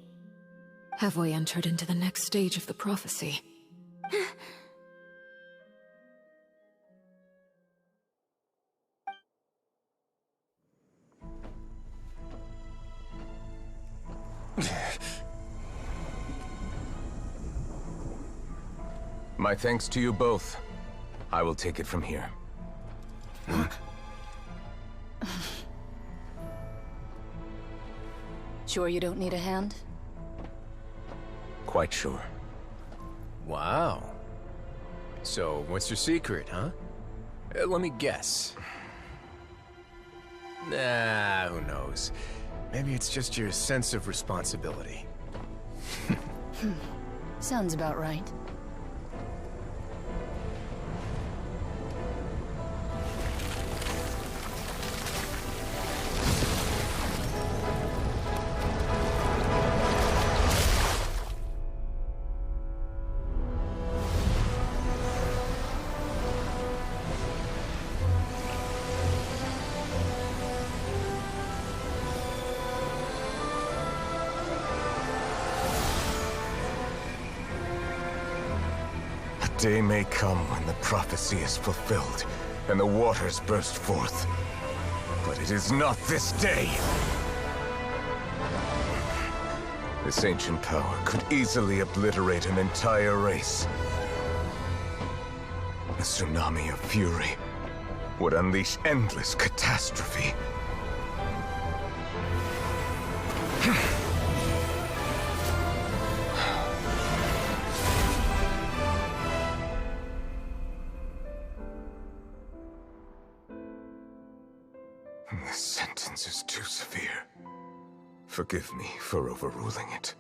Have we entered into the next stage of the prophecy? My thanks to you both. I will take it from here. Sure you don't need a hand? Quite sure. Wow. So, what's your secret, huh? Let me guess. Nah, who knows? Maybe it's just your sense of responsibility. Sounds about right. A day may come when the prophecy is fulfilled and the waters burst forth. But it is not this day! This ancient power could easily obliterate an entire race. A tsunami of fury would unleash endless catastrophe. This sentence is too severe. Forgive me for overruling it.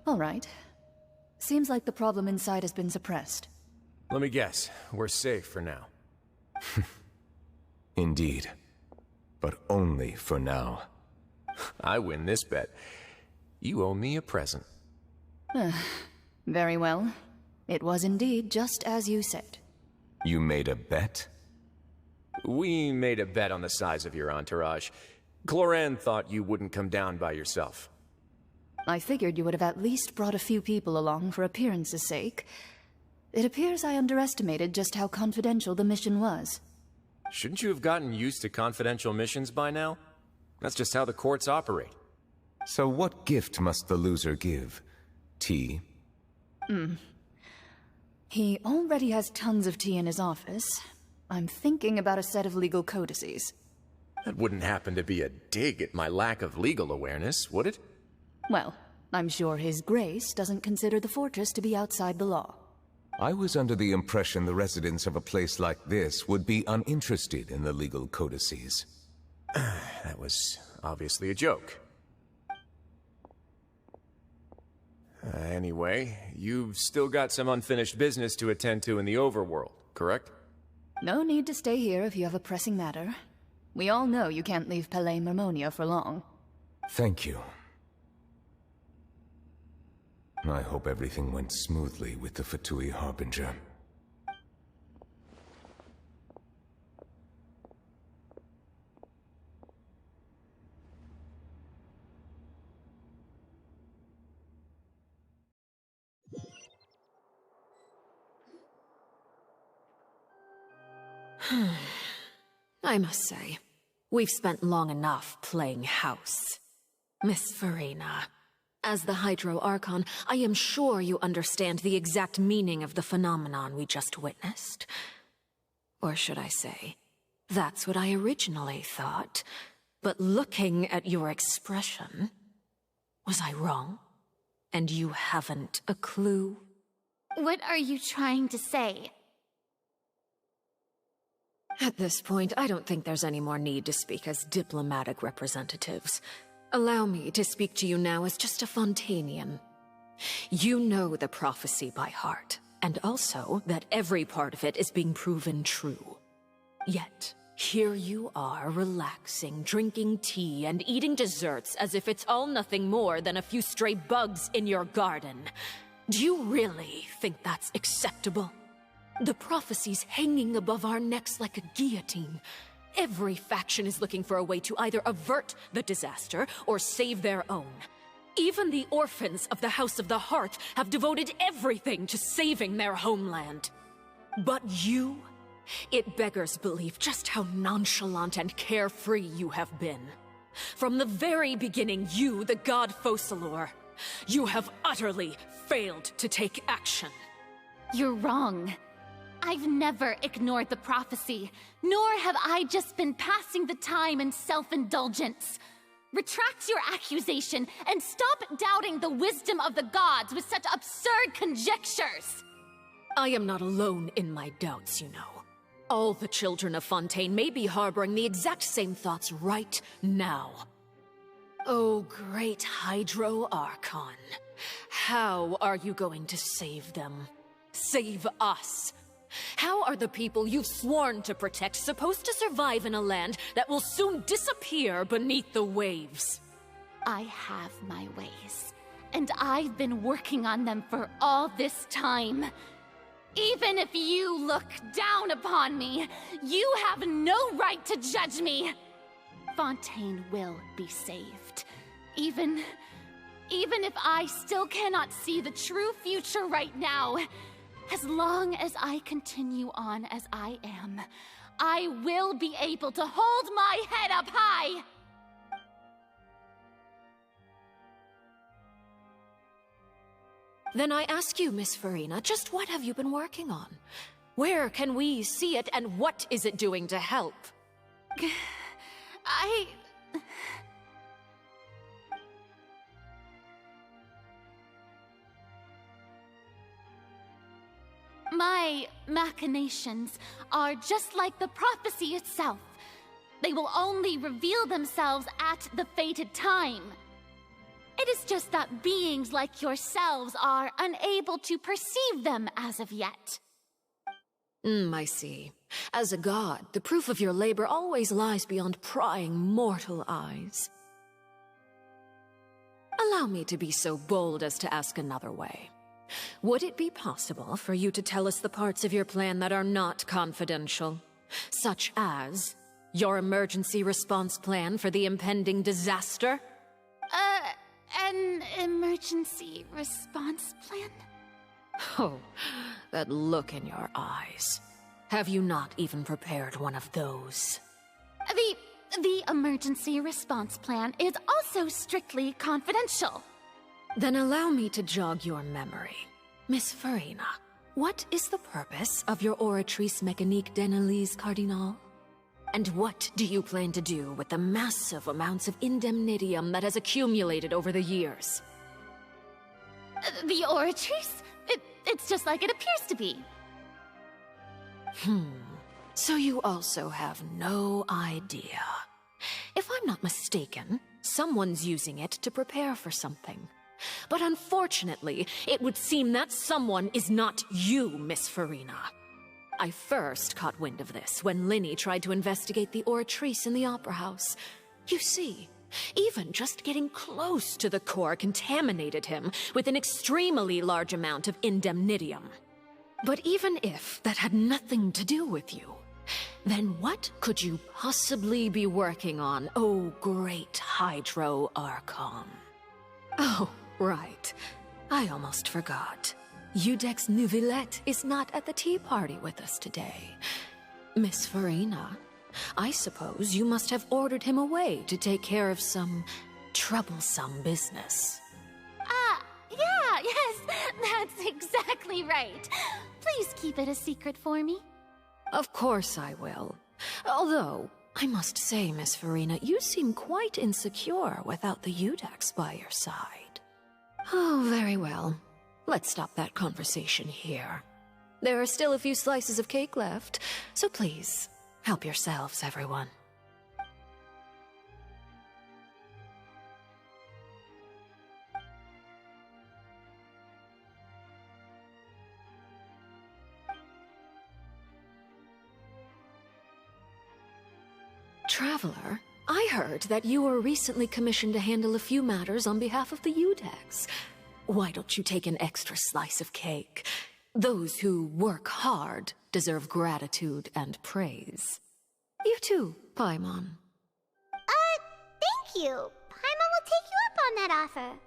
All right. Seems like the problem inside has been suppressed. Let me guess. We're safe for now. Indeed. But only for now. I win this bet. You owe me a present. Very well. It was indeed just as you said. You made a bet? We made a bet on the size of your entourage. Cloran thought you wouldn't come down by yourself. I figured you would have at least brought a few people along for appearance's sake. It appears I underestimated just how confidential the mission was. Shouldn't you have gotten used to confidential missions by now? That's just how the courts operate. So what gift must the loser give? Tea? He already has tons of tea in his office. I'm thinking about a set of legal codices. That wouldn't happen to be a dig at my lack of legal awareness, would it? Well, I'm sure His Grace doesn't consider the fortress to be outside the law. I was under the impression the residents of a place like this would be uninterested in the legal codices. That was obviously a joke. Anyway, you've still got some unfinished business to attend to in the overworld, correct? No need to stay here if you have a pressing matter. We all know you can't leave Palais Mermonia for long. Thank you. I hope everything went smoothly with the Fatui Harbinger. I must say, we've spent long enough playing house. Miss Farina, as the Hydro Archon, I am sure you understand the exact meaning of the phenomenon we just witnessed. Or should I say, that's what I originally thought. But looking at your expression, was I wrong? And you haven't a clue? What are you trying to say? At this point, I don't think there's any more need to speak as diplomatic representatives. Allow me to speak to you now as just a Fontanian. You know the prophecy by heart, and also that every part of it is being proven true. Yet, here you are relaxing, drinking tea, and eating desserts as if it's all nothing more than a few stray bugs in your garden. Do you really think that's acceptable? The prophecy's hanging above our necks like a guillotine. Every faction is looking for a way to either avert the disaster or save their own. Even the orphans of the House of the Hearth have devoted everything to saving their homeland. But you? It beggars belief just how nonchalant and carefree you have been. From the very beginning, you, the god Focalor, you have utterly failed to take action. You're wrong. I've never ignored the prophecy, nor have I just been passing the time in self-indulgence. Retract your accusation and stop doubting the wisdom of the gods with such absurd conjectures! I am not alone in my doubts, you know. All the children of Fontaine may be harboring the exact same thoughts right now. Oh, great Hydro Archon. How are you going to save them? Save us? How are the people you've sworn to protect supposed to survive in a land that will soon disappear beneath the waves? I have my ways, and I've been working on them for all this time. Even if you look down upon me, you have no right to judge me. Fontaine will be saved. Even if I still cannot see the true future right now, as long as I continue on as I am, I will be able to hold my head up high! Then I ask you, Miss Farina, just what have you been working on? Where can we see it, and what is it doing to help? My machinations are just like the prophecy itself. They will only reveal themselves at the fated time. It is just that beings like yourselves are unable to perceive them as of yet. I see. As a god, the proof of your labor always lies beyond prying mortal eyes. Allow me to be so bold as to ask another way. Would it be possible for you to tell us the parts of your plan that are not confidential? Such as your emergency response plan for the impending disaster? An emergency response plan? Oh, that look in your eyes. Have you not even prepared one of those? The emergency response plan is also strictly confidential. Then allow me to jog your memory. Miss Farina, what is the purpose of your Oratrice Mécanique d'Analyse Cardinal? And what do you plan to do with the massive amounts of indemnitium that has accumulated over the years? The Oratrice? It's just like it appears to be. So you also have no idea. If I'm not mistaken, someone's using it to prepare for something. But unfortunately, it would seem that someone is not you, Miss Farina. I first caught wind of this when Linny tried to investigate the Oratrice in the Opera House. You see, Even just getting close to the core contaminated him with an extremely large amount of indemnitium. But even if that had nothing to do with you, then what could you possibly be working on, oh great Hydro Archon? Oh, right. I almost forgot. Udex Neuvillette is not at the tea party with us today. Miss Farina, I suppose you must have ordered him away to take care of some troublesome business. Yeah, yes, that's exactly right. Please keep it a secret for me. Of course I will. Although, I must say, Miss Farina, you seem quite insecure without the Udex by your side. Oh, very well. Let's stop that conversation here. There are still a few slices of cake left, so please, help yourselves, everyone. Traveler, I heard that you were recently commissioned to handle a few matters on behalf of the Udex. Why don't you take an extra slice of cake? Those who work hard deserve gratitude and praise. You too, Paimon. Thank you. Paimon will take you up on that offer.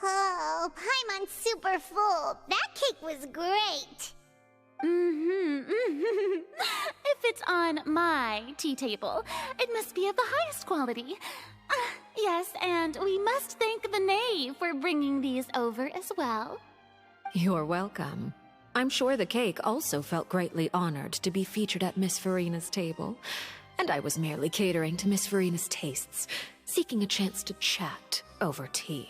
Oh, Paimon's super full. That cake was great. If it's on my tea table, it must be of the highest quality. Yes, and we must thank the knave for bringing these over as well. You're welcome. I'm sure the cake also felt greatly honored to be featured at Miss Farina's table. And I was merely catering to Miss Farina's tastes, seeking a chance to chat over tea.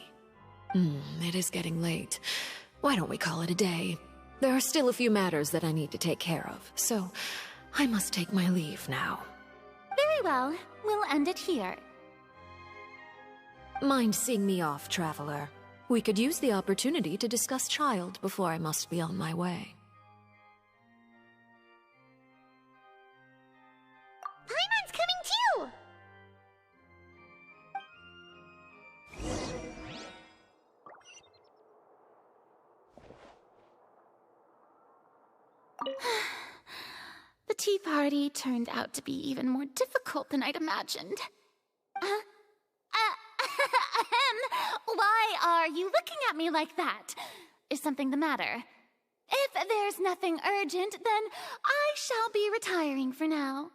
It is getting late. Why don't we call it a day? There are still a few matters that I need to take care of, so I must take my leave now. Very well. We'll end it here. Mind seeing me off, Traveler? We could use the opportunity to discuss Child before I must be on my way. Paimon's coming too! The tea party turned out to be even more difficult than I'd imagined. Why are you looking at me like that? Is something the matter? If there's nothing urgent, then I shall be retiring for now.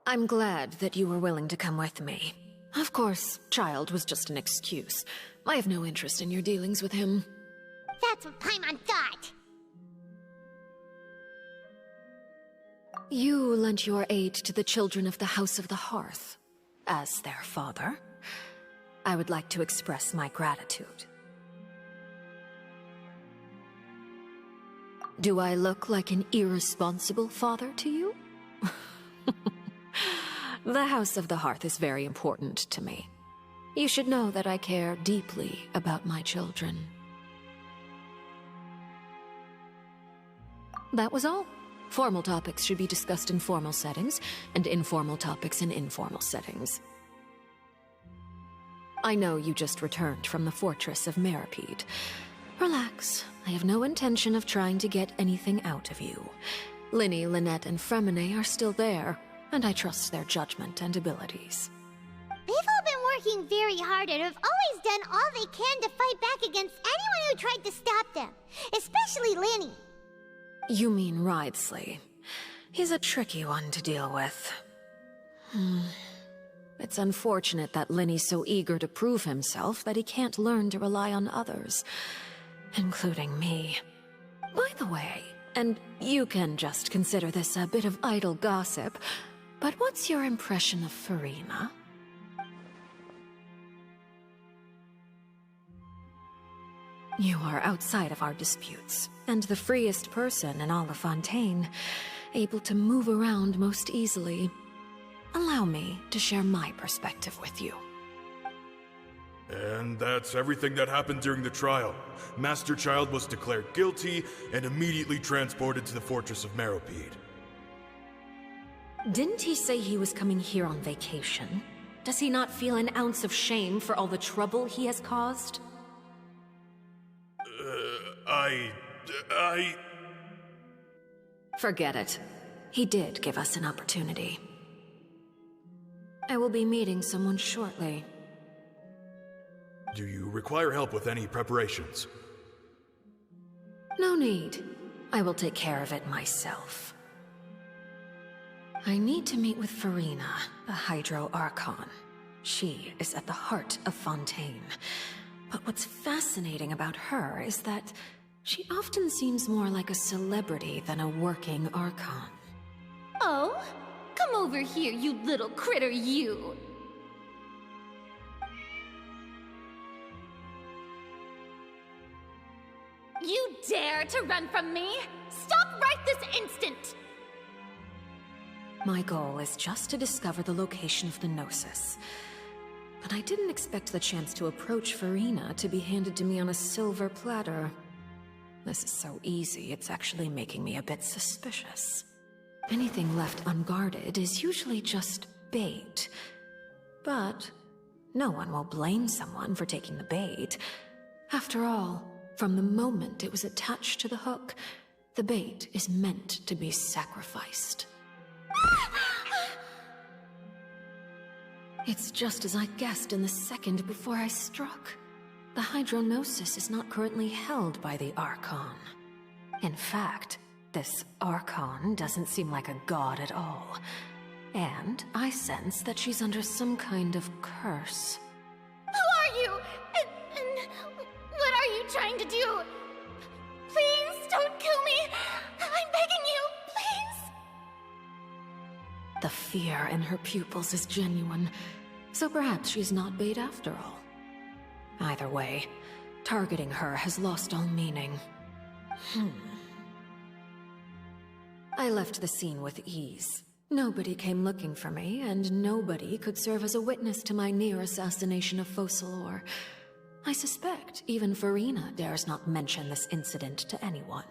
I'm glad that you were willing to come with me. Of course, Child was just an excuse. I have no interest in your dealings with him. That's what Paimon thought. You lent your aid to the children of the House of the Hearth. As their father, I would like to express my gratitude. Do I look like an irresponsible father to you? The House of the Hearth is very important to me. You should know that I care deeply about my children. That was all. Formal topics should be discussed in formal settings, and informal topics in informal settings. I know you just returned from the fortress of Meripede. Relax. I have no intention of trying to get anything out of you. Linny, Lynette, and Fremine are still there, and I trust their judgment and abilities. They've all been working very hard and have always done all they can to fight back against anyone who tried to stop them. Especially Linny. You mean Ridesley. He's a tricky one to deal with. It's unfortunate that Linny's so eager to prove himself that he can't learn to rely on others, including me. By the way, and you can just consider this a bit of idle gossip, but what's your impression of Furina? You are outside of our disputes, and the freest person in all of Fontaine, able to move around most easily. Allow me to share my perspective with you. And that's everything that happened during the trial. Master Child was declared guilty and immediately transported to the Fortress of Meropide. Didn't he say he was coming here on vacation? Does he not feel an ounce of shame for all the trouble he has caused? Forget it. He did give us an opportunity. I will be meeting someone shortly. Do you require help with any preparations? No need. I will take care of it myself. I need to meet with Furina, the Hydro Archon. She is at the heart of Fontaine. But what's fascinating about her is that she often seems more like a celebrity than a working Archon. Oh? Come over here, you little critter, you! You dare to run from me? Stop right this instant! My goal is just to discover the location of the Gnosis. But I didn't expect the chance to approach Furina to be handed to me on a silver platter. This is so easy, it's actually making me a bit suspicious. Anything left unguarded is usually just bait. But no one will blame someone for taking the bait. After all, from the moment it was attached to the hook, the bait is meant to be sacrificed. It's just as I guessed in the second before I struck. The Hydronosis is not currently held by the Archon. In fact, this Archon doesn't seem like a god at all. And I sense that she's under some kind of curse. Who are you? And what are you trying to do? Please don't kill me! I'm begging you, please! The fear in her pupils is genuine, so perhaps she's not bait after all. Either way, targeting her has lost all meaning. I left the scene with ease. Nobody came looking for me, and nobody could serve as a witness to my near assassination of Focalor. I suspect even Furina dares not mention this incident to anyone.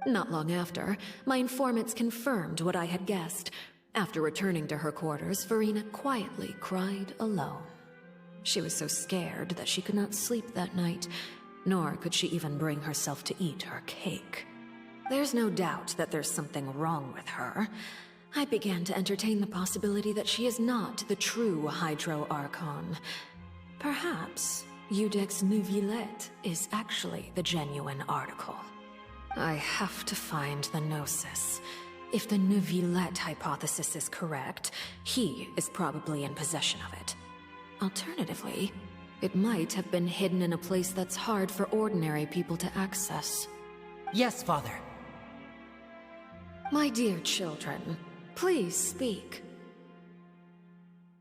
Not long after, my informants confirmed what I had guessed. After returning to her quarters, Furina quietly cried alone. She was so scared that she could not sleep that night, nor could she even bring herself to eat her cake. There's no doubt that there's something wrong with her. I began to entertain the possibility that she is not the true Hydro Archon. Perhaps Iudex Neuvillette is actually the genuine article. I have to find the Gnosis. If the Neuvillette hypothesis is correct, he is probably in possession of it. Alternatively, it might have been hidden in a place that's hard for ordinary people to access. Yes, Father. My dear children, please speak.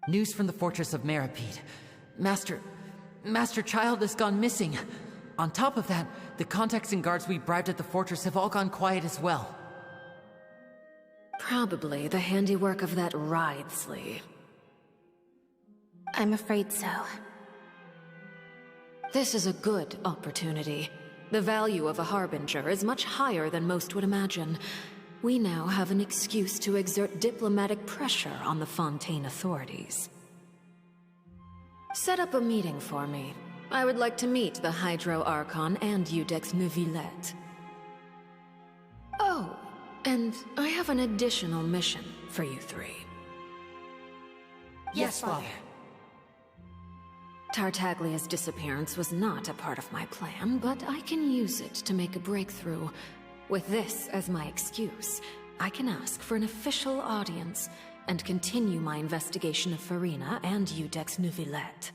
News from the Fortress of Meropide. Master Child has gone missing. On top of that, the contacts and guards we bribed at the fortress have all gone quiet as well. Probably the handiwork of that Ridesley. I'm afraid so. This is a good opportunity. The value of a Harbinger is much higher than most would imagine. We now have an excuse to exert diplomatic pressure on the Fontaine authorities. Set up a meeting for me. I would like to meet the Hydro Archon and Iudex Neuvillette. Oh, and I have an additional mission for you three. Yes, Father. Tartaglia's disappearance was not a part of my plan, but I can use it to make a breakthrough. With this as my excuse, I can ask for an official audience and continue my investigation of Farina and Iudex Neuvillette.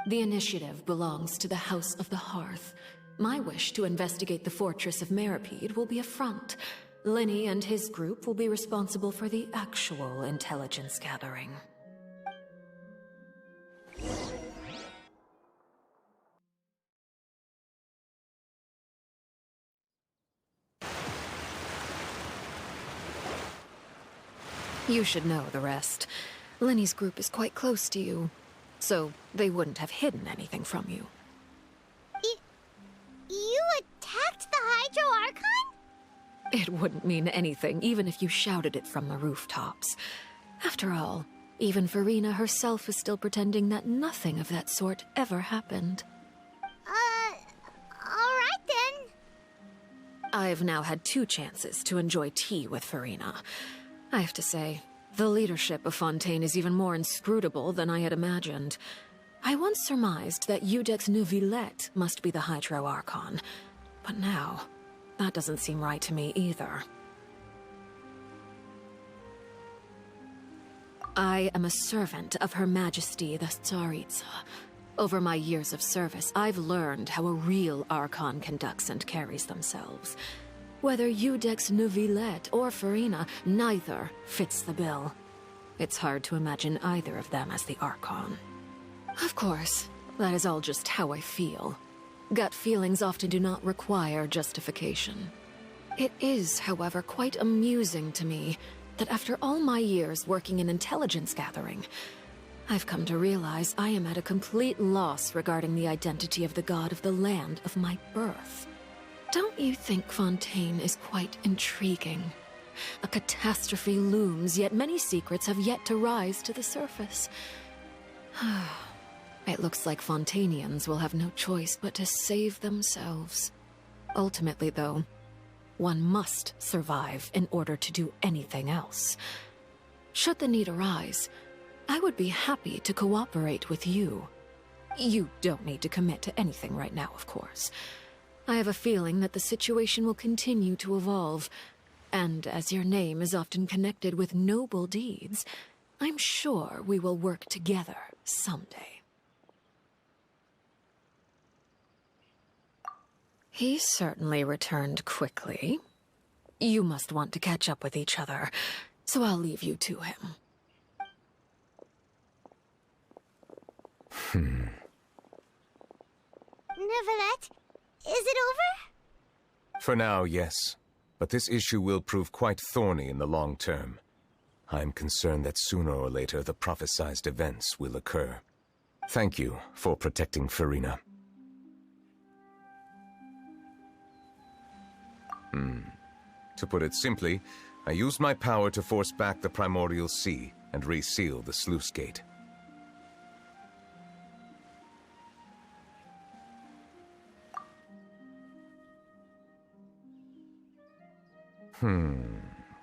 The initiative belongs to the House of the Hearth. My wish to investigate the fortress of Meripede will be a front. Linny and his group will be responsible for the actual intelligence gathering. You should know the rest. Linny's group is quite close to you, so they wouldn't have hidden anything from you. You attacked the Hydro Archon? It wouldn't mean anything, even if you shouted it from the rooftops. After all, even Farina herself is still pretending that nothing of that sort ever happened. Alright then. I've now had 2 chances to enjoy tea with Farina. I have to say, the leadership of Fontaine is even more inscrutable than I had imagined. I once surmised that Iudex Neuvillette must be the Hydro Archon, but now, that doesn't seem right to me either. I am a servant of Her Majesty the Tsaritsa. Over my years of service, I've learned how a real Archon conducts and carries themselves. Whether Iudex Neuvillette or Farina, neither fits the bill. It's hard to imagine either of them as the Archon. Of course, that is all just how I feel. Gut feelings often do not require justification. It is, however, quite amusing to me that after all my years working in intelligence gathering, I've come to realize I am at a complete loss regarding the identity of the god of the land of my birth. Don't you think Fontaine is quite intriguing? A catastrophe looms, yet many secrets have yet to rise to the surface. It looks like Fontainians will have no choice but to save themselves. Ultimately, though, one must survive in order to do anything else. Should the need arise, I would be happy to cooperate with you. You don't need to commit to anything right now, of course. I have a feeling that the situation will continue to evolve, and as your name is often connected with noble deeds, I'm sure we will work together someday. He certainly returned quickly. You must want to catch up with each other, so I'll leave you to him. Neuvillette, is it over? For now, yes. But this issue will prove quite thorny in the long term. I'm concerned that sooner or later the prophesized events will occur. Thank you for protecting Farina. To put it simply, I used my power to force back the primordial sea and reseal the sluice gate.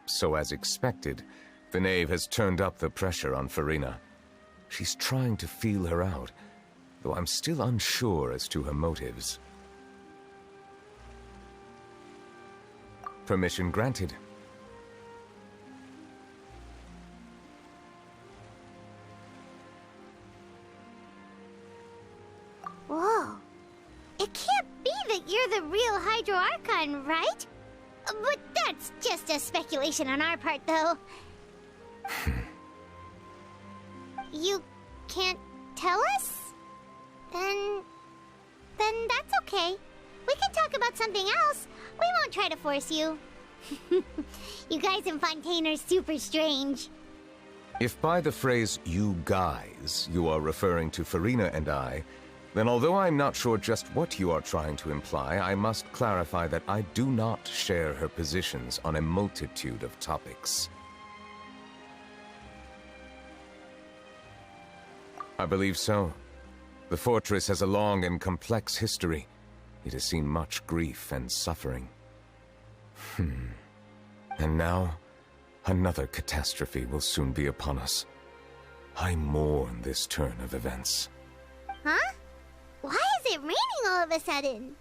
So as expected, the knave has turned up the pressure on Farina. She's trying to feel her out, though I'm still unsure as to her motives. Permission granted. Whoa. It can't be that you're the real Hydro Archon, right? But that's just a speculation on our part, though. You can't tell us? Then that's okay. We can talk about something else. We won't try to force you. You guys in Fontaine are super strange. If by the phrase, you guys, you are referring to Farina and I, then although I'm not sure just what you are trying to imply, I must clarify that I do not share her positions on a multitude of topics. I believe so. The fortress has a long and complex history. It has seen much grief and suffering. And now, another catastrophe will soon be upon us. I mourn this turn of events. Huh? Why is it raining all of a sudden?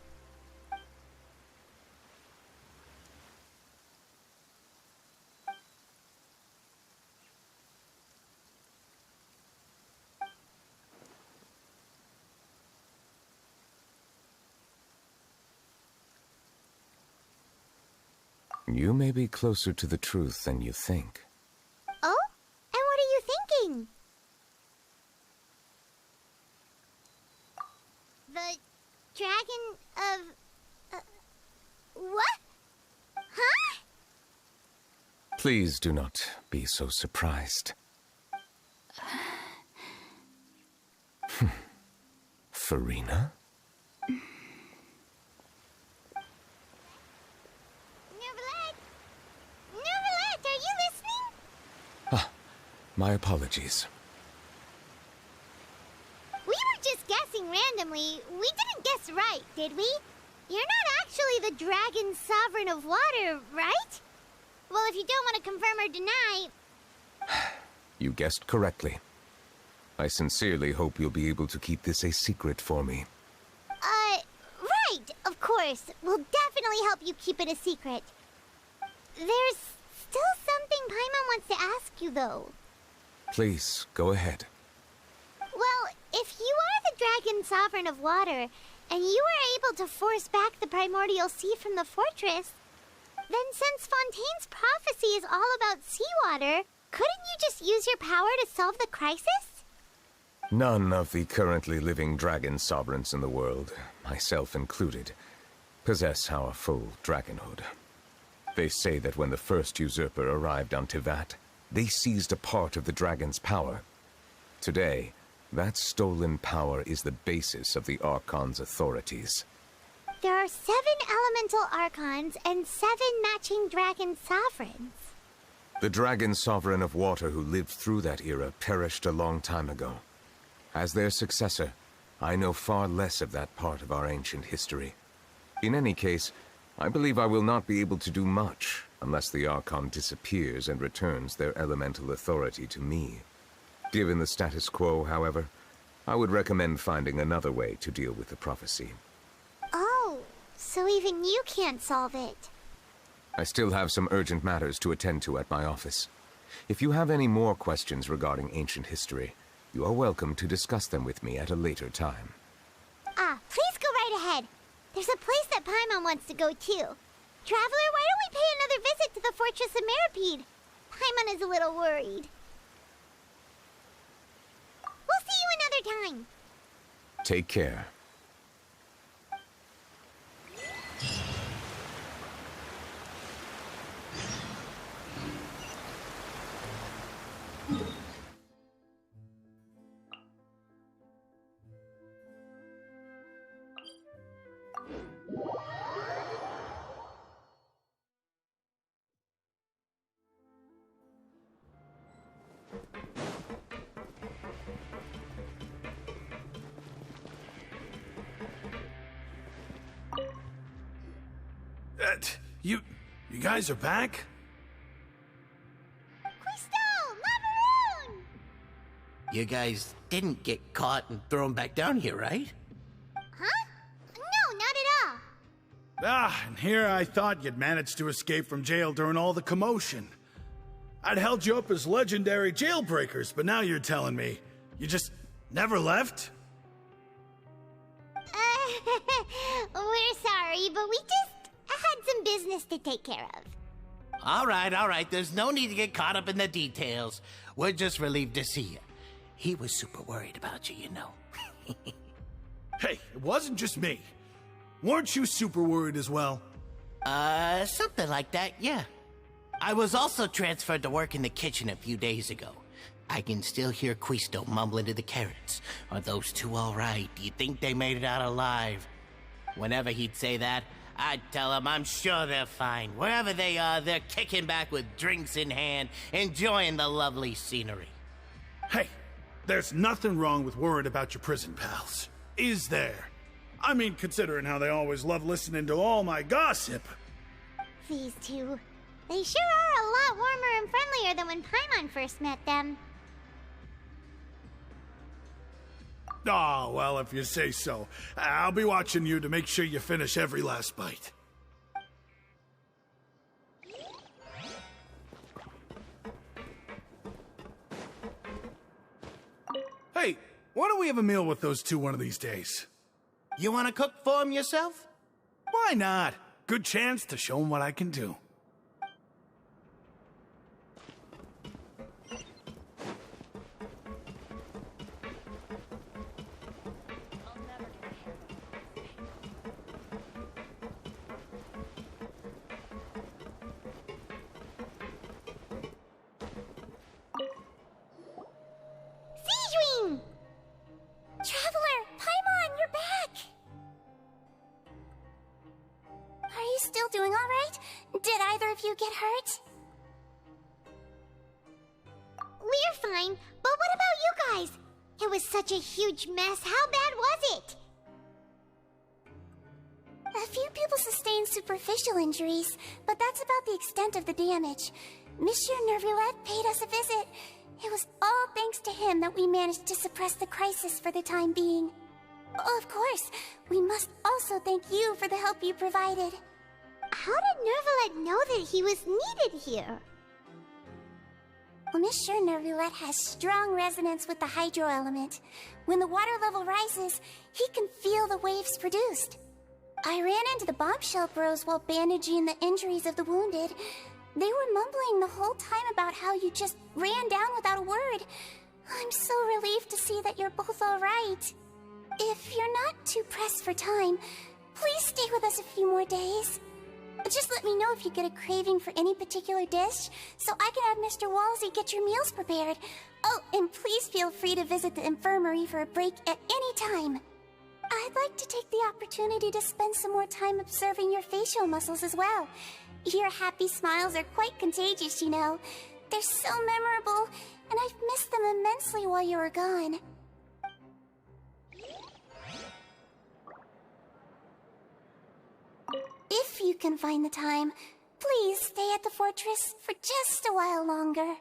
You may be closer to the truth than you think. Oh? And what are you thinking? The dragon of... what? Huh? Please do not be so surprised. Furina? My apologies. We were just guessing randomly. We didn't guess right, did we? You're not actually the dragon sovereign of water, right? Well, if you don't want to confirm or deny... You guessed correctly. I sincerely hope you'll be able to keep this a secret for me. Right, of course. We'll definitely help you keep it a secret. There's still something Paimon wants to ask you, though. Please, go ahead. Well, if you are the dragon sovereign of water, and you were able to force back the primordial sea from the fortress, then since Fontaine's prophecy is all about seawater, couldn't you just use your power to solve the crisis? None of the currently living dragon sovereigns in the world, myself included, possess our full dragonhood. They say that when the first usurper arrived on Tivat, they seized a part of the dragon's power. Today, that stolen power is the basis of the Archon's authorities. There are 7 elemental Archons and 7 matching dragon sovereigns. The dragon sovereign of water who lived through that era perished a long time ago. As their successor, I know far less of that part of our ancient history. In any case, I believe I will not be able to do much unless the Archon disappears and returns their elemental authority to me. Given the status quo, however, I would recommend finding another way to deal with the prophecy. Oh, so even you can't solve it. I still have some urgent matters to attend to at my office. If you have any more questions regarding ancient history, you are welcome to discuss them with me at a later time. Please go right ahead. There's a place that Paimon wants to go too. Traveler, why don't we pay another visit to the Fortress of Meropide? Paimon is a little worried. We'll see you another time. Take care. You guys are back? You guys didn't get caught and thrown back down here, right? Huh? No, not at all. And here I thought you'd managed to escape from jail during all the commotion. I'd held you up as legendary jailbreakers, but now you're telling me you just never left? We're sorry, but we just had some business to take care of. All right. There's no need to get caught up in the details. We're just relieved to see you. He was super worried about you, you know. Hey, it wasn't just me. Weren't you super worried as well? Something like that, yeah. I was also transferred to work in the kitchen a few days ago. I can still hear Quisto mumbling to the carrots. Are those two all right? Do you think they made it out alive? Whenever he'd say that, I'd tell him I'm sure they're fine. Wherever they are, they're kicking back with drinks in hand, enjoying the lovely scenery. Hey, there's nothing wrong with worrying about your prison pals. Is there? I mean, considering how they always love listening to all my gossip. These two. They sure are a lot warmer and friendlier than when Paimon first met them. Oh, well, if you say so. I'll be watching you to make sure you finish every last bite. Hey, why don't we have a meal with those two one of these days? You want to cook for them yourself? Why not? Good chance to show them what I can do. Traveler, Paimon, you're back! Are you still doing all right? Did either of you get hurt? We're fine, but what about you guys? It was such a huge mess. How bad was it? A few people sustained superficial injuries, but that's about the extent of the damage. Monsieur Nervulette paid us a visit. It was all thanks to him that we managed to suppress the crisis for the time being. Of course, we must also thank you for the help you provided. How did Nervulette know that he was needed here? Well, Monsieur Nervulette has strong resonance with the hydro element. When the water level rises, he can feel the waves produced. I ran into the bombshell bros while bandaging the injuries of the wounded. They were mumbling the whole time about how you just ran down without a word. I'm so relieved to see that you're both all right. If you're not too pressed for time, please stay with us a few more days. Just let me know if you get a craving for any particular dish, so I can have Mr. Walsey get your meals prepared. Oh, and please feel free to visit the infirmary for a break at any time. I'd like to take the opportunity to spend some more time observing your facial muscles as well. Your happy smiles are quite contagious, you know. They're so memorable, and I've missed them immensely while you were gone. If you can find the time, please stay at the fortress for just a while longer.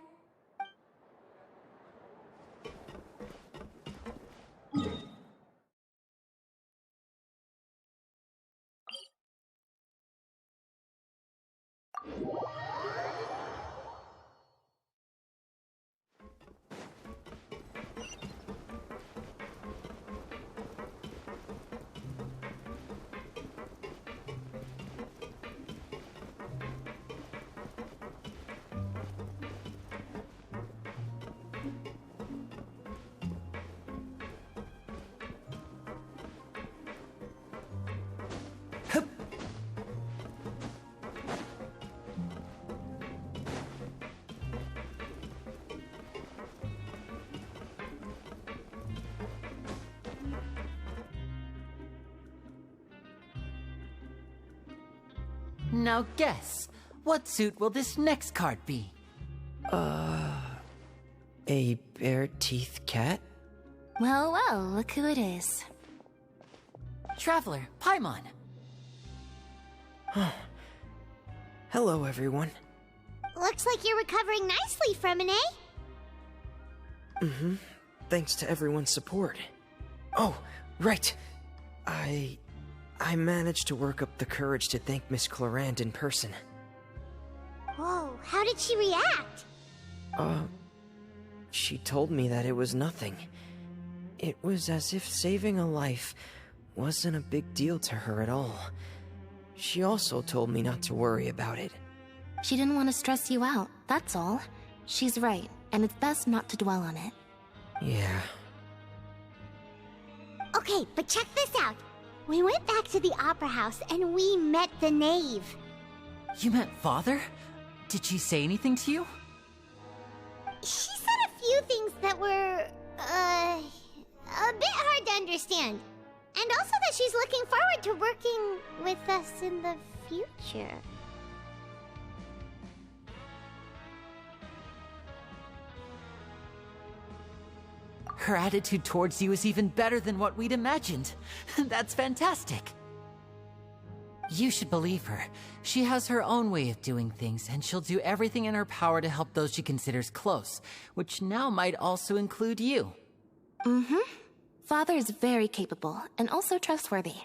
Now guess, what suit will this next card be? A bare-teeth cat? Well, well, look who it is. Traveler, Paimon. Hello, everyone. Looks like you're recovering nicely from it, eh? Thanks to everyone's support. Oh, right. I managed to work up the courage to thank Miss Clorand in person. Whoa, how did she react? She told me that it was nothing. It was as if saving a life wasn't a big deal to her at all. She also told me not to worry about it. She didn't want to stress you out, that's all. She's right, and it's best not to dwell on it. Yeah. Okay, but check this out. We went back to the opera house and we met the knave. You met Father? Did she say anything to you? She said a few things that were, a bit hard to understand. And also that she's looking forward to working with us in the future. Her attitude towards you is even better than what we'd imagined. That's fantastic. You should believe her. She has her own way of doing things, and she'll do everything in her power to help those she considers close, which now might also include you. Father is very capable and also trustworthy.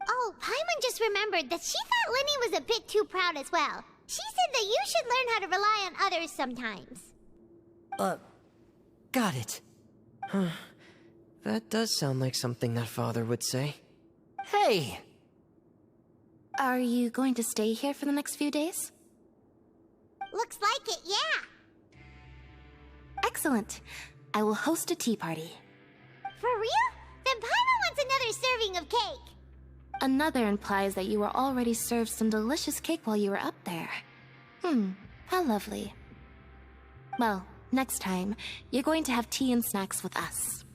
Oh, Paimon just remembered that she thought Linny was a bit too proud as well. She said that you should learn how to rely on others sometimes. Got it. That does sound like something that Father would say. Hey! Are you going to stay here for the next few days? Looks like it, yeah. Excellent. I will host a tea party. For real? Then Paimon wants another serving of cake. Another implies that you were already served some delicious cake while you were up there. How lovely. Well, next time, you're going to have tea and snacks with us.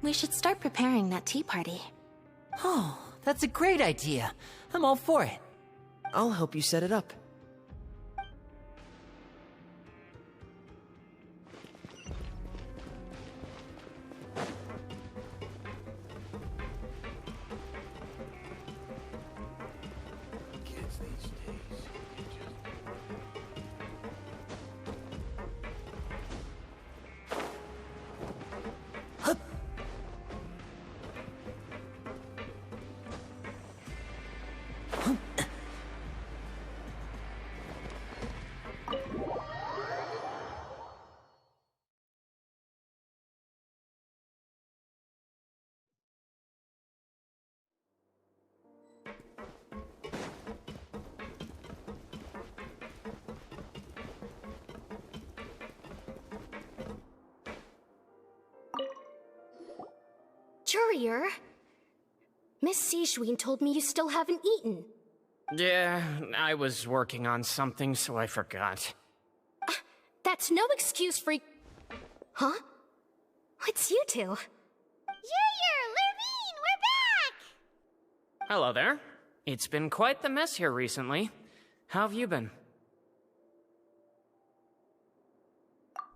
We should start preparing that tea party. Oh, that's a great idea. I'm all for it. I'll help you set it up. Courier? Miss Sijween told me you still haven't eaten. Yeah, I was working on something, so I forgot. That's no excuse for... Huh? It's you two. Junior, Lurvine, we're back! Hello there. It's been quite the mess here recently. How have you been?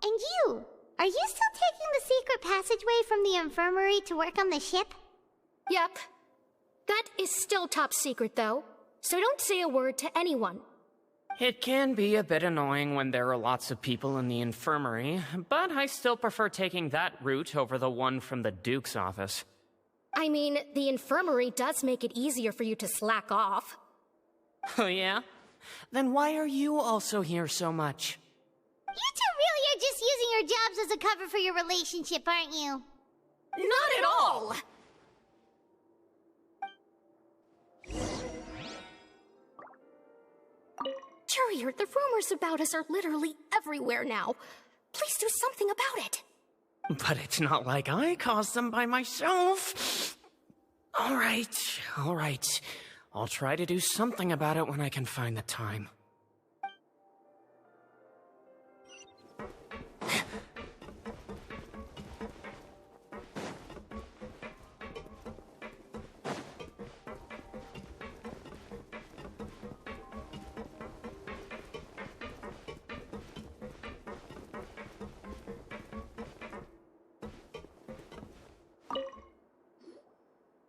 And you? Are you still taking the secret passageway from the infirmary to work on the ship? Yep. That is still top secret, though. So don't say a word to anyone. It can be a bit annoying when there are lots of people in the infirmary, but I still prefer taking that route over the one from the Duke's office. I mean, the infirmary does make it easier for you to slack off. Oh yeah? Then why are you also here so much? You two really are just using your jobs as a cover for your relationship, aren't you? Not at all! Courier, the rumors about us are literally everywhere now. Please do something about it. But it's not like I caused them by myself. All right. I'll try to do something about it when I can find the time.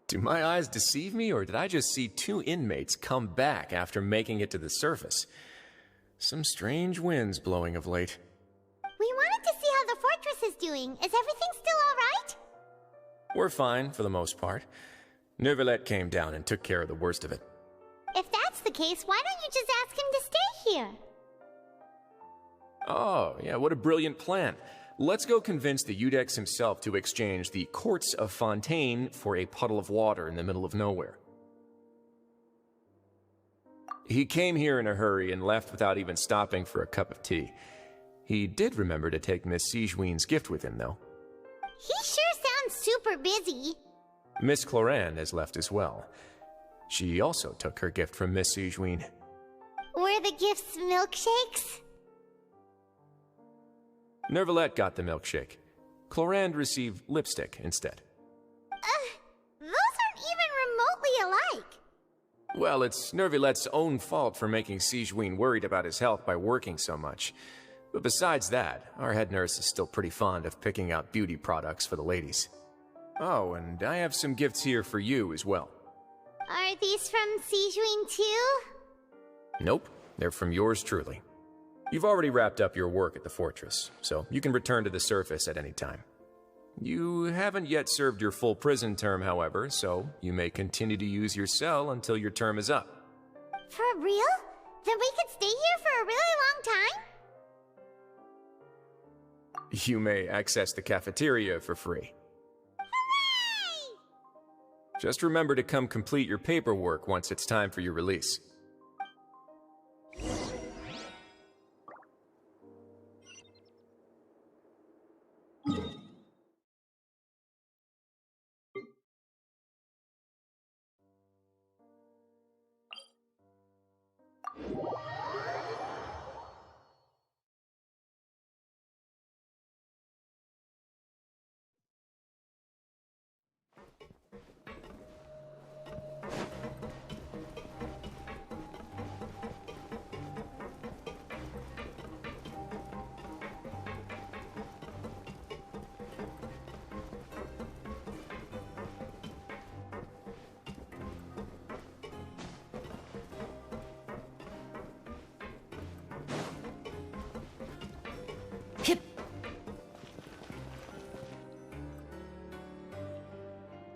Do my eyes deceive me, or did I just see two inmates come back after making it to the surface? Some strange winds blowing of late. We wanted to see how the fortress is doing. Is everything still all right? We're fine, for the most part. Neuvillette came down and took care of the worst of it. If that's the case, why don't you just ask him to stay here? Oh, yeah, what a brilliant plan. Let's go convince the Udex himself to exchange the Courts of Fontaine for a puddle of water in the middle of nowhere. He came here in a hurry and left without even stopping for a cup of tea. He did remember to take Miss Sijween's gift with him, though. He sure sounds super busy. Miss Cloran has left as well. She also took her gift from Miss Sijween. Were the gifts milkshakes? Neuvillette got the milkshake. Cloran received lipstick instead. Those aren't even remotely alike. Well, it's Neuvillette's own fault for making Sijween worried about his health by working so much. But besides that, our head nurse is still pretty fond of picking out beauty products for the ladies. Oh, and I have some gifts here for you as well. Are these from Sijween too? Nope. They're from yours truly. You've already wrapped up your work at the fortress, so you can return to the surface at any time. You haven't yet served your full prison term, however, so you may continue to use your cell until your term is up. For real? Then we could stay here for a really long time? You may access the cafeteria for free. Hooray! Just remember to come complete your paperwork once it's time for your release.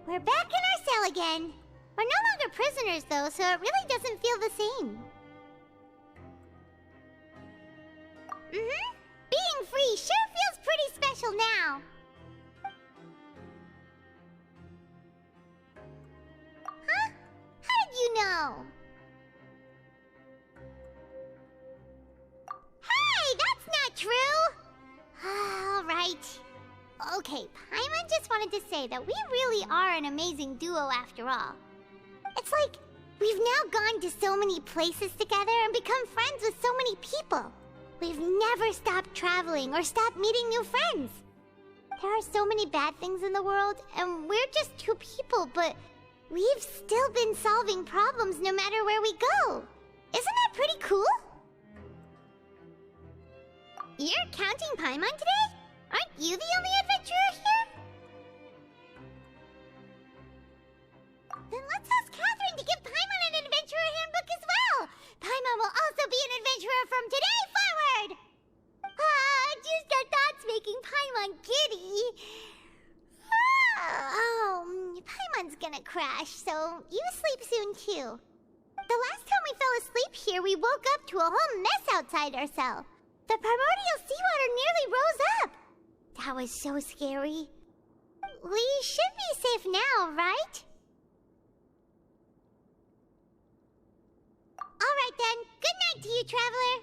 We're back in our cell again. We're no longer prisoners, though, so it really doesn't feel the same. Being free sure feels pretty special now. Huh? How did you know? Hey, that's not true! All right. Okay, Paimon just wanted to say that we really are an amazing duo after all. It's like we've now gone to so many places together and become friends with so many people. We've never stopped traveling or stopped meeting new friends. There are so many bad things in the world, and we're just two people, but we've still been solving problems no matter where we go. Isn't that pretty cool? You're counting Paimon today? Aren't you the only adventurer here? Then let's ask Catherine to give Paimon an adventurer handbook as well. Paimon will also be an adventurer from today forward. Just our thoughts making Paimon giddy. Paimon's gonna crash, so you sleep soon too. The last time we fell asleep here, we woke up to a whole mess outside our cell. The primordial seawater nearly rose up. That was so scary. We should be safe now, right? Alright then, good night to you, Traveler.